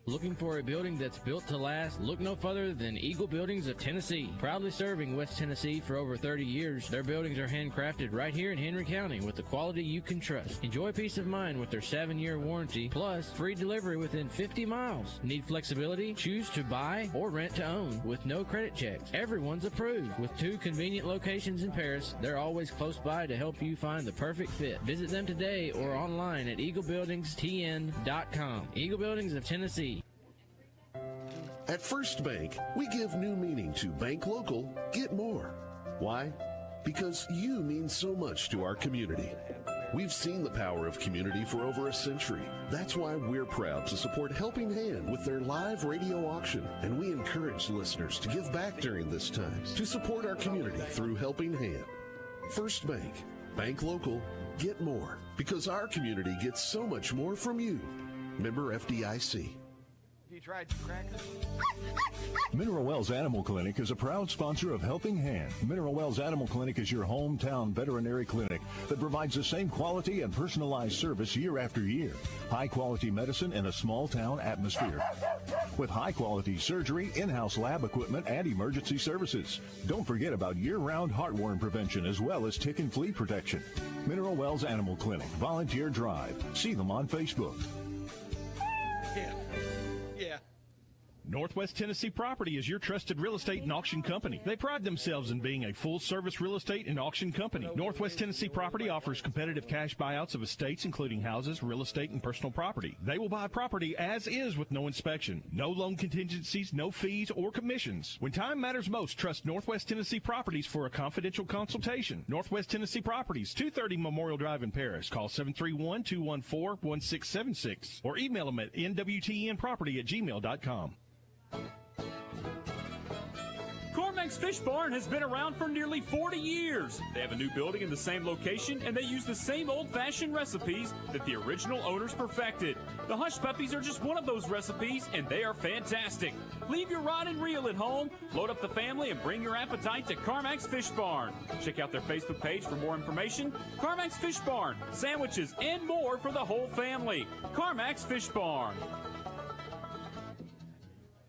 Speaker 18: Looking for a building that's built to last? Look no further than Eagle Buildings of Tennessee. Proudly serving West Tennessee for over 30 years, their buildings are handcrafted right here in Henry County with the quality you can trust. Enjoy peace of mind with their 7-year warranty, plus free delivery within 50 miles. Need flexibility? Choose to buy or rent to own with no credit checks. Everyone's approved. With 2 convenient locations in Paris, they're always close by to help you find the perfect fit. Visit them today or online at eaglebuildingstn.com. Eagle Buildings of Tennessee.
Speaker 19: At First Bank, we give new meaning to bank local, get more. Why? because you mean so much to our community. We've seen the power of community for over a century. That's why we're proud to support Helping Hand with their live radio auction, and we encourage listeners to give back during this time to support our community through Helping Hand. First Bank. Bank local. Get more, because our community gets so much more from you. Member FDIC.
Speaker 3: You tried crackers?
Speaker 12: Mineral Wells Animal Clinic is a proud sponsor of Helping Hand. Mineral Wells Animal Clinic is your hometown veterinary clinic that provides the same quality and personalized service year after year. High-quality medicine in a small-town atmosphere. With high-quality surgery, in-house lab equipment, and emergency services. Don't forget about year-round heartworm prevention as well as tick and flea protection. Mineral Wells Animal Clinic, Volunteer Drive. See them on Facebook.
Speaker 3: Yeah. Yeah.
Speaker 2: Northwest Tennessee Property is your trusted real estate and auction company. They pride themselves in being a full-service real estate and auction company. Northwest Tennessee Property offers competitive cash buyouts of estates, including houses, real estate, and personal property. They will buy property as is with no inspection, no loan contingencies, no fees or commissions. When time matters most, trust Northwest Tennessee Properties for a confidential consultation. Northwest Tennessee Properties, 230 Memorial Drive in Paris. Call 731-214-1676 or email them at nwtnproperty@gmail.com.
Speaker 21: Cormac's Fish Barn has been around for nearly 40 years. They have a new building in the same location, and they use the same old-fashioned recipes that the original owners perfected. The Hush Puppies are just one of those recipes, and they are fantastic. Leave your rod and reel at home, load up the family, and bring your appetite to Cormac's Fish Barn. Check out their Facebook page for more information. Cormac's Fish Barn, sandwiches, and more for the whole family. Cormac's Fish Barn.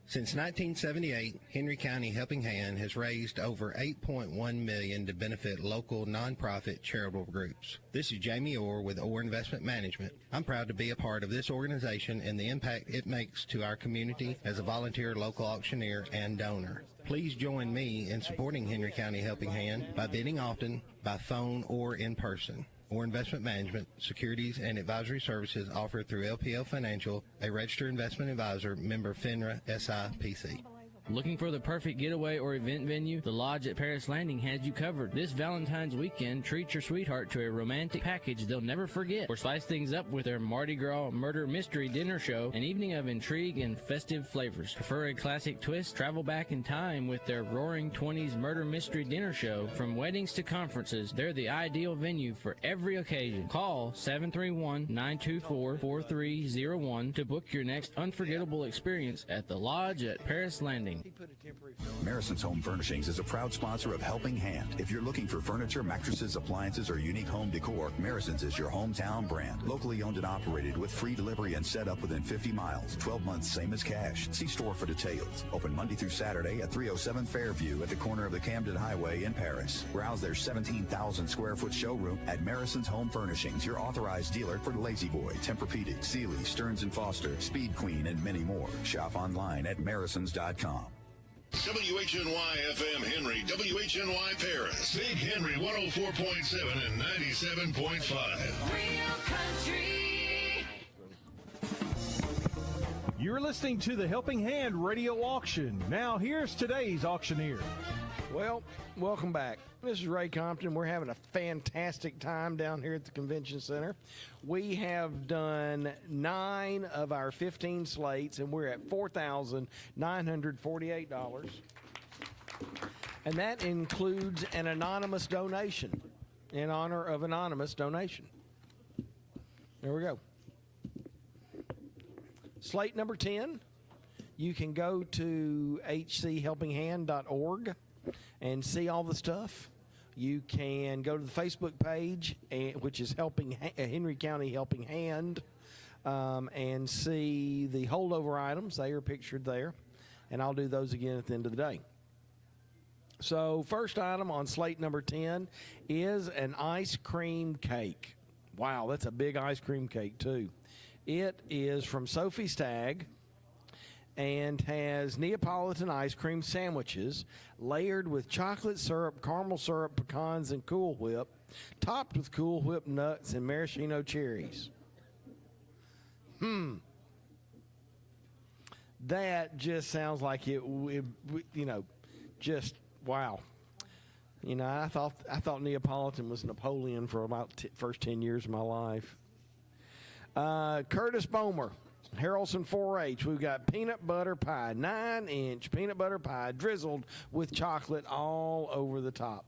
Speaker 4: Since 1978, Henry County Helping Hand has raised over $8.1 million to benefit local nonprofit charitable groups. This is Jamie Orr with Orr Investment Management. I'm proud to be a part of this organization and the impact it makes to our community as a volunteer local auctioneer and donor. Please join me in supporting Henry County Helping Hand by bidding often, by phone, or in person. Or Investment Management, securities and advisory services offered through LPL Financial, a registered investment advisor, member FINRA SIPC.
Speaker 18: Looking for the perfect getaway or event venue? The Lodge at Paris Landing has you covered. This Valentine's weekend, treat your sweetheart to a romantic package they'll never forget, or spice things up with their Mardi Gras murder mystery dinner show, an evening of intrigue and festive flavors. Prefer a classic twist? Travel back in time with their Roaring 20s murder mystery dinner show. From weddings to conferences, they're the ideal venue for every occasion. Call 731-924-4301 to book your next unforgettable experience at the Lodge at Paris Landing.
Speaker 22: Marison's Home Furnishings is a proud sponsor of Helping Hand. If you're looking for furniture, mattresses, appliances, or unique home decor, Marison's is your hometown brand. Locally owned and operated with free delivery and set up within 50 miles. 12 months, same as cash. See store for details. Open Monday through Saturday at 307 Fairview at the corner of the Camden Highway in Paris. Browse their 17,000 square foot showroom at Marison's Home Furnishings, your authorized dealer for Lazy Boy, Tempur-Pedic, Sealy, Stearns & Foster, Speed Queen, and many more. Shop online at marisons.com.
Speaker 14: WHNY FM Henry, WHNY Paris, Big Henry 104.7 and 97.5.
Speaker 15: Real country.
Speaker 2: You're listening to the Helping Hand Radio Auction. Now here's today's auctioneer.
Speaker 3: Well, welcome back. This is Ray Compton. We're having a fantastic time down here at the Convention Center. We have done 9 of our 15 slates, and we're at $4,948. And that includes an anonymous donation in honor of anonymous donation. There we go. Slate number 10, you can go to hchelpinghand.org and see all the stuff. You can go to the Facebook page, which is Henry County Helping Hand, and see the holdover items. They are pictured there, and I'll do those again at the end of the day. So first item on slate number 10 is an ice cream cake. Wow, that's a big ice cream cake, too. It is from Sophie Stagg and has Neapolitan ice cream sandwiches layered with chocolate syrup, caramel syrup, pecans, and Cool Whip, topped with Cool Whip nuts and maraschino cherries. That just sounds like it, just wow. You know, I thought Neapolitan was Napoleon for about first 10 years of my life. Curtis Bomer, Harrelson 4-H. We've got peanut butter pie, 9-inch peanut butter pie drizzled with chocolate all over the top.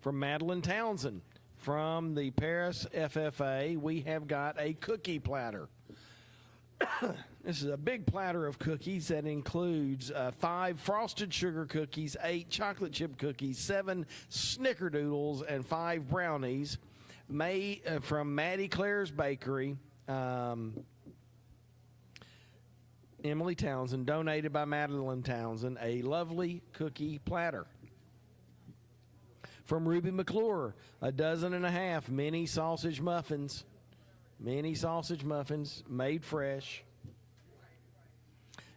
Speaker 3: From Madeline Townsend, from the Paris FFA, we have got a cookie platter. This is a big platter of cookies that includes 5 frosted sugar cookies, 8 chocolate chip cookies, 7 snickerdoodles, and 5 brownies made from Maddie Claire's Bakery. Emily Townsend, donated by Madeline Townsend, a lovely cookie platter. From Ruby McClure, 12.5 mini sausage muffins. Mini sausage muffins made fresh.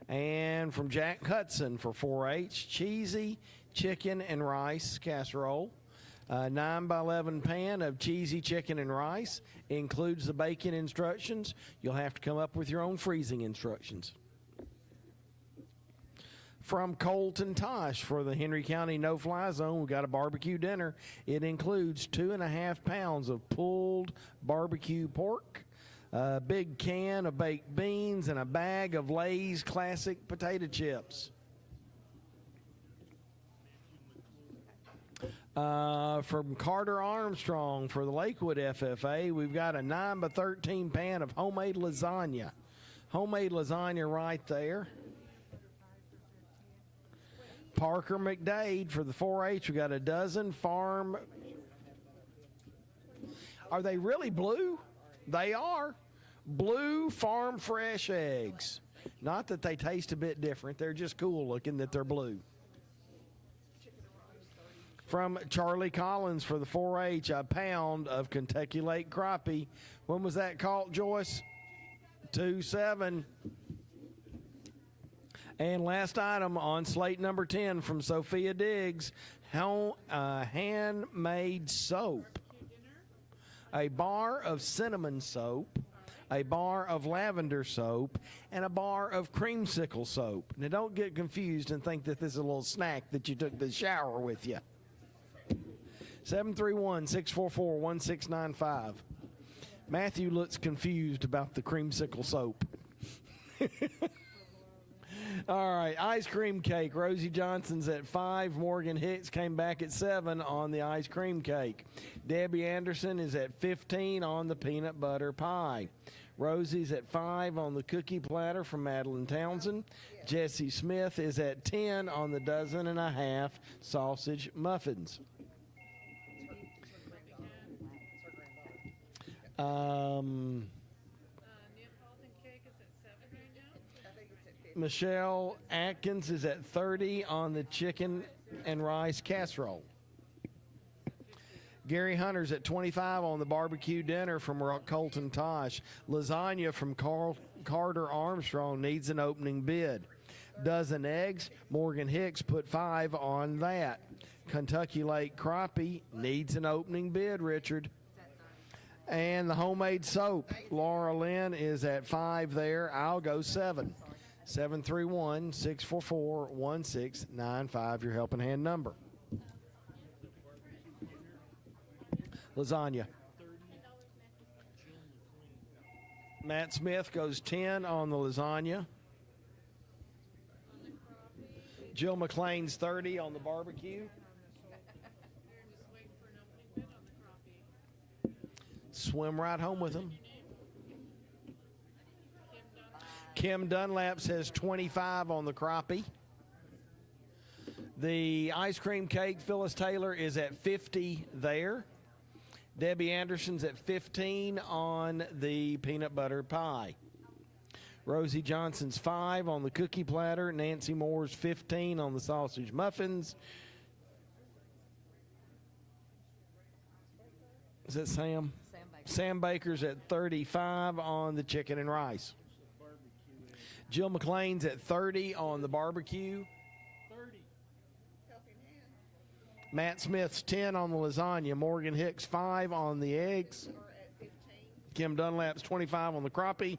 Speaker 3: And from Jack Hudson for 4-H, cheesy chicken and rice casserole. 9x11 pan of cheesy chicken and rice. Includes the bacon instructions. You'll have to come up with your own freezing instructions. From Colton Tosh for the Henry County No-Fly Zone, we've got a barbecue dinner. It includes 2.5 pounds of pulled barbecue pork, a big can of baked beans, and a bag of Lay's classic potato chips. From Carter Armstrong for the Lakewood FFA, we've got a 9x13 pan of homemade lasagna. Homemade lasagna right there. Parker McDade for the 4-H. We got a dozen farm. Are they really blue? They are. Blue farm fresh eggs. Not that they taste a bit different. They're just cool looking that they're blue. From Charlie Collins for the 4-H, a pound of Kentucky Lake crappie. When was that caught, Joyce? 2-7. And last item on slate number 10 from Sophia Diggs, handmade soap. A bar of cinnamon soap, a bar of lavender soap, and a bar of creamsicle soap. Now, don't get confused and think that this is a little snack that you took to the shower with you. 731-644-1695. Matthew looks confused about the creamsicle soap. All right, ice cream cake. Rosie Johnson's at 5. Morgan Hicks came back at 7 on the ice cream cake. Debbie Anderson is at 15 on the peanut butter pie. Rosie's at 5 on the cookie platter from Madeline Townsend. Jesse Smith is at 10 on the 12.5 sausage muffins. Michelle Atkins is at 30 on the chicken and rice casserole. Gary Hunter's at 25 on the barbecue dinner from Colton Tosh. Lasagna from Carter Armstrong needs an opening bid. Dozen eggs, Morgan Hicks put 5 on that. Kentucky Lake crappie needs an opening bid, Richard. And the homemade soap, Laura Lynn is at 5 there. I'll go 7. 731-644-1695, your helping hand number. Lasagna. Matt Smith goes 10 on the lasagna. Jill McLean's 30 on the barbecue. Swim right home with them. Kim Dunlap says 25 on the crappie. The ice cream cake, Phyllis Taylor is at 50 there. Debbie Anderson's at 15 on the peanut butter pie. Rosie Johnson's 5 on the cookie platter. Nancy Moore's 15 on the sausage muffins. Is that Sam? Sam Baker's at 35 on the chicken and rice. Jill McLean's at 30 on the barbecue. 30. Matt Smith's 10 on the lasagna. Morgan Hicks 5 on the eggs. Kim Dunlap's 25 on the crappie.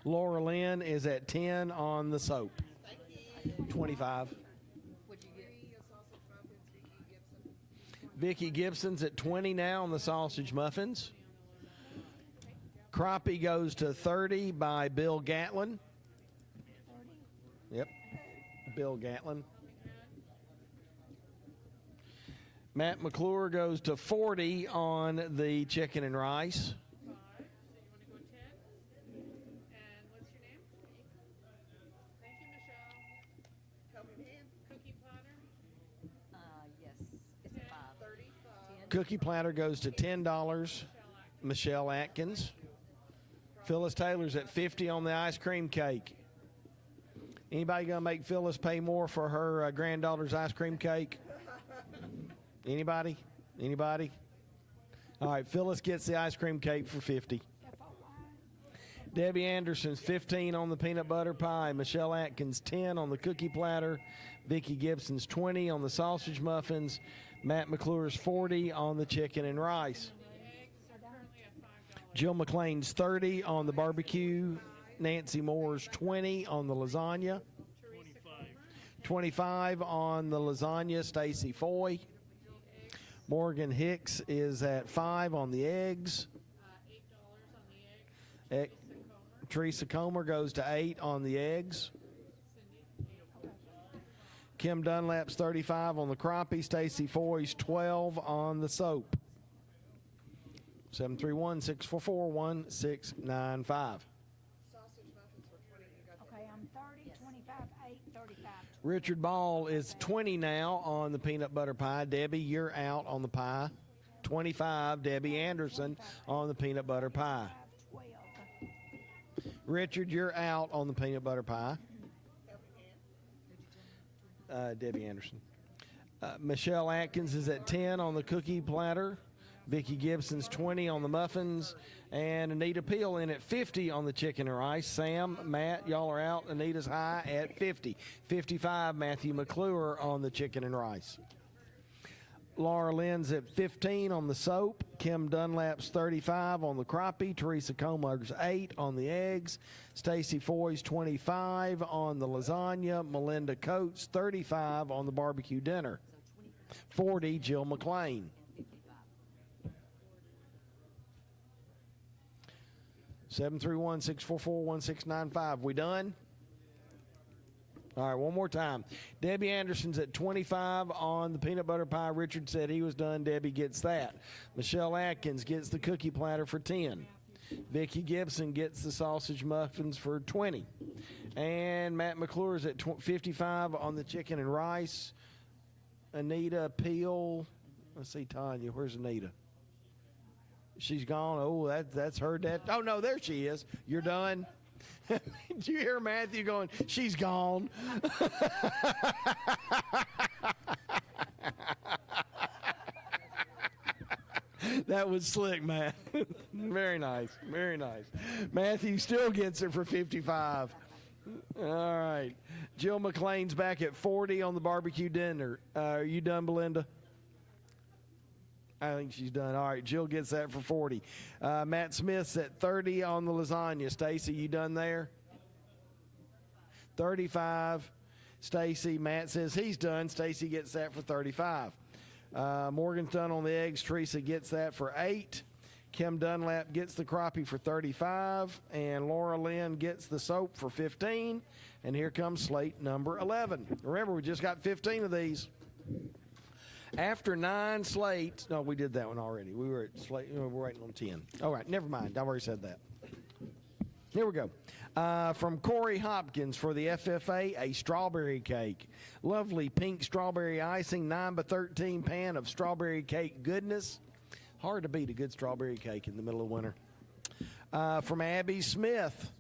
Speaker 3: Laura Lynn is at 10 on the soap. 25. Vicki Gibson's at 20 now on the sausage muffins. Crappie goes to 30 by Bill Gatlin. Yep, Bill Gatlin. Matt McClure goes to 40 on the chicken and rice. Cookie platter goes to $10. Michelle Atkins. Phyllis Taylor's at 50 on the ice cream cake. Anybody going to make Phyllis pay more for her granddaughter's ice cream cake? Anybody? Anybody? All right, Phyllis gets the ice cream cake for 50. Debbie Anderson's 15 on the peanut butter pie. Michelle Atkins 10 on the cookie platter. Vicki Gibson's 20 on the sausage muffins. Matt McClure's 40 on the chicken and rice. Jill McLean's 30 on the barbecue. Nancy Moore's 20 on the lasagna. 25 on the lasagna, Stacy Foy. Morgan Hicks is at 5 on the eggs. Teresa Comer goes to 8 on the eggs. Kim Dunlap's 35 on the crappie. Stacy Foy's 12 on the soap. 731-644-1695.
Speaker 11: Okay, I'm 30, 25, 8, 35.
Speaker 3: Richard Ball is 20 now on the peanut butter pie. Debbie, you're out on the pie. 25, Debbie Anderson on the peanut butter pie. Richard, you're out on the peanut butter pie. Debbie Anderson. Michelle Atkins is at 10 on the cookie platter. Vicki Gibson's 20 on the muffins. And Anita Peel in at 50 on the chicken and rice. Sam, Matt, y'all are out. Anita's high at 50. 55, Matthew McClure on the chicken and rice. Laura Lynn's at 15 on the soap. Kim Dunlap's 35 on the crappie. Teresa Comer's 8 on the eggs. Stacy Foy's 25 on the lasagna. Melinda Coates 35 on the barbecue dinner. 40, Jill McLean. Seven 644-1695. We done? All right, one more time. Debbie Anderson's at 25 on the peanut butter pie. Richard said he was done. Debbie gets that. Michelle Atkins gets the cookie platter for 10. Vicki Gibson gets the sausage muffins for 20. And Matt McClure's at 55 on the chicken and rice. Anita Peel. Let's see, Tanya. Where's Anita? She's gone. Oh, that's her. Oh, no, there she is. You're done? Did you hear Matthew going, she's gone? That was slick, Matt. Very nice. Very nice. Matthew still gets it for 55. All right. Jill McLean's back at 40 on the barbecue dinner. Are you done, Belinda? I think she's done. All right, Jill gets that for 40. Matt Smith's at 30 on the lasagna. Stacy, you done there? 35. Stacy, Matt says he's done. Stacy gets that for 35. Morgan's done on the eggs. Teresa gets that for 8. Kim Dunlap gets the crappie for 35. And Laura Lynn gets the soap for 15. And here comes slate number 11. Remember, we just got 15 of these. After 9 slates, no, we did that one already. We were at slate, we're waiting on 10. All right, never mind. I've already said that. Here we go. From Corey Hopkins for the FFA, a strawberry cake. Lovely pink strawberry icing, 9x13 pan of strawberry cake goodness. Hard to beat a good strawberry cake in the middle of winter. From Abby Smith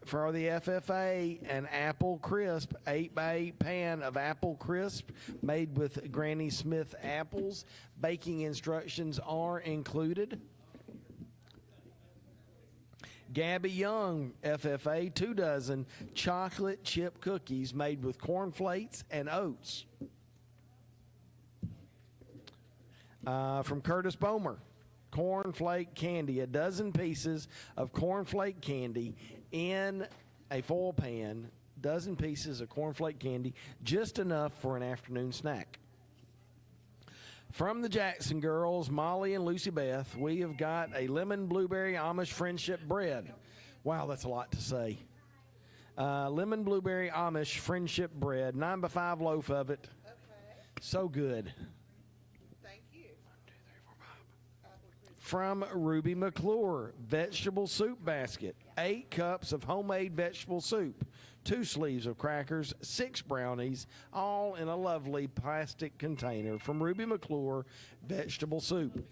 Speaker 3: for the FFA, an apple crisp, 8x8 pan of apple crisp made with Granny Smith apples. Baking instructions are included. Gabby Young, FFA, 2 dozen chocolate chip cookies made with corn flakes and oats. From Curtis Bomer, cornflake candy, a dozen pieces of cornflake candy in a foil pan, dozen pieces of cornflake candy, just enough for an afternoon snack. From the Jackson girls, Molly and Lucy Beth, we have got a lemon blueberry Amish friendship bread. Wow, that's a lot to say. Lemon blueberry Amish friendship bread, 9x5 loaf of it.
Speaker 13: Okay.
Speaker 3: So good.
Speaker 13: Thank you.
Speaker 3: From Ruby McClure, vegetable soup basket, 8 cups of homemade vegetable soup, 2 sleeves of crackers, 6 brownies, all in a lovely plastic container. From Ruby McClure, vegetable soup.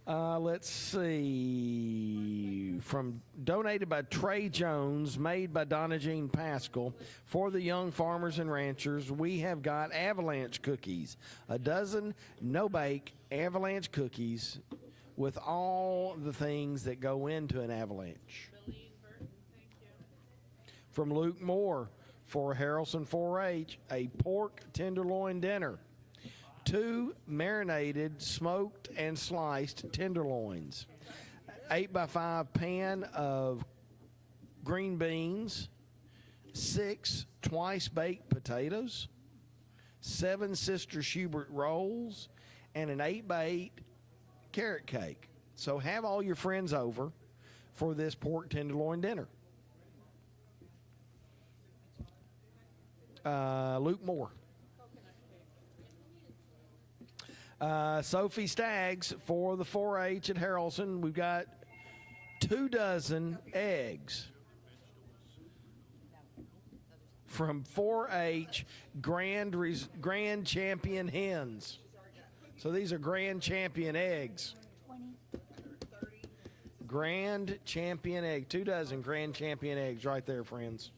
Speaker 3: Let's see. From donated by Trey Jones, made by Donna Jean Pascal. For the young farmers and ranchers, we have got avalanche cookies. A dozen no-bake avalanche cookies with all the things that go into an avalanche. From Luke Moore, for Harrelson 4-H, a pork tenderloin dinner. 2 marinated, smoked, and sliced tenderloins. 8x5 pan of green beans. 6 twice-baked potatoes. 7 Sister Schubert rolls. And an 8x8 carrot cake. So have all your friends over for this pork tenderloin dinner. Luke Moore. Sophie Staggs for the 4-H at Harrelson. We've got 2 dozen eggs from 4-H Grand Champion hens. So these are Grand Champion eggs. Grand Champion egg. 2 dozen Grand Champion eggs right there, friends.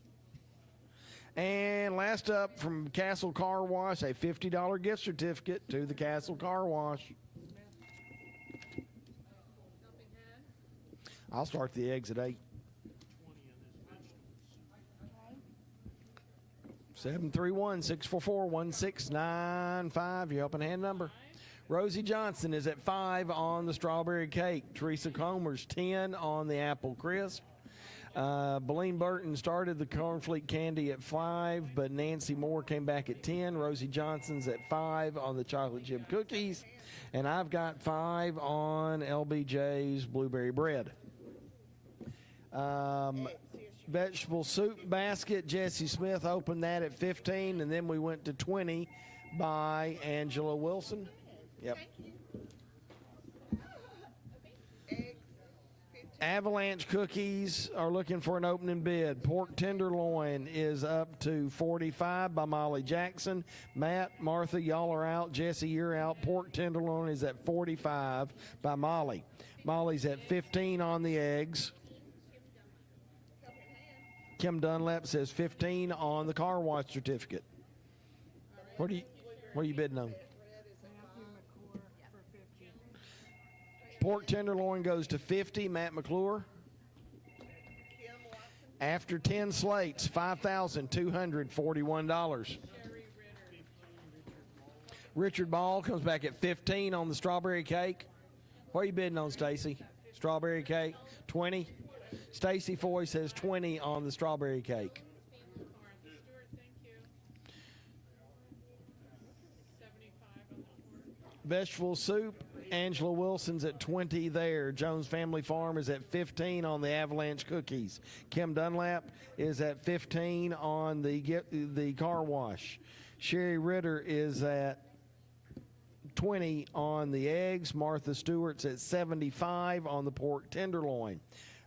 Speaker 3: And last up from Castle Car Wash, a $50 gift certificate to the Castle Car Wash. I'll start the eggs at 8. 731-644-1695, your helping hand number. Rosie Johnson is at 5 on the strawberry cake. Teresa Comer's 10 on the apple crisp. Beleen Burton started the cornflake candy at 5, but Nancy Moore came back at 10. Rosie Johnson's at 5 on the chocolate chip cookies. And I've got 5 on LBJ's blueberry bread. Vegetable soup basket, Jesse Smith opened that at 15, and then we went to 20 by Angela Wilson. Yep. Avalanche cookies are looking for an opening bid. Pork tenderloin is up to 45 by Molly Jackson. Matt, Martha, y'all are out. Jesse, you're out. Pork tenderloin is at 45 by Molly. Molly's at 15 on the eggs. Kim Dunlap says 15 on the car wash certificate. What are you bidding on? Pork tenderloin goes to 50, Matt McClure. After 10 slates, $5,241. Richard Ball comes back at 15 on the strawberry cake. What are you bidding on, Stacy? Strawberry cake, 20. Stacy Foy says 20 on the strawberry cake. Vegetable soup, Angela Wilson's at 20 there. Jones Family Farm is at 15 on the avalanche cookies. Kim Dunlap is at 15 on the car wash. Sherry Ritter is at 20 on the eggs. Martha Stewart's at 75 on the pork tenderloin.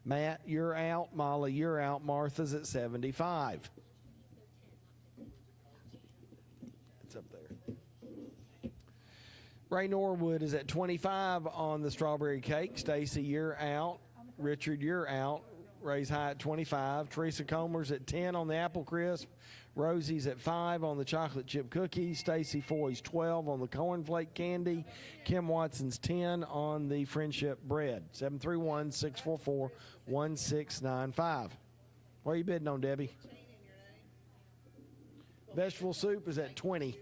Speaker 3: Matt, you're out. Molly, you're out. Martha's at 75. It's up there. Ray Norwood is at 25 on the strawberry cake. Stacy, you're out. Richard, you're out. Ray's high at 25. Teresa Comer's at 10 on the apple crisp. Rosie's at 5 on the chocolate chip cookies. Stacy Foy's 12 on the cornflake candy. Kim Watson's 10 on the friendship bread. 731-644-1695. What are you bidding on, Debbie? Vegetable soup is at 20.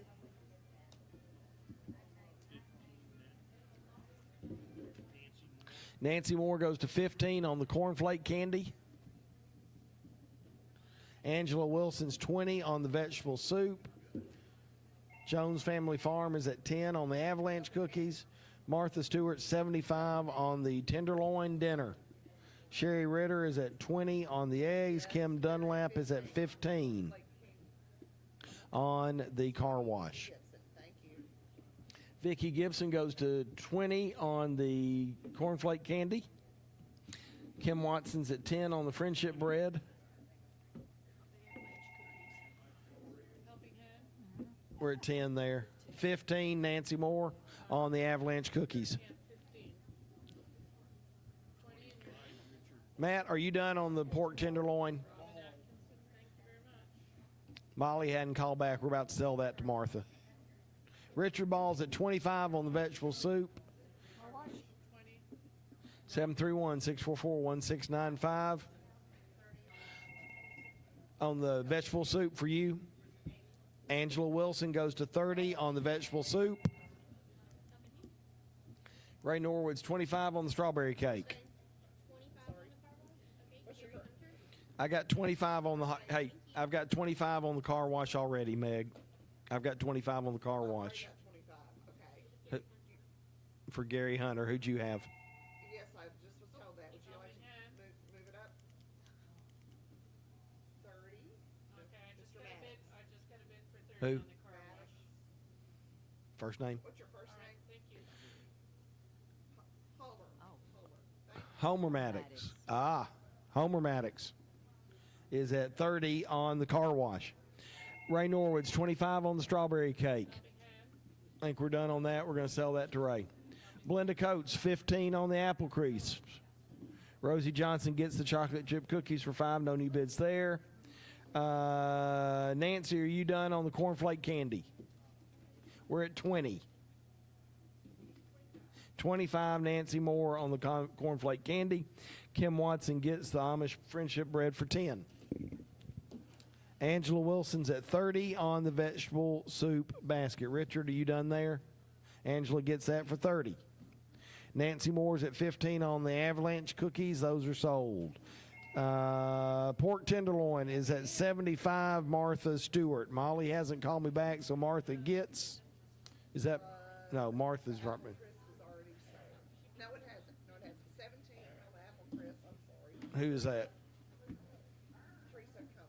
Speaker 3: Nancy Moore goes to 15 on the cornflake candy. Angela Wilson's 20 on the vegetable soup. Jones Family Farm is at 10 on the Avalanche cookies. Martha Stewart 75 on the tenderloin dinner. Sherry Ritter is at 20 on the eggs. Kim Dunlap is at 15 on the car wash. Vicki Gibson goes to 20 on the cornflake candy. Kim Watson's at 10 on the friendship bread. We're at 10 there. 15, Nancy Moore on the Avalanche cookies. Matt, are you done on the pork tenderloin? Molly hadn't called back. We're about to sell that to Martha. Richard Ball's at 25 on the vegetable soup. 731-644-1695 on the vegetable soup for you. Angela Wilson goes to 30 on the vegetable soup. Ray Norwood's 25 on the strawberry cake. I got 25 on the, hey, I've got 25 on the car wash already, Meg. I've got 25 on the car wash.
Speaker 13: Okay.
Speaker 3: For Gary Hunter, who'd you have?
Speaker 13: Yes, I just was told that. Would you like to move it up? 30.
Speaker 11: Okay,
Speaker 13: Mr. Maddox.
Speaker 11: I just got a bid for 30
Speaker 3: Who?
Speaker 11: on the car wash.
Speaker 3: First name?
Speaker 13: What's your first name?
Speaker 11: Thank you.
Speaker 3: Homer Maddox. Homer Maddox is at 30 on the car wash. Ray Norwood's 25 on the strawberry cake. I think we're done on that. We're going to sell that to Ray. Belinda Coates, 15 on the apple crisps. Rosie Johnson gets the chocolate chip cookies for 5. No new bids there. Nancy, are you done on the cornflake candy? We're at 20. 25, Nancy Moore on the cornflake candy. Kim Watson gets the Amish friendship bread for 10. Angela Wilson's at 30 on the vegetable soup basket. Richard, are you done there? Angela gets that for 30. Nancy Moore's at 15 on the Avalanche cookies. Those are sold. Pork tenderloin is at 75, Martha Stewart. Molly hasn't called me back, so Martha gets. Is that? No, Martha's right.
Speaker 13: No, it hasn't. No, it hasn't. 17 on the apple crisp. I'm sorry.
Speaker 3: Who is that?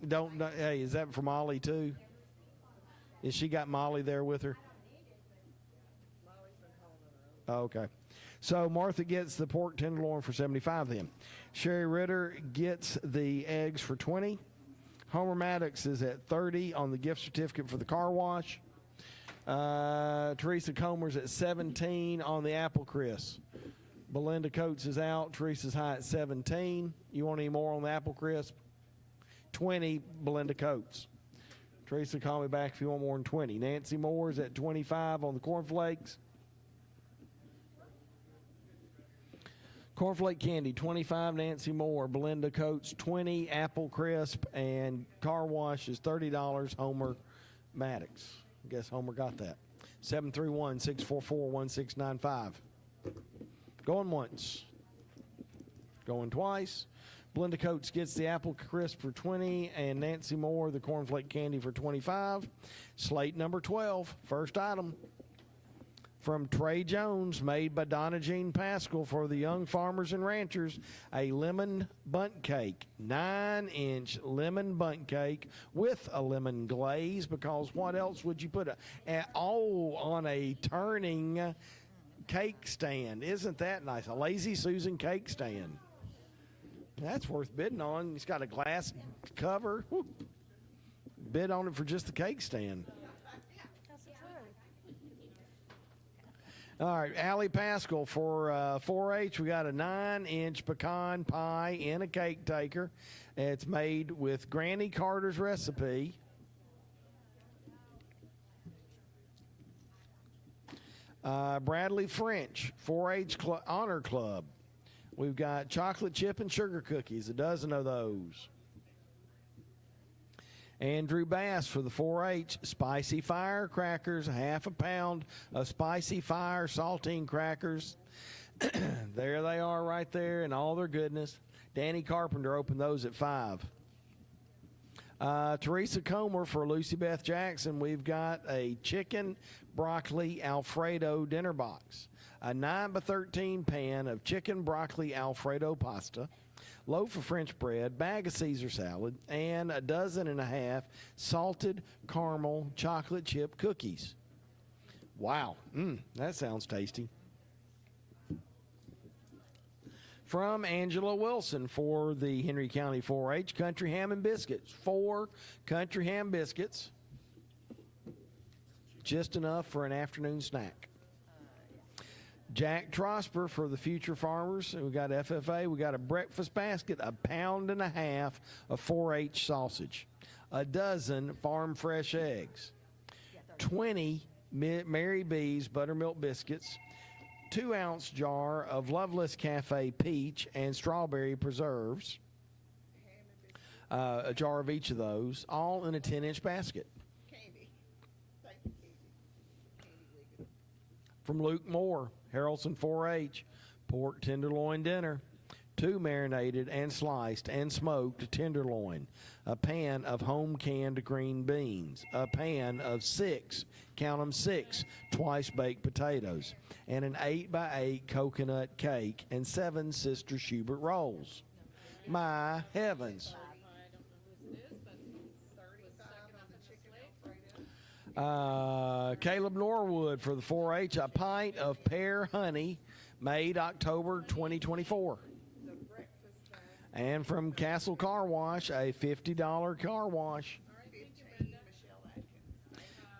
Speaker 3: Don't. Hey, is that for Molly too? Is she got Molly there with her? Oh, okay. So Martha gets the pork tenderloin for 75 then. Sherry Ritter gets the eggs for 20. Homer Maddox is at 30 on the gift certificate for the car wash. Teresa Comer's at 17 on the apple crisp. Belinda Coates is out. Teresa's high at 17. You want any more on the apple crisp? 20, Belinda Coates. Teresa, call me back if you want more than 20. Nancy Moore's at 25 on the cornflakes. Cornflake candy, 25, Nancy Moore. Belinda Coates, 20, apple crisp. And car wash is $30, Homer Maddox. I guess Homer got that. 731-644-1695. Going once. Going twice. Belinda Coates gets the apple crisp for 20, and Nancy Moore the cornflake candy for 25. Slate number 12, first item from Trey Jones, made by Donna Jean Pascal for the young farmers and ranchers, a lemon bundt cake, 9-inch lemon bundt cake with a lemon glaze, because what else would you put on a turning cake stand? Isn't that nice? A Lazy Susan cake stand. That's worth bidding on. It's got a glass cover. Woo. Bid on it for just the cake stand. All right, Allie Pascal for 4-H. We got a 9-inch pecan pie in a cake taker. It's made with Granny Carter's recipe. Bradley French, 4-H Honor Club. We've got chocolate chip and sugar cookies, a dozen of those. Andrew Bass for the 4-H, spicy firecrackers, half a pound of spicy fire saltine crackers. There they are right there in all their goodness. Danny Carpenter opened those at 5. Teresa Comer for Lucy Beth Jackson. We've got a chicken broccoli Alfredo dinner box, a 9x13 pan of chicken broccoli Alfredo pasta, loaf of French bread, bag of Caesar salad, and a dozen and a half salted caramel chocolate chip cookies. Wow, that sounds tasty. From Angela Wilson for the Henry County 4-H, country ham and biscuits. 4 country ham biscuits, just enough for an afternoon snack. Jack Trosper for the Future Farmers. We got FFA. We got a breakfast basket, a 1.5 pounds of 4-H sausage, a dozen farm fresh eggs, 20 Mary B's buttermilk biscuits, 2-ounce jar of Loveless Cafe peach and strawberry preserves, a jar of each of those, all in a 10-inch basket.
Speaker 13: Candy. Thank you, Candy.
Speaker 3: From Luke Moore, Harrelson 4-H, pork tenderloin dinner, 2 marinated and sliced and smoked tenderloin, a pan of home canned green beans, a pan of 6, count them 6, twice baked potatoes, and an 8x8 coconut cake and 7 Sister Schubert rolls. My heavens. Caleb Norwood for the 4-H, a pint of pear honey made October 2024. And from Castle Car Wash, a $50 car wash.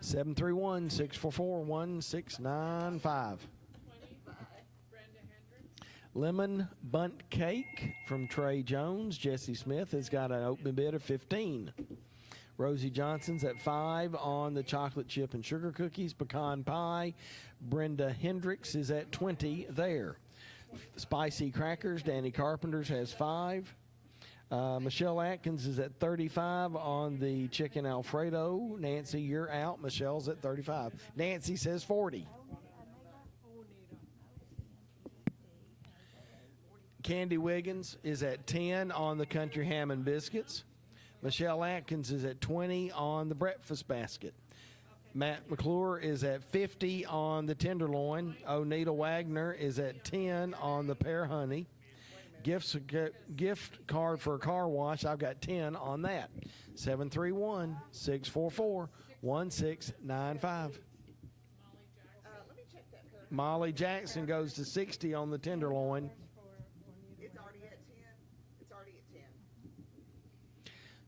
Speaker 3: 731-644-1695. Lemon Bunt Cake from Trey Jones. Jesse Smith has got an open bid of 15. Rosie Johnson's at 5 on the chocolate chip and sugar cookies, pecan pie. Brenda Hendricks is at 20 there. Spicy crackers, Danny Carpenter's has 5. Michelle Atkins is at 35 on the chicken Alfredo. Nancy, you're out. Michelle's at 35. Nancy says 40. Candy Wiggins is at 10 on the country ham and biscuits. Michelle Atkins is at 20 on the breakfast basket. Matt McClure is at 50 on the tenderloin. Onita Wagner is at 10 on the pear honey. Gift card for a car wash, I've got 10 on that. 731-644-1695. Molly Jackson goes to 60 on the tenderloin.
Speaker 13: It's already at 10. It's already at 10.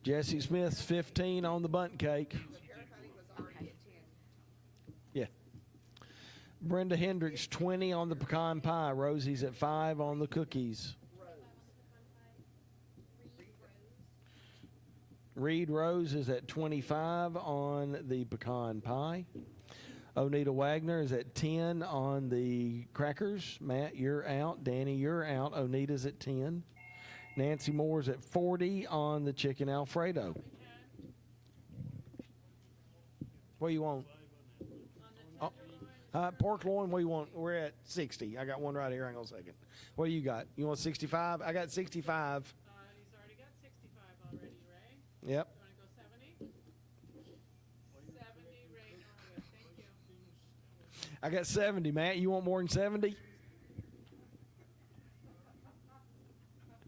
Speaker 3: Jesse Smith's 15 on the bunt cake. Yeah. Brenda Hendricks 20 on the pecan pie. Rosie's at 5 on the cookies. Reed Rose is at 25 on the pecan pie. Onita Wagner is at 10 on the crackers. Matt, you're out. Danny, you're out. Onita's at 10. Nancy Moore's at 40 on the chicken Alfredo. What do you want? Pork loin, what do you want? We're at 60. I got one right here. Hang on a second. What do you got? You want 65? I got 65.
Speaker 1: He's already got 65 already, Ray.
Speaker 3: Yep.
Speaker 1: You want to go 70? 70, Ray Norwood. Thank you.
Speaker 3: I got 70, Matt. You want more than 70?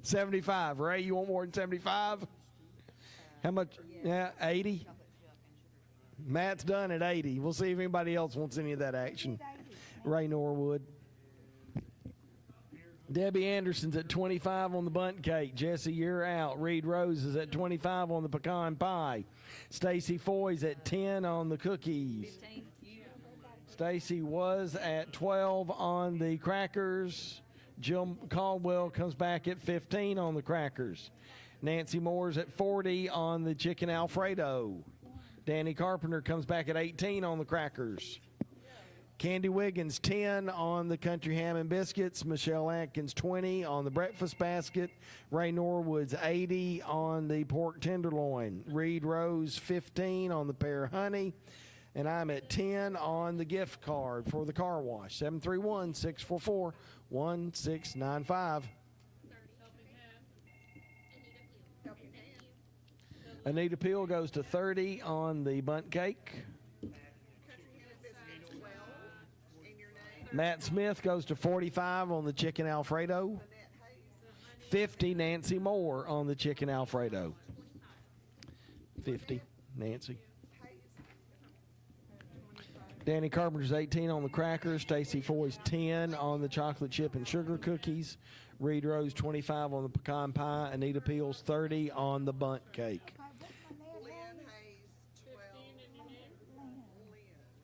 Speaker 3: 75. Ray, you want more than 75? How much? Yeah, 80. Matt's done at 80. We'll see if anybody else wants any of that action. Ray Norwood. Debbie Anderson's at 25 on the bunt cake. Jesse, you're out. Reed Rose is at 25 on the pecan pie. Stacy Foy's at 10 on the cookies. Stacy was at 12 on the crackers. Jill Caldwell comes back at 15 on the crackers. Nancy Moore's at 40 on the chicken Alfredo. Danny Carpenter comes back at 18 on the crackers. Candy Wiggins 10 on the country ham and biscuits. Michelle Atkins 20 on the breakfast basket. Ray Norwood's 80 on the pork tenderloin. Reed Rose 15 on the pear honey. And I'm at 10 on the gift card for the car wash. 731-644-1695. Anita Peel goes to 30 on the bunt cake. Matt Smith goes to 45 on the chicken Alfredo. 50, Nancy Moore on the chicken Alfredo. 50, Nancy. Danny Carpenter's 18 on the crackers. Stacy Foy's 10 on the chocolate chip and sugar cookies. Reed Rose 25 on the pecan pie. Anita Peel's 30 on the bunt cake.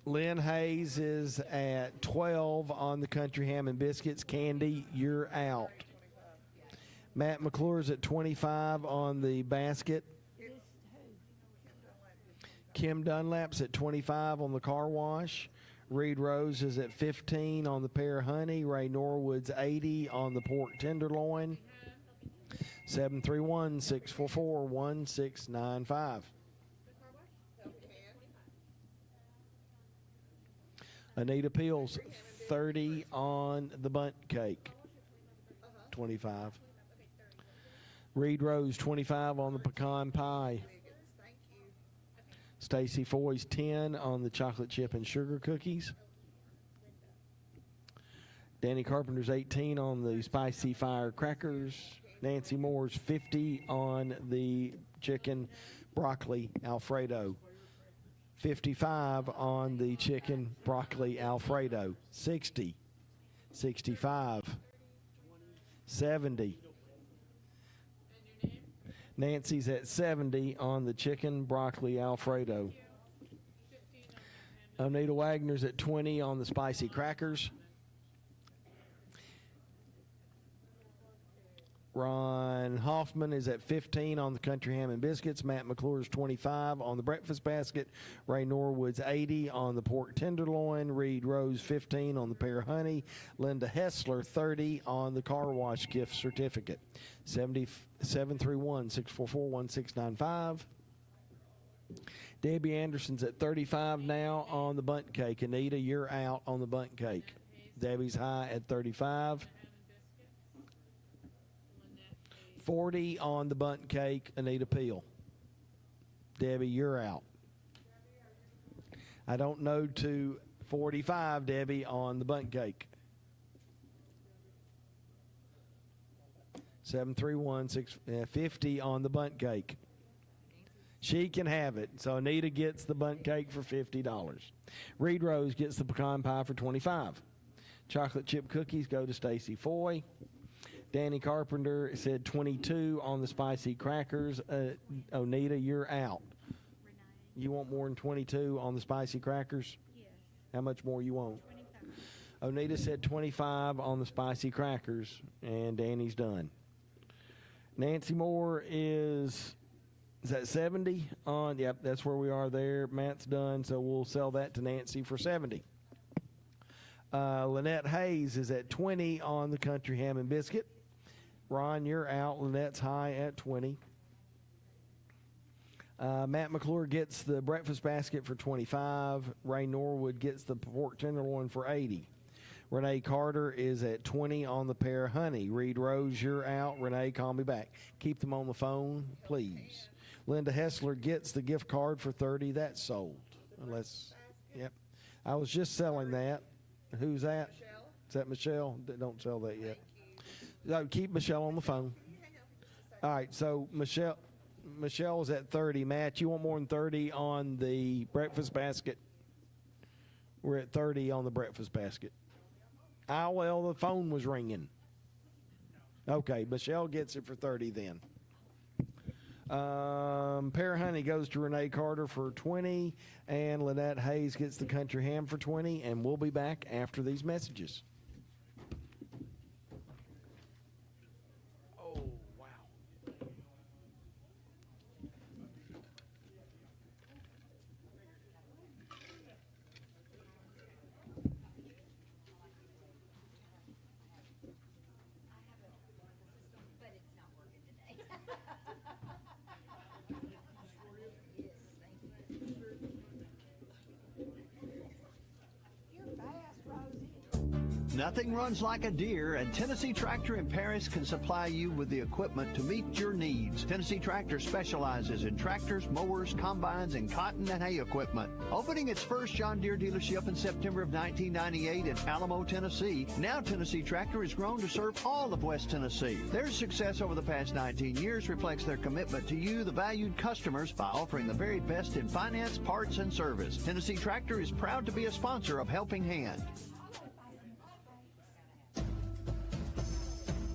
Speaker 3: Lynn Hayes is at 12 on the country ham and biscuits. Candy, you're out. Matt McClure's at 25 on the basket. Kim Dunlap's at 25 on the car wash. Reed Rose is at 15 on the pear honey. Ray Norwood's 80 on the pork tenderloin. 731-644-1695. Anita Peel's 30 on the bunt cake. 25. Reed Rose 25 on the pecan pie. Stacy Foy's 10 on the chocolate chip and sugar cookies. Danny Carpenter's 18 on the spicy fire crackers. Nancy Moore's 50 on the chicken broccoli Alfredo. 55 on the chicken broccoli Alfredo. 60, 65, 70. Nancy's at 70 on the chicken broccoli Alfredo. Anita Wagner's at 20 on the spicy crackers. Ron Hoffman is at 15 on the country ham and biscuits. Matt McClure's 25 on the breakfast basket. Ray Norwood's 80 on the pork tenderloin. Reed Rose 15 on the pear honey. Linda Hessler 30 on the car wash gift certificate. 731-644-1695. Debbie Anderson's at 35 now on the bunt cake. Anita, you're out on the bunt cake. Debbie's high at 35. 40 on the bunt cake, Anita Peel. Debbie, you're out. I don't know to 45, Debbie, on the bunt cake. 731-650 on the bunt cake. She can have it. So Anita gets the bunt cake for $50. Reed Rose gets the pecan pie for $25. Chocolate chip cookies go to Stacy Foy. Danny Carpenter said 22 on the spicy crackers. Onita, you're out. You want more than 22 on the spicy crackers?
Speaker 5: Yes.
Speaker 3: How much more you want? 25. Onita said 25 on the spicy crackers, and Danny's done. Nancy Moore is that 70 on? Yep, that's where we are there. Matt's done, so we'll sell that to Nancy for 70. Lynette Hayes is at 20 on the country ham and biscuit. Ron, you're out. Lynette's high at 20. Matt McClure gets the breakfast basket for 25. Ray Norwood gets the pork tenderloin for 80. Renee Carter is at 20 on the pear honey. Reed Rose, you're out. Renee, call me back. Keep them on the phone, please. Linda Hessler gets the gift card for 30. That's sold. Unless, yep. I was just selling that. Who's that?
Speaker 13: Michelle?
Speaker 3: Is that Michelle? Don't sell that yet. No, keep Michelle on the phone. All right, so Michelle is at 30. Matt, you want more than 30 on the breakfast basket? We're at 30 on the breakfast basket. Ah, well, the phone was ringing. Okay, Michelle gets it for 30 then. Pear honey goes to Renee Carter for 20, and Lynette Hayes gets the country ham for 20, and we'll be back after these messages. Oh, wow.
Speaker 16: Nothing runs like a deer, and Tennessee Tractor in Paris can supply you with the equipment to meet your needs. Tennessee Tractor specializes in tractors, mowers, combines, and cotton and hay equipment. Opening its first John Deere dealership in September of 1998 in Alamo, Tennessee, now Tennessee Tractor has grown to serve all of West Tennessee. Their success over the past 19 years reflects their commitment to you, the valued customers, by offering the very best in finance, parts, and service. Tennessee Tractor is proud to be a sponsor of Helping Hand.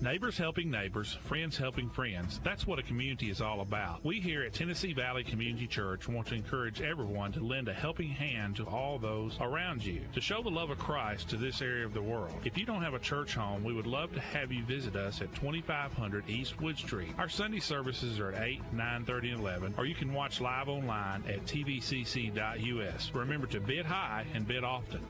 Speaker 6: Neighbors helping neighbors, friends helping friends. That's what a community is all about. We here at Tennessee Valley Community Church want to encourage everyone to lend a helping hand to all those around you, to show the love of Christ to this area of the world. If you don't have a church home, we would love to have you visit us at 2500 East Wood Street. Our Sunday services are at 8, 9:30, and 11, or you can watch live online at tvcc.us. Remember to bid high and bid often.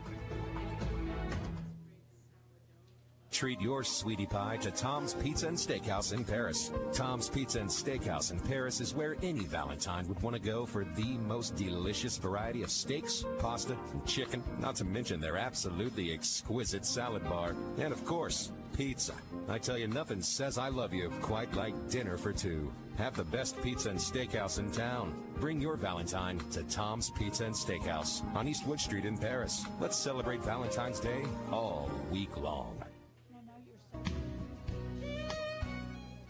Speaker 7: Treat your sweetie pie to Tom's Pizza and Steakhouse in Paris. Tom's Pizza and Steakhouse in Paris is where any Valentine would want to go for the most delicious variety of steaks, pasta, and chicken, not to mention their absolutely exquisite salad bar. And of course, pizza. I tell you, nothing says I love you quite like dinner for two. Have the best pizza and steakhouse in town. Bring your Valentine to Tom's Pizza and Steakhouse on East Wood Street in Paris. Let's celebrate Valentine's Day all week long.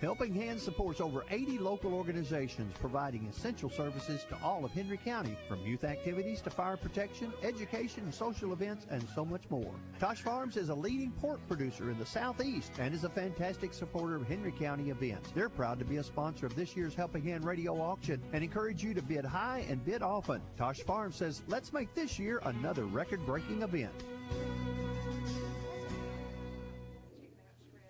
Speaker 16: Helping Hand supports over 80 local organizations providing essential services to all of Henry County, from youth activities to fire protection, education, and social events, and so much more. Tosh Farms is a leading pork producer in the Southeast and is a fantastic supporter of Henry County events. They're proud to be a sponsor of this year's Helping Hand radio auction and encourage you to bid high and bid often. Tosh Farms says, let's make this year another record-breaking event.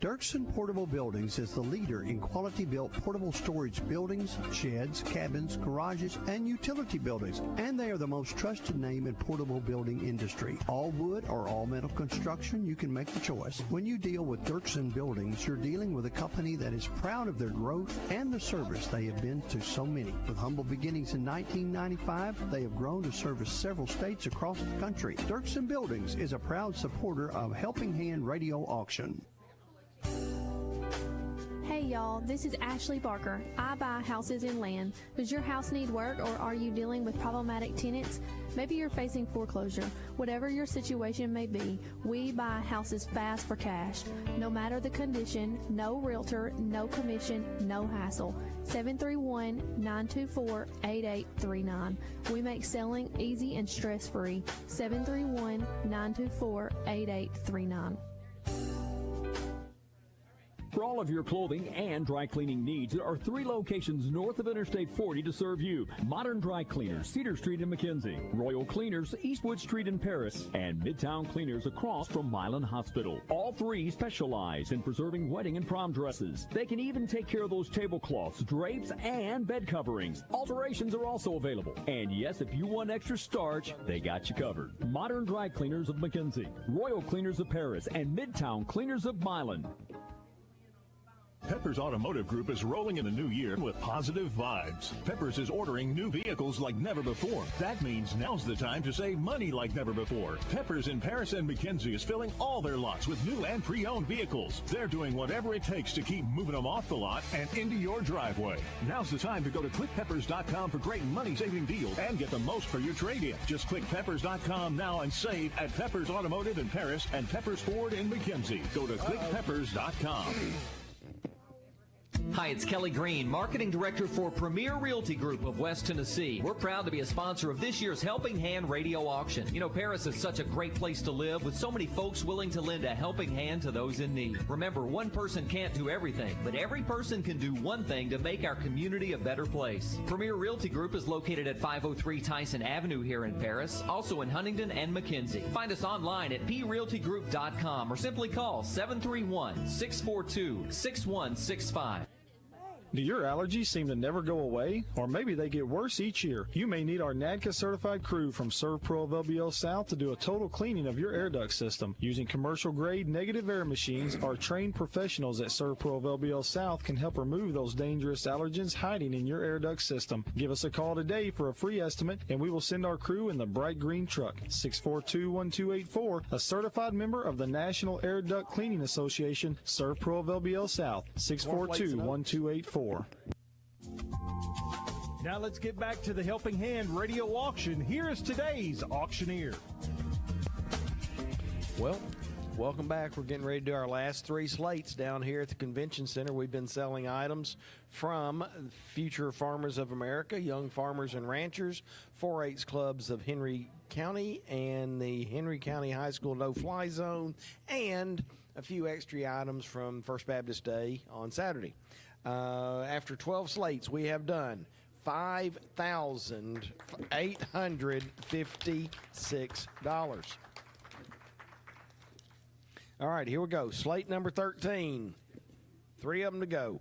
Speaker 16: Dirksen Portable Buildings is the leader in quality-built portable storage buildings, sheds, cabins, garages, and utility buildings, and they are the most trusted name in portable building industry. All wood or all metal construction, you can make the choice. When you deal with Dirksen Buildings, you're dealing with a company that is proud of their growth and the service they have been to so many. With humble beginnings in 1995, they have grown to service several states across the country. Dirksen Buildings is a proud supporter of Helping Hand Radio Auction.
Speaker 20: Hey y'all, this is Ashley Barker. I buy houses and land. Does your house need work, or are you dealing with problematic tenants? Maybe you're facing foreclosure. Whatever your situation may be, we buy houses fast for cash. No matter the condition, no realtor, no commission, no hassle. 731-924-8839. We make selling easy and stress-free. 731-924-8839.
Speaker 10: For all of your clothing and dry cleaning needs, there are 3 locations north of Interstate 40 to serve you. Modern Dry Cleaners, Cedar Street in McKenzie. Royal Cleaners, Eastwood Street in Paris. And Midtown Cleaners across from Milan Hospital. All 3 specialize in preserving wedding and prom dresses. They can even take care of those tablecloths, drapes, and bed coverings. Alterations are also available. And yes, if you want extra starch, they got you covered. Modern Dry Cleaners of McKenzie, Royal Cleaners of Paris, and Midtown Cleaners of Milan.
Speaker 12: Peppers Automotive Group is rolling in the new year with positive vibes. Peppers is ordering new vehicles like never before. That means now's the time to save money like never before. Peppers in Paris and McKenzie is filling all their lots with new and pre-owned vehicles. They're doing whatever it takes to keep moving them off the lot and into your driveway. Now's the time to go to clickpeppers.com for great money-saving deals and get the most for your trade-in. Just click peppers.com now and save at Peppers Automotive in Paris and Peppers Ford in McKenzie. Go to clickpeppers.com.
Speaker 23: Hi, it's Kelly Green, Marketing Director for Premier Realty Group of West Tennessee. We're proud to be a sponsor of this year's Helping Hand Radio Auction. You know, Paris is such a great place to live with so many folks willing to lend a helping hand to those in need. Remember, one person can't do everything, but every person can do one thing to make our community a better place. Premier Realty Group is located at 503 Tyson Avenue here in Paris, also in Huntington and McKenzie. Find us online at prealtygroup.com or simply call 731-642-6165.
Speaker 8: Do your allergies seem to never go away? Or maybe they get worse each year? You may need our NADCA certified crew from ServPro of LBL South to do a total cleaning of your air duct system. Using commercial grade negative air machines, our trained professionals at ServPro of LBL South can help remove those dangerous allergens hiding in your air duct system. Give us a call today for a free estimate and we will send our crew in the bright green truck. 642-1284, a certified member of the National Air Duct Cleaning Association, ServPro of LBL South. 642-1284.
Speaker 2: Now let's get back to the Helping Hand radio auction. Here is today's auctioneer.
Speaker 3: Well, welcome back. We're getting ready to do our last three slates down here at the Convention Center. We've been selling items from Future Farmers of America, Young Farmers and Ranchers, 4-H Clubs of Henry County, and the Henry County High School No-Fly Zone, and a few extra items from First Baptist Day on Saturday. After 12 slates, we have done $5,856. All right, here we go. Slate number 13. 3 of them to go.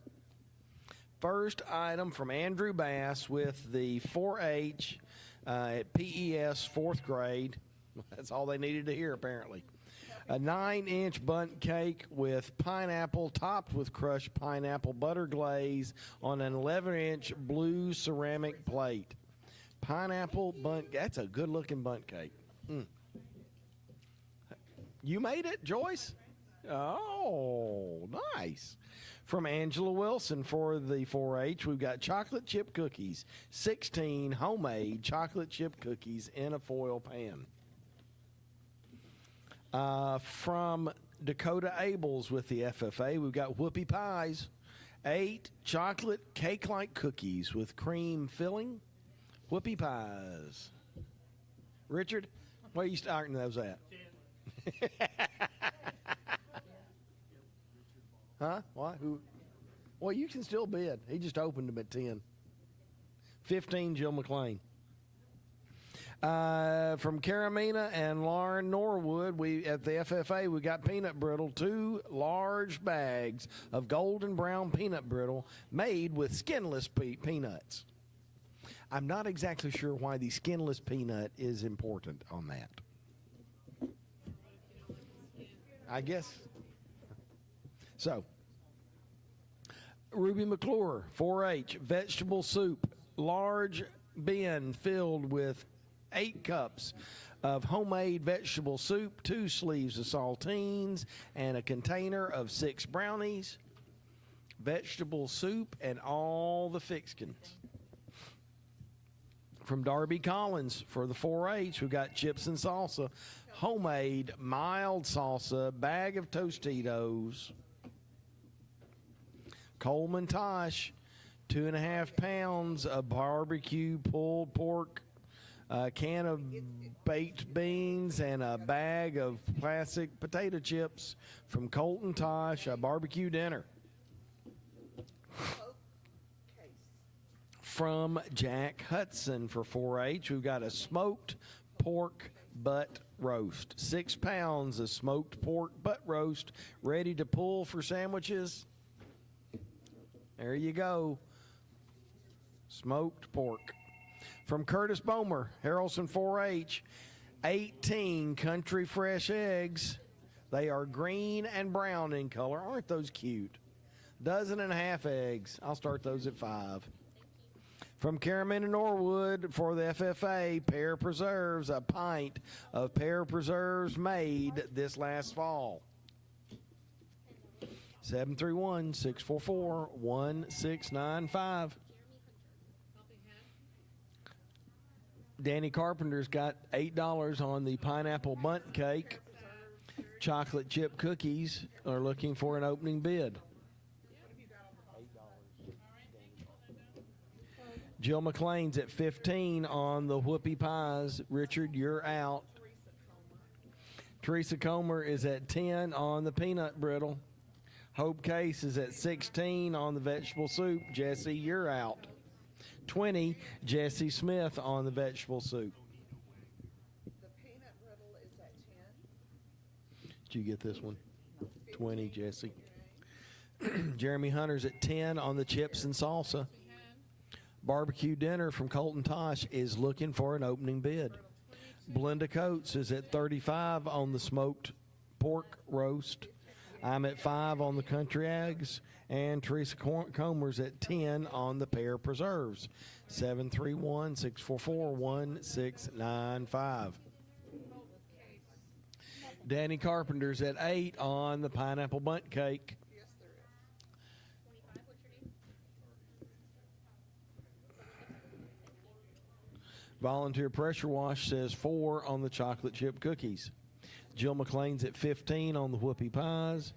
Speaker 3: First item from Andrew Bass with the 4-H at PES 4th grade. That's all they needed to hear, apparently. A 9-inch bundt cake with pineapple topped with crushed pineapple butter glaze on an 11-inch blue ceramic plate. Pineapple bundt, that's a good-looking bundt cake. You made it, Joyce? Oh, nice. From Angela Wilson for the 4-H, we've got chocolate chip cookies, 16 homemade chocolate chip cookies in a foil pan. From Dakota Abels with the FFA, we've got whoopie pies, 8 chocolate cake-like cookies with cream filling, whoopie pies. Richard, where are you starting those at? 10. Huh? What? Who? Well, you can still bid. He just opened them at 10. 15, Jill McLean. From Karamina and Lauren Norwood, we at the FFA, we got peanut brittle, 2 large bags of golden brown peanut brittle made with skinless peanuts. I'm not exactly sure why the skinless peanut is important on that. I guess. So, Ruby McClure, 4-H, vegetable soup, large bin filled with 8 cups of homemade vegetable soup, 2 sleeves of saltines, and a container of 6 brownies, vegetable soup, and all the fixins. From Darby Collins for the 4-H, we've got chips and salsa, homemade mild salsa, bag of Tostitos. Coleman Tosh, 2.5 pounds of barbecue pulled pork, a can of baked beans, and a bag of classic potato chips from Colton Tosh, a barbecue dinner. From Jack Hudson for 4-H, we've got a smoked pork butt roast. 6 pounds of smoked pork butt roast ready to pull for sandwiches. There you go. Smoked pork. From Curtis Bomer, Harrelson 4-H, 18 country fresh eggs. They are green and brown in color. Aren't those cute? 12.5 eggs. I'll start those at 5. From Karamina Norwood for the FFA, pear preserves, a pint of pear preserves made this last fall. 731-644-1695. Danny Carpenter's got $8 on the pineapple bundt cake. Chocolate chip cookies are looking for an opening bid. Jill McLean's at 15 on the whoopie pies. Richard, you're out. Teresa Comer is at 10 on the peanut brittle. Hope Case is at 16 on the vegetable soup. Jesse, you're out. 20, Jesse Smith on the vegetable soup.
Speaker 13: The peanut brittle is at 10.
Speaker 3: Did you get this one? 20, Jesse. Jeremy Hunter's at 10 on the chips and salsa. Barbecue dinner from Colton Tosh is looking for an opening bid. Belinda Coates is at 35 on the smoked pork roast. I'm at 5 on the country eggs. And Teresa Comer's at 10 on the pear preserves. 731-644-1695. Danny Carpenter's at 8 on the pineapple bundt cake. Volunteer Pressure Wash says 4 on the chocolate chip cookies. Jill McLean's at 15 on the whoopie pies.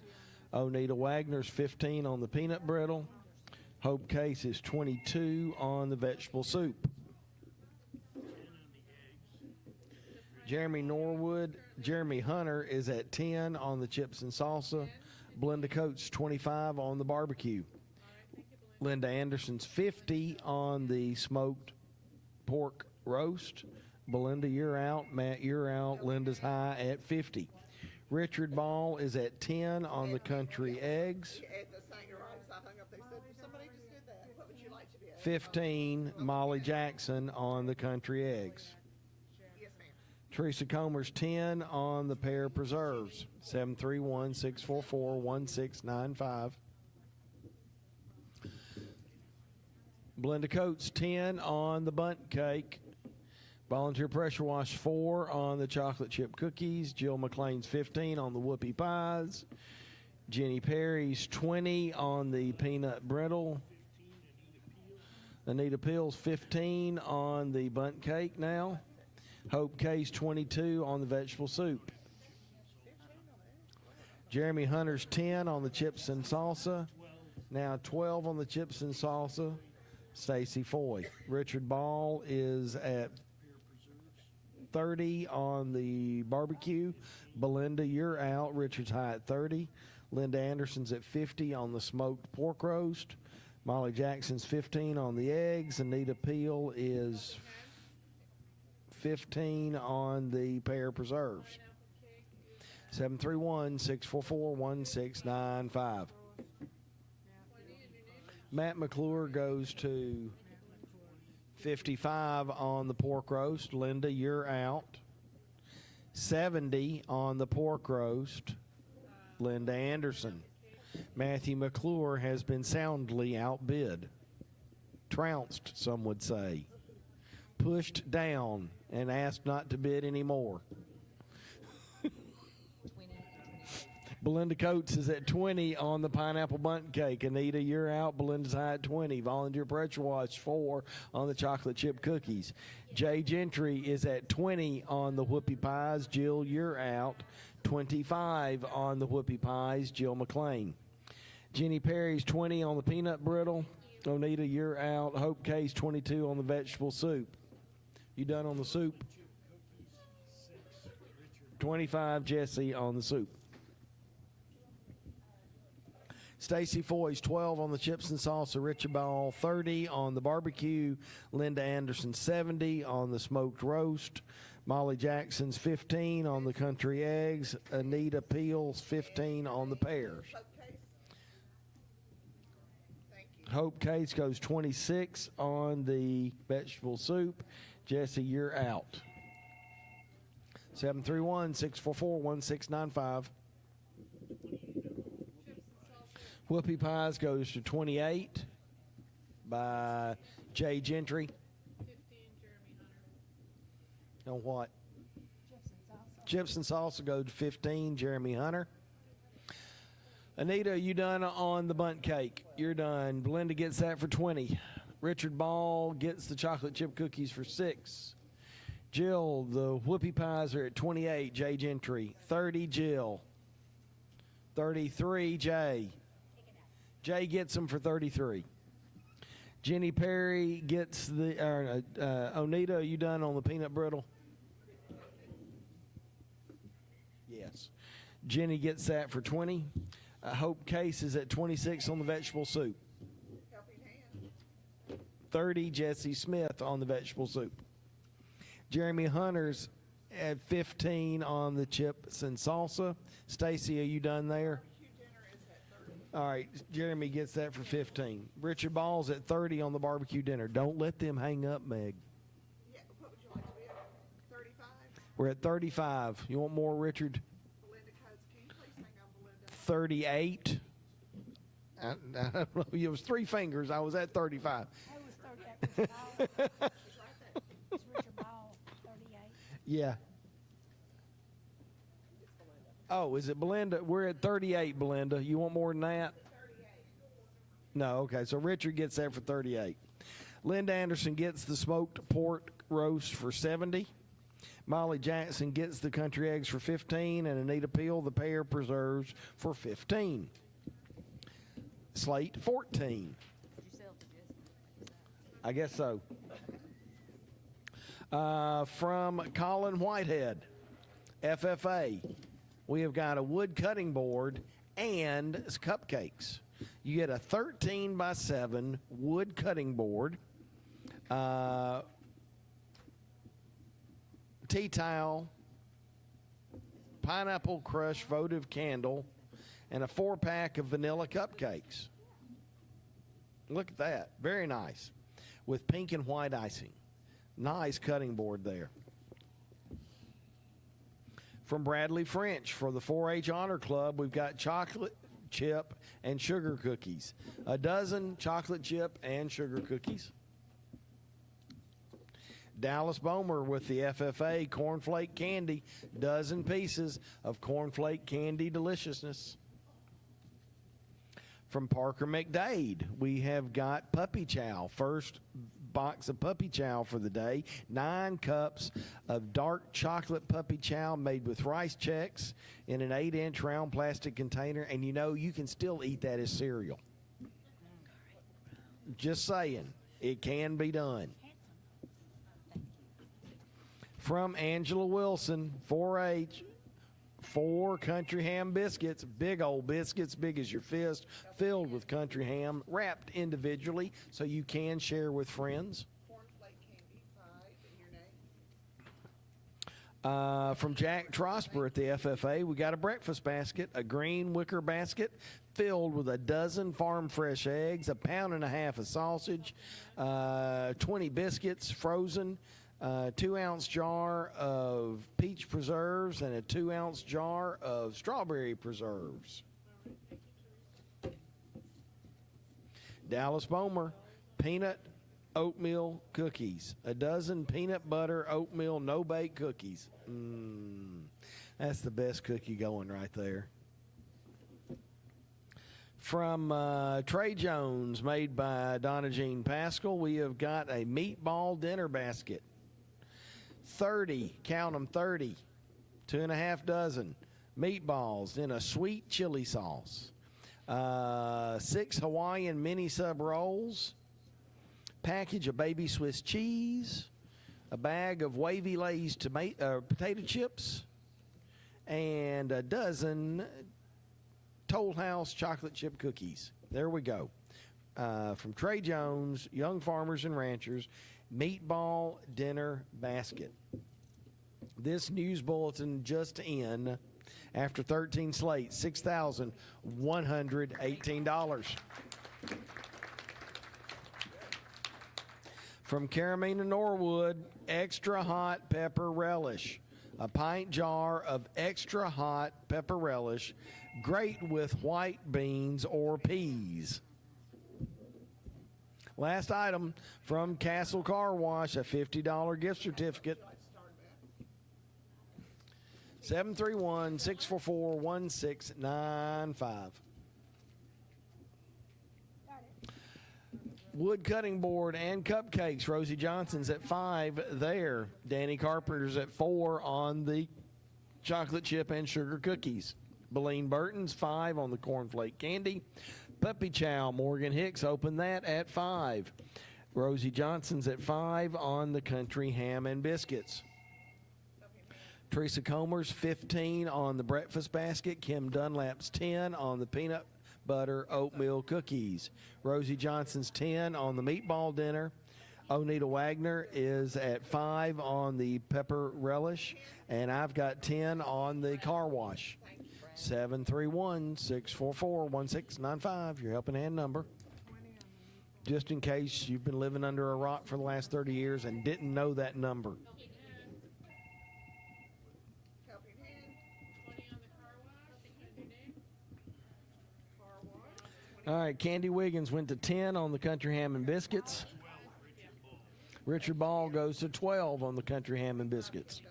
Speaker 3: Onita Wagner's 15 on the peanut brittle. Hope Case is 22 on the vegetable soup. Jeremy Hunter is at 10 on the chips and salsa. Belinda Coates 25 on the barbecue. Linda Anderson's 50 on the smoked pork roast. Belinda, you're out. Matt, you're out. Linda's high at 50. Richard Ball is at 10 on the country eggs. 15, Molly Jackson on the country eggs. Teresa Comer's 10 on the pear preserves. 731-644-1695. Belinda Coates 10 on the bundt cake. Volunteer Pressure Wash 4 on the chocolate chip cookies. Jill McLean's 15 on the whoopie pies. Jenny Perry's 20 on the peanut brittle. Anita Peel's 15 on the bundt cake now. Hope Case 22 on the vegetable soup. Jeremy Hunter's 10 on the chips and salsa. Now 12 on the chips and salsa. Stacy Foy. Richard Ball is at 30 on the barbecue. Belinda, you're out. Richard's high at 30. Linda Anderson's at 50 on the smoked pork roast. Molly Jackson's 15 on the eggs. Anita Peel is 15 on the pear preserves. 731-644-1695. Matt McClure goes to 55 on the pork roast. Linda, you're out. 70 on the pork roast. Linda Anderson. Matthew McClure has been soundly outbid. Trounced, some would say. Pushed down and asked not to bid anymore. Belinda Coates is at 20 on the pineapple bundt cake. Anita, you're out. Belinda's high at 20. Volunteer Pressure Wash 4 on the chocolate chip cookies. Jay Gentry is at 20 on the whoopie pies. Jill, you're out. 25 on the whoopie pies. Jill McLean. Jenny Perry's 20 on the peanut brittle. Onita, you're out. Hope Case 22 on the vegetable soup. You done on the soup? 25, Jesse, on the soup. Stacy Foy's 12 on the chips and salsa. Richard Ball 30 on the barbecue. Linda Anderson 70 on the smoked roast. Molly Jackson's 15 on the country eggs. Anita Peel's 15 on the pears. Hope Case goes 26 on the vegetable soup. Jesse, you're out. 731-644-1695. Whoopie Pies goes to 28 by Jay Gentry.
Speaker 1: 15, Jeremy Hunter.
Speaker 3: On what? Chips and salsa go to 15, Jeremy Hunter. Anita, you done on the bundt cake? You're done. Belinda gets that for 20. Richard Ball gets the chocolate chip cookies for 6. Jill, the whoopie pies are at 28, Jay Gentry. 30, Jill. 33, Jay. Jay gets them for 33. Jenny Perry gets the, Onita, are you done on the peanut brittle? Yes. Jenny gets that for 20. Hope Case is at 26 on the vegetable soup. 30, Jesse Smith on the vegetable soup. Jeremy Hunter's at 15 on the chips and salsa. Stacy, are you done there? All right, Jeremy gets that for 15. Richard Ball's at 30 on the barbecue dinner. Don't let them hang up, Meg.
Speaker 13: Yeah, what would you like to be at? 35?
Speaker 3: We're at 35. You want more, Richard?
Speaker 13: Belinda Coates, can you please hang on, Belinda?
Speaker 3: 38. I don't know. It was 3 fingers. I was at 35.
Speaker 11: I was 38. It's Richard Ball, 38.
Speaker 3: Yeah. Oh, is it Belinda? We're at 38, Belinda. You want more than that? No, okay. So Richard gets that for 38. Linda Anderson gets the smoked pork roast for 70. Molly Jackson gets the country eggs for 15. And Anita Peel, the pear preserves for 15. Slate, 14. I guess so. From Colin Whitehead, FFA, we have got a wood cutting board and cupcakes. You get a 13 by 7 wood cutting board, tea towel, pineapple crush votive candle, and a 4-pack of vanilla cupcakes. Look at that. Very nice. With pink and white icing. Nice cutting board there. From Bradley French for the 4-H Honor Club, we've got chocolate chip and sugar cookies. A dozen chocolate chip and sugar cookies. Dallas Bomer with the FFA cornflake candy, dozen pieces of cornflake candy deliciousness. From Parker McDade, we have got puppy chow. First box of puppy chow for the day. 9 cups of dark chocolate puppy chow made with rice checks in an 8-inch round plastic container. And you know, you can still eat that as cereal. Just saying, it can be done. From Angela Wilson, 4-H, 4 country ham biscuits, big old biscuits, big as your fist, filled with country ham, wrapped individually so you can share with friends.
Speaker 13: Cornflake candy, 5 in your name.
Speaker 3: From Jack Trosper at the FFA, we got a breakfast basket, a green wicker basket filled with a dozen farm fresh eggs, 1.5 pounds of sausage, 20 biscuits frozen, 2-ounce jar of peach preserves, and a 2-ounce jar of strawberry preserves. Dallas Bomer, peanut oatmeal cookies, a dozen peanut butter oatmeal no-bake cookies. That's the best cookie going right there. From Trey Jones, made by Donna Jean Pascal, we have got a meatball dinner basket. 30, count them, 30, 2.5 dozen meatballs in a sweet chili sauce. 6 Hawaiian mini sub rolls, package of baby Swiss cheese, a bag of Wavy Lay's potato chips, and a dozen Toll House chocolate chip cookies. There we go. From Trey Jones, Young Farmers and Ranchers, meatball dinner basket. This news bulletin just in after 13 slates, $6,118. From Caramina Norwood, extra hot pepper relish. A pint jar of extra hot pepper relish, great with white beans or peas. Last item from Castle Car Wash, a $50 gift certificate. 731-644-1695. Wood cutting board and cupcakes. Rosie Johnson's at 5 there. Danny Carpenter's at 4 on the chocolate chip and sugar cookies. Beleen Burton's 5 on the cornflake candy. Puppy Chow, Morgan Hicks opened that at 5. Rosie Johnson's at 5 on the country ham and biscuits. Teresa Comer's 15 on the breakfast basket. Kim Dunlap's 10 on the peanut butter oatmeal cookies. Rosie Johnson's 10 on the meatball dinner. Onita Wagner is at 5 on the pepper relish. And I've got 10 on the car wash. 731-644-1695, your helping hand number. Just in case you've been living under a rock for the last 30 years and didn't know that number. All right, Candy Wiggins went to 10 on the country ham and biscuits. Richard Ball goes to 12 on the country ham and biscuits.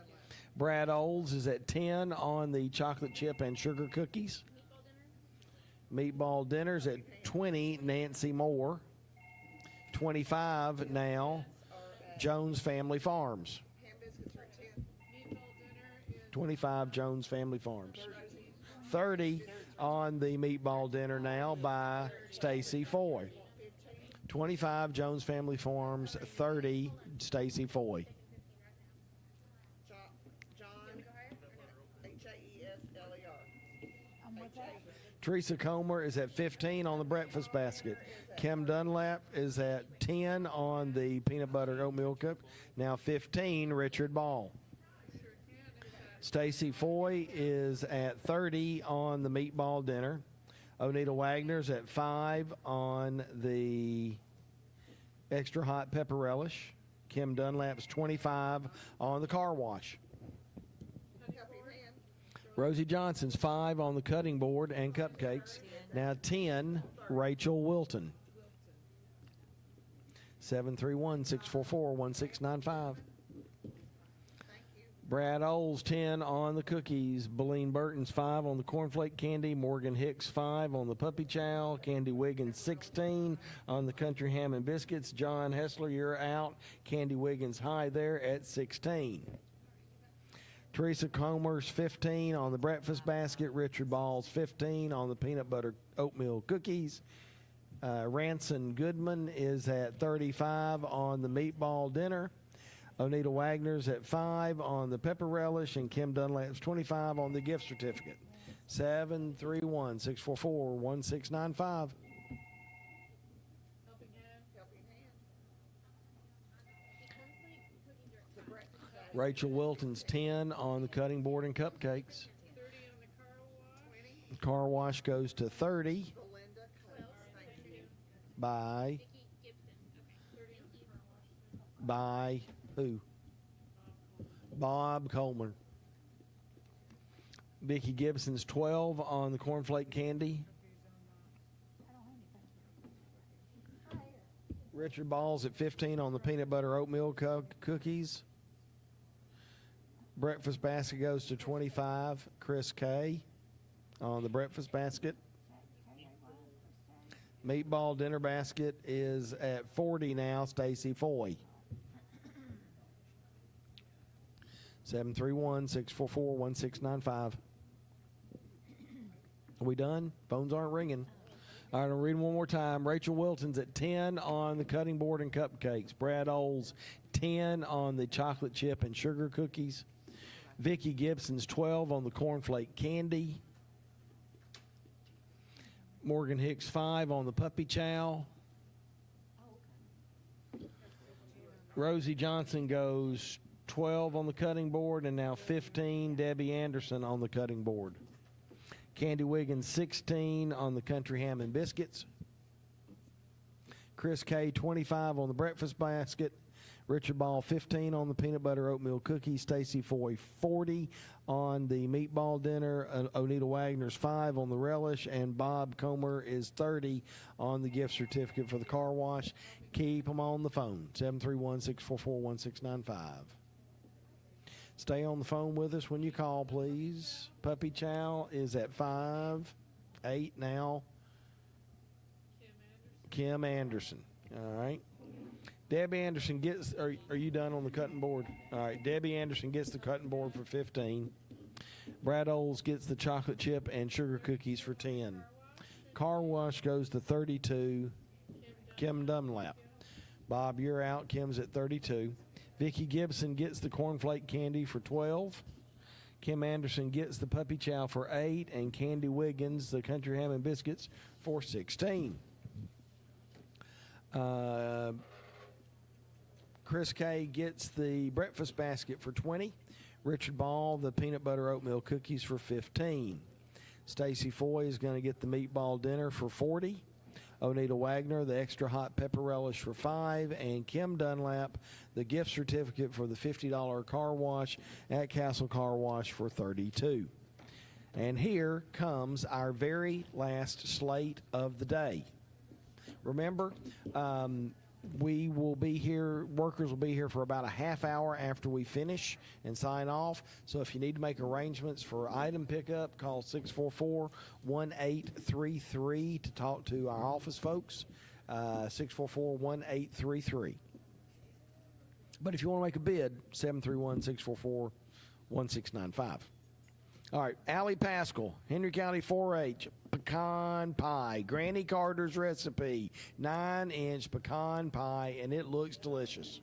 Speaker 3: Brad Olds is at 10 on the chocolate chip and sugar cookies. Meatball dinner's at 20, Nancy Moore. 25 now, Jones Family Farms. 25, Jones Family Farms. 30 on the meatball dinner now by Stacy Foy. 25, Jones Family Farms. 30, Stacy Foy. Teresa Comer is at 15 on the breakfast basket. Kim Dunlap is at 10 on the peanut butter oatmeal cup. Now 15, Richard Ball. Stacy Foy is at 30 on the meatball dinner. Onita Wagner's at 5 on the extra hot pepper relish. Kim Dunlap's 25 on the car wash. Rosie Johnson's 5 on the cutting board and cupcakes. Now 10, Rachel Wilton. 731-644-1695. Brad Oles 10 on the cookies. Beleen Burton's 5 on the cornflake candy. Morgan Hicks 5 on the puppy chow. Candy Wiggins 16 on the country ham and biscuits. John Hessler, you're out. Candy Wiggins high there at 16. Teresa Comer's 15 on the breakfast basket. Richard Ball's 15 on the peanut butter oatmeal cookies. Ranson Goodman is at 35 on the meatball dinner. Onita Wagner's at 5 on the pepper relish, and Kim Dunlap's 25 on the gift certificate. 731-644-1695. Rachel Wilton's 10 on the cutting board and cupcakes. Car wash goes to 30 by who? Bob Coleman. Vicki Gibson's 12 on the cornflake candy. Richard Ball's at 15 on the peanut butter oatmeal cookies. Breakfast basket goes to 25. Chris K on the breakfast basket. Meatball dinner basket is at 40 now. Stacy Foy. 731-644-1695. Are we done? Phones aren't ringing. All right, I'll read them one more time. Rachel Wilton's at 10 on the cutting board and cupcakes. Brad Oles, 10 on the chocolate chip and sugar cookies. Vicki Gibson's 12 on the cornflake candy. Morgan Hicks 5 on the puppy chow. Rosie Johnson goes 12 on the cutting board, and now 15, Debbie Anderson on the cutting board. Candy Wiggins 16 on the country ham and biscuits. Chris K 25 on the breakfast basket. Richard Ball 15 on the peanut butter oatmeal cookies. Stacy Foy 40 on the meatball dinner. Onita Wagner's 5 on the relish, and Bob Comer is 30 on the gift certificate for the car wash. Keep them on the phone, 731-644-1695. Stay on the phone with us when you call, please. Puppy chow is at 5, 8 now. Kim Anderson. All right. Debbie Anderson gets, are you done on the cutting board? All right, Debbie Anderson gets the cutting board for 15. Brad Oles gets the chocolate chip and sugar cookies for 10. Car wash goes to 32. Kim Dunlap. Bob, you're out. Kim's at 32. Vicki Gibson gets the cornflake candy for 12. Kim Anderson gets the puppy chow for 8. And Candy Wiggins, the country ham and biscuits, for 16. Chris K gets the breakfast basket for 20. Richard Ball, the peanut butter oatmeal cookies for 15. Stacy Foy is going to get the meatball dinner for $40. Onita Wagner, the extra hot pepper relish for $5, and Kim Dunlap, the gift certificate for the $50 car wash at Castle Car Wash for $32. And here comes our very last slate of the day. Remember, we will be here, workers will be here for about a half hour after we finish and sign off. So if you need to make arrangements for item pickup, call 644-1833 to talk to our office folks, 644-1833. But if you want to make a bid, 731-644-1695. All right, Allie Pascal, Henry County 4-H, pecan pie, Granny Carter's recipe, 9-inch pecan pie, and it looks delicious.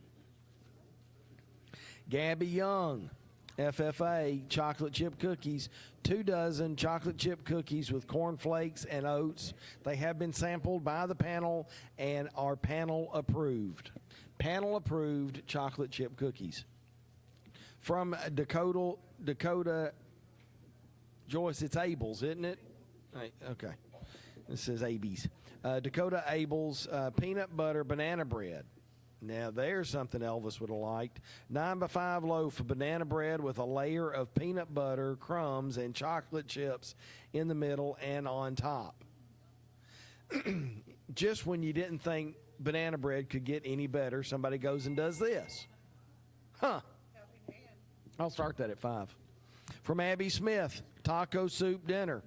Speaker 3: Gabby Young, FFA, chocolate chip cookies, 2 dozen chocolate chip cookies with corn flakes and oats. They have been sampled by the panel and are panel approved. Panel approved chocolate chip cookies. From Dakota Joyce, it's Abel's, isn't it? Right, okay. This says Abel's. Dakota Abel's peanut butter banana bread. Now, there's something Elvis would have liked. 9x5 loaf of banana bread with a layer of peanut butter, crumbs, and chocolate chips in the middle and on top. Just when you didn't think banana bread could get any better, somebody goes and does this. Huh. I'll start that at 5. From Abby Smith, taco soup dinner.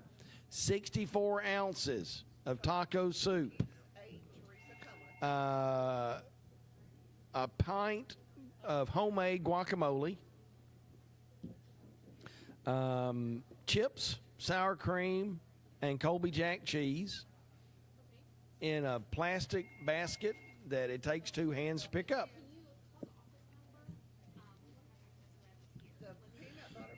Speaker 3: 64 ounces of taco soup. A pint of homemade guacamole. Chips, sour cream, and Colby Jack cheese in a plastic basket that it takes 2 hands to pick up.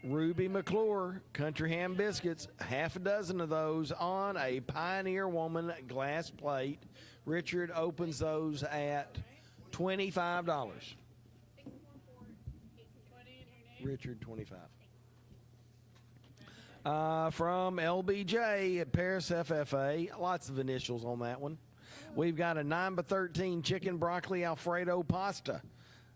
Speaker 3: Ruby McClure, country ham biscuits, half a dozen of those on a Pioneer Woman glass plate. Richard opens those at $25. Richard, 25. From LBJ at Paris FFA, lots of initials on that one. We've got a 9x13 chicken broccoli Alfredo pasta,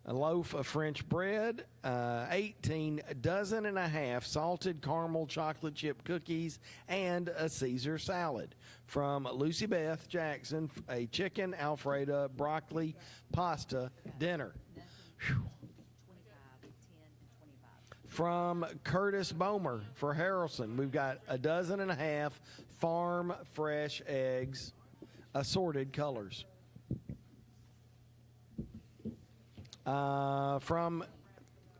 Speaker 3: a loaf of French bread, 18 dozen and a half salted caramel chocolate chip cookies, and a Caesar salad. From Lucy Beth Jackson, a chicken Alfredo broccoli pasta dinner. Whew. From Curtis Bomer for Harrelson, we've got a dozen and a half farm fresh eggs, assorted colors. From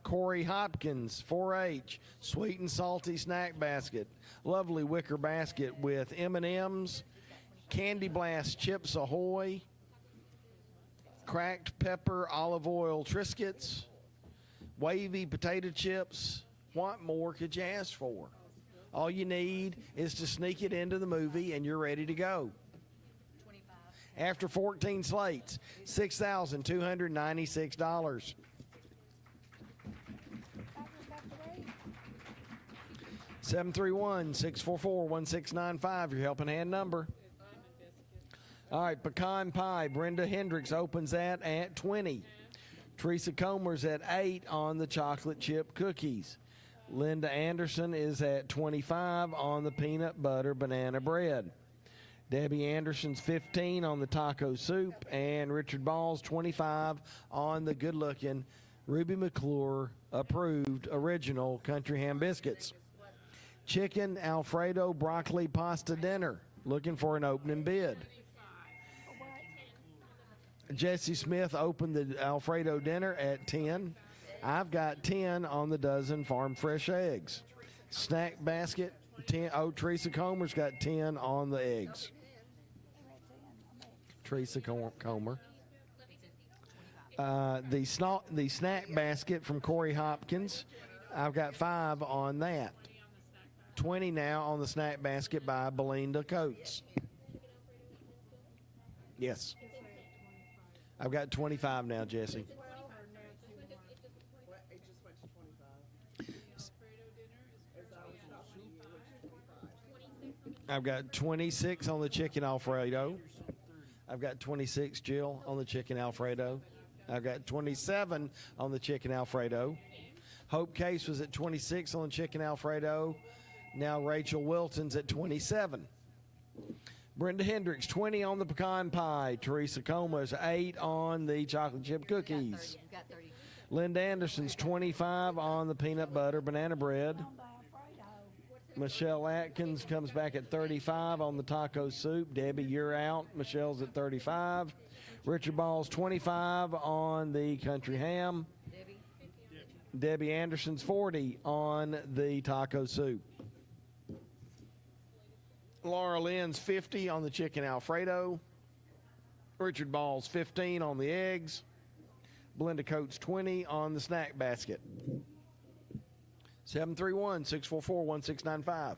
Speaker 3: Corey Hopkins, 4-H, sweet and salty snack basket. Lovely wicker basket with M&M's, Candy Blast Chips Ahoy, cracked pepper olive oil Triscuits, wavy potato chips. What more could you ask for? All you need is to sneak it into the movie and you're ready to go. After 14 slates, $6,296. (731-644-1695), your helping hand number. All right, pecan pie. Brenda Hendricks opens that at 20. Teresa Comer's at 8 on the chocolate chip cookies. Linda Anderson is at 25 on the peanut butter banana bread. Debbie Anderson's 15 on the taco soup, and Richard Ball's 25 on the good-looking Ruby McClure approved original country ham biscuits. Chicken Alfredo broccoli pasta dinner. Looking for an opening bid. Jesse Smith opened the Alfredo dinner at 10. I've got 10 on the dozen farm fresh eggs. Snack basket, 10. Oh, Teresa Comer's got 10 on the eggs. Teresa Comer. The snack basket from Corey Hopkins, I've got 5 on that. 20 now on the snack basket by Belinda Coates. Yes. I've got 25 now, Jesse. I've got 26 on the chicken Alfredo. I've got 26, Jill, on the chicken Alfredo. I've got 27 on the chicken Alfredo. Hope Case was at 26 on the chicken Alfredo. Now Rachel Wilton's at 27. Brenda Hendricks, 20 on the pecan pie. Teresa Coma's 8 on the chocolate chip cookies. Linda Anderson's 25 on the peanut butter banana bread. Michelle Atkins comes back at 35 on the taco soup. Debbie, you're out. Michelle's at 35. Richard Ball's 25 on the country ham. Debbie Anderson's 40 on the taco soup. Laura Lynn's 50 on the chicken Alfredo. Richard Ball's 15 on the eggs. Belinda Coates 20 on the snack basket. 731-644-1695.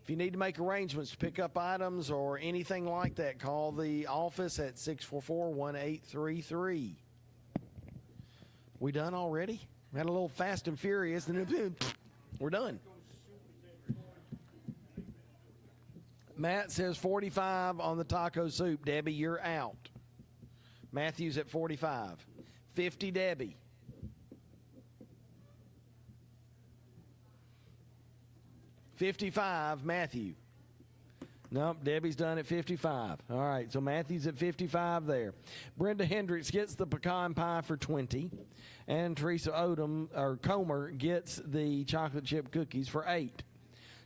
Speaker 3: If you need to make arrangements to pick up items or anything like that, call the office at 644-1833. We done already? We had a little fast and furious, and we're done. Matt says 45 on the taco soup. Debbie, you're out. Matthew's at 45. 50, Debbie. 55, Matthew. Nope, Debbie's done at 55. All right, so Matthew's at 55 there. Brenda Hendricks gets the pecan pie for 20. And Teresa Comer gets the chocolate chip cookies for 8.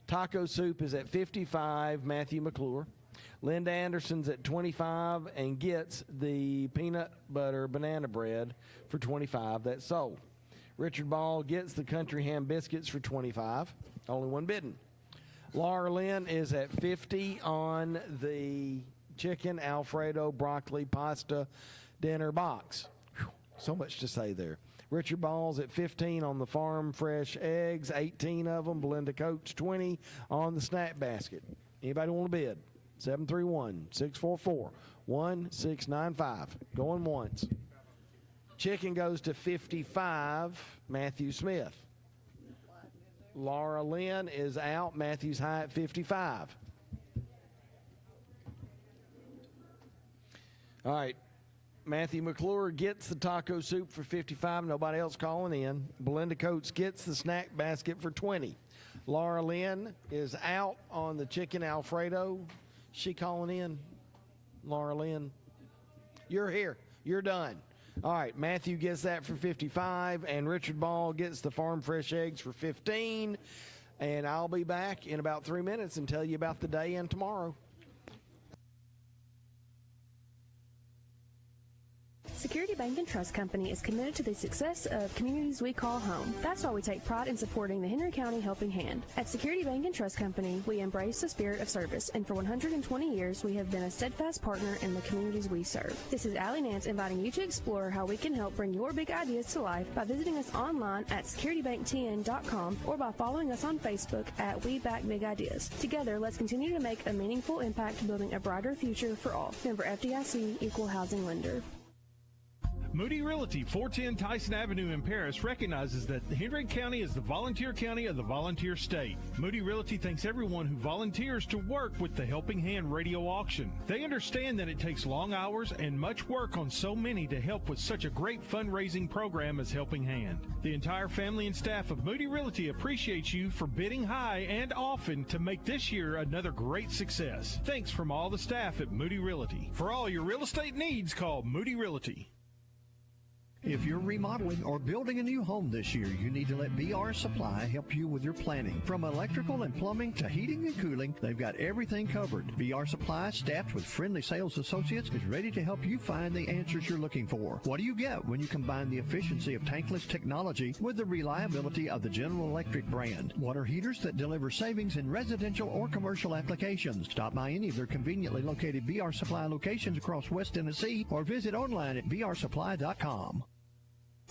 Speaker 3: Taco soup is at 55, Matthew McClure. Linda Anderson's at 25 and gets the peanut butter banana bread for 25. That's sold. Richard Ball gets the country ham biscuits for 25. Only one bidding. Laura Lynn is at 50 on the chicken Alfredo broccoli pasta dinner box. Whew, so much to say there. Richard Ball's at 15 on the farm fresh eggs, 18 of them. Belinda Coates 20 on the snack basket. Anybody want to bid? 731-644-1695. Going once. Chicken goes to 55, Matthew Smith. Laura Lynn is out. Matthew's high at 55. All right. Matthew McClure gets the taco soup for 55. Nobody else calling in. Belinda Coates gets the snack basket for 20. Laura Lynn is out on the chicken Alfredo. She calling in? Laura Lynn? You're here. You're done. All right, Matthew gets that for 55, and Richard Ball gets the farm fresh eggs for 15. And I'll be back in about 3 minutes and tell you about the day and tomorrow.
Speaker 9: Security Bank and Trust Company is committed to the success of communities we call home. That's why we take pride in supporting the Henry County Helping Hand. At Security Bank and Trust Company, we embrace the spirit of service, and for 120 years, we have been a steadfast partner in the communities we serve. This is Allie Nance inviting you to explore how we can help bring your big ideas to life by visiting us online at securitybanktn.com or by following us on Facebook at We Back Big Ideas. Together, let's continue to make a meaningful impact building a brighter future for all. Member FDIC, Equal Housing Lender.
Speaker 2: Moody Realty, 410 Tyson Avenue in Paris, recognizes that Hendrick County is the volunteer county of the volunteer state. Moody Realty thanks everyone who volunteers to work with the Helping Hand radio auction. They understand that it takes long hours and much work on so many to help with such a great fundraising program as Helping Hand. The entire family and staff of Moody Realty appreciates you for bidding high and often to make this year another great success. Thanks from all the staff at Moody Realty. For all your real estate needs, call Moody Realty.
Speaker 16: If you're remodeling or building a new home this year, you need to let BR Supply help you with your planning. From electrical and plumbing to heating and cooling, they've got everything covered. BR Supply, staffed with friendly sales associates, is ready to help you find the answers you're looking for. What do you get when you combine the efficiency of tankless technology with the reliability of the General Electric brand? Water heaters that deliver savings in residential or commercial applications. Stop by any of their conveniently located BR Supply locations across West Tennessee or visit online at brsupply.com.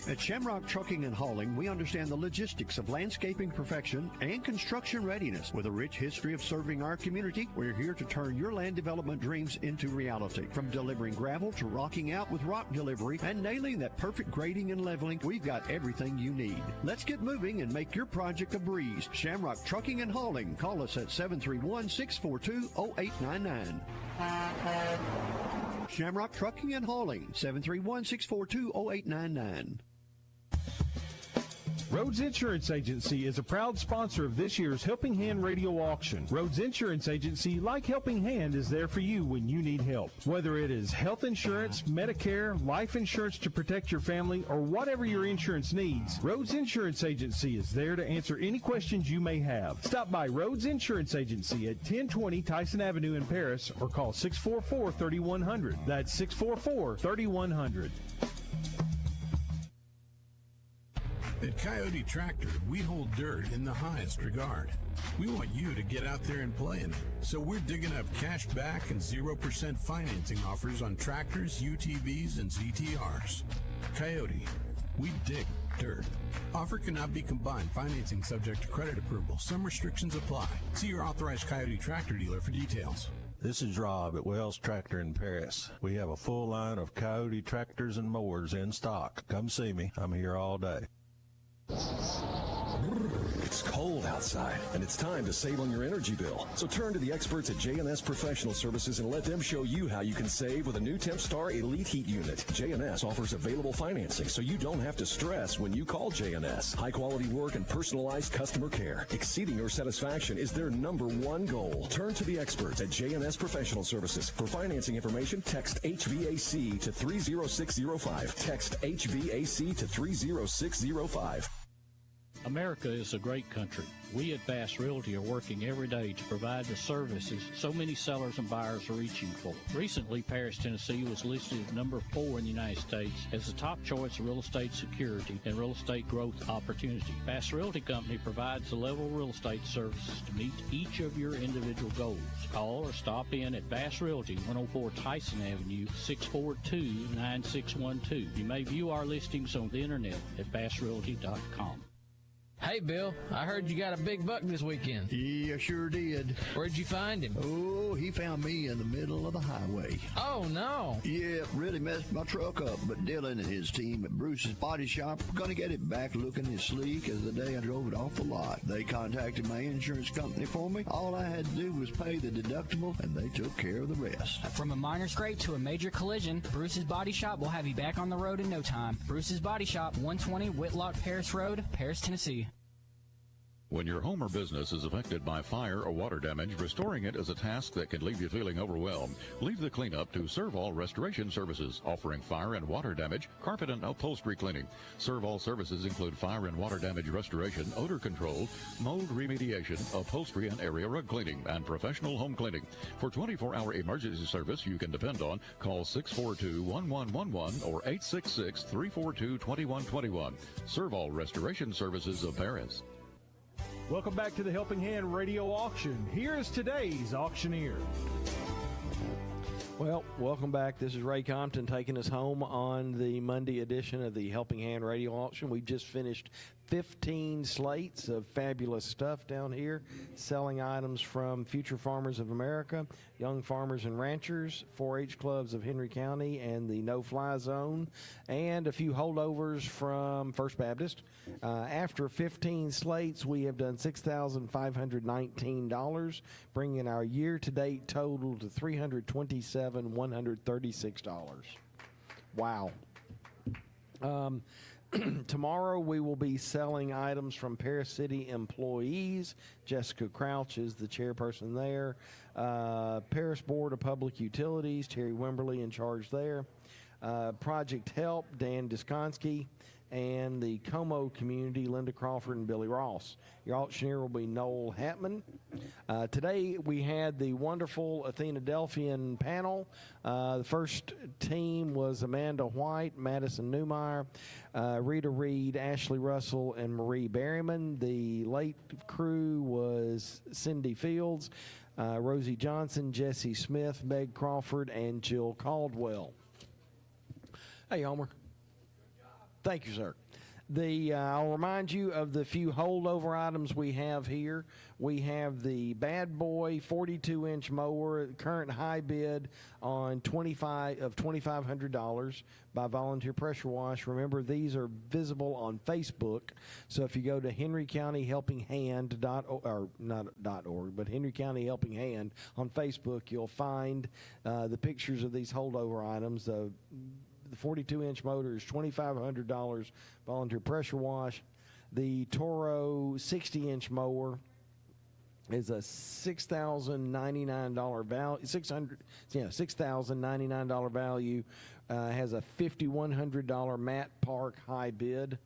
Speaker 16: At Shamrock Trucking and Hauling, we understand the logistics of landscaping perfection and construction readiness. With a rich history of serving our community, we're here to turn your land development dreams into reality. From delivering gravel to rocking out with rock delivery and nailing that perfect grading and leveling, we've got everything you need. Let's get moving and make your project a breeze. Shamrock Trucking and Hauling. Call us at 731-642-0899. Shamrock Trucking and Hauling, 731-642-0899.
Speaker 2: Rhodes Insurance Agency is a proud sponsor of this year's Helping Hand Radio Auction. Rhodes Insurance Agency, like Helping Hand, is there for you when you need help. Whether it is health insurance, Medicare, life insurance to protect your family, or whatever your insurance needs, Rhodes Insurance Agency is there to answer any questions you may have. Stop by Rhodes Insurance Agency at 1020 Tyson Avenue in Paris or call 644-3100. That's 644-3100.
Speaker 17: At Coyote Tractor, we hold dirt in the highest regard. We want you to get out there and play in it. So we're digging up cash back and 0% financing offers on tractors, UTVs, and ZTRs. Coyote, we dig dirt. Offer cannot be combined. Financing subject to credit approval. Some restrictions apply. See your authorized Coyote Tractor dealer for details.
Speaker 19: This is Rob at Wells Tractor in Paris. We have a full line of Coyote tractors and mowers in stock. Come see me. I'm here all day.
Speaker 10: It's cold outside, and it's time to save on your energy bill. So turn to the experts at J&S Professional Services and let them show you how you can save with a new TempStar Elite Heat Unit. J&S offers available financing, so you don't have to stress when you call J&S. High-quality work and personalized customer care. Exceeding your satisfaction is their #1 goal. Turn to the experts at J&S Professional Services. For financing information, text HVAC to 30605. Text HVAC to 30605.
Speaker 21: America is a great country. We at Bass Realty are working every day to provide the services so many sellers and buyers are reaching for. Recently, Paris, Tennessee was listed at number 4 in the United States as the top choice of real estate security and real estate growth opportunity. Bass Realty Company provides the level of real estate services to meet each of your individual goals. Call or stop in at Bass Realty, 104 Tyson Avenue, 642-9612. You may view our listings on the internet at bassrealty.com.
Speaker 18: Hey, Bill, I heard you got a big buck this weekend.
Speaker 16: Yeah, sure did.
Speaker 18: Where'd you find him?
Speaker 16: Oh, he found me in the middle of the highway.
Speaker 18: Oh, no.
Speaker 16: Yeah, really messed my truck up, but Dylan and his team at Bruce's Body Shop are going to get it back looking as sleek as the day I drove it off the lot. They contacted my insurance company for me. All I had to do was pay the deductible, and they took care of the rest.
Speaker 24: From a minor scrape to a major collision, Bruce's Body Shop will have you back on the road in no time. Bruce's Body Shop, 120 Whitlock Paris Road, Paris, Tennessee.
Speaker 25: When your home or business is affected by fire or water damage, restoring it is a task that can leave you feeling overwhelmed. Leave the cleanup to Serve-All Restoration Services, offering fire and water damage, carpet and upholstery cleaning. Serve-All services include fire and water damage restoration, odor control, mold remediation, upholstery and area rug cleaning, and professional home cleaning. For 24-hour emergency service you can depend on, call 642-1111 or 866-342-2121. Serve-All Restoration Services of Paris.
Speaker 2: Welcome back to the Helping Hand Radio Auction. Here is today's auctioneer.
Speaker 3: Well, welcome back. This is Ray Compton taking us home on the Monday edition of the Helping Hand Radio Auction. We've just finished 15 slates of fabulous stuff down here, selling items from Future Farmers of America, Young Farmers and Ranchers, 4-H Clubs of Henry County, and the No-Fly Zone, and a few holdovers from First Baptist. After 15 slates, we have done $6,519, bringing our year-to-date total to $327,136. Wow. Tomorrow we will be selling items from Paris City employees. Jessica Crouch is the chairperson there. Paris Board of Public Utilities, Terry Wimberly in charge there. Project Help, Dan Diskonsky. And the Como community, Linda Crawford and Billy Ross. Your auctioneer will be Noel Hatman. Today we had the wonderful Athena Delphian panel. The first team was Amanda White, Madison Newmeyer, Rita Reed, Ashley Russell, and Marie Berryman. The late crew was Cindy Fields, Rosie Johnson, Jesse Smith, Meg Crawford, and Jill Caldwell. Hey, Homer. Thank you, sir. I'll remind you of the few holdover items we have here. We have the Bad Boy 42-inch mower, current high bid on $2,500 by Volunteer Pressure Wash. Remember, these are visible on Facebook. So if you go to henrycountyhelpinghand.org, but Henry County Helping Hand on Facebook, you'll find the pictures of these holdover items. The 42-inch motor is $2,500 volunteer pressure wash. The Toro 60-inch mower is a $6,099 value. $6,099 value. Has a $5,100 Matt Park high bid.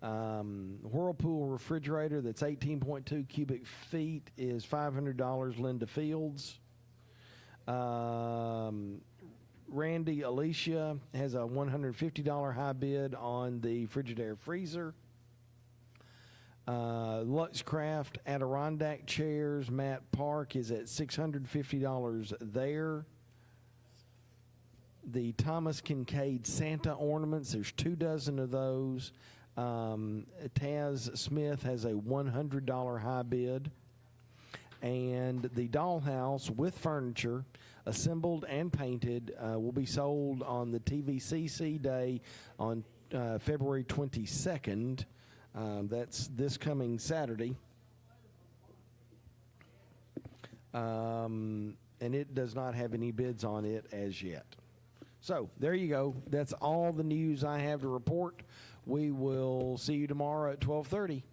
Speaker 3: Whirlpool refrigerator that's 18.2 cubic feet is $500. Linda Fields. Randy Alicia has a $150 high bid on the Frigidaire freezer. Luxcraft Adirondack chairs, Matt Park is at $650 there. The Thomas Kincaid Santa ornaments, there's 24 of those. Taz Smith has a $100 high bid. And the dollhouse with furniture, assembled and painted, will be sold on the TVCC day on February 22nd. That's this coming Saturday. And it does not have any bids on it as yet. So there you go. That's all the news I have to report. We will see you tomorrow at 12:30.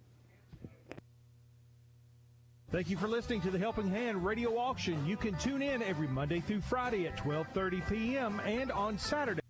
Speaker 2: Thank you for listening to the Helping Hand Radio Auction. You can tune in every Monday through Friday at 12:30 p.m. and on Saturday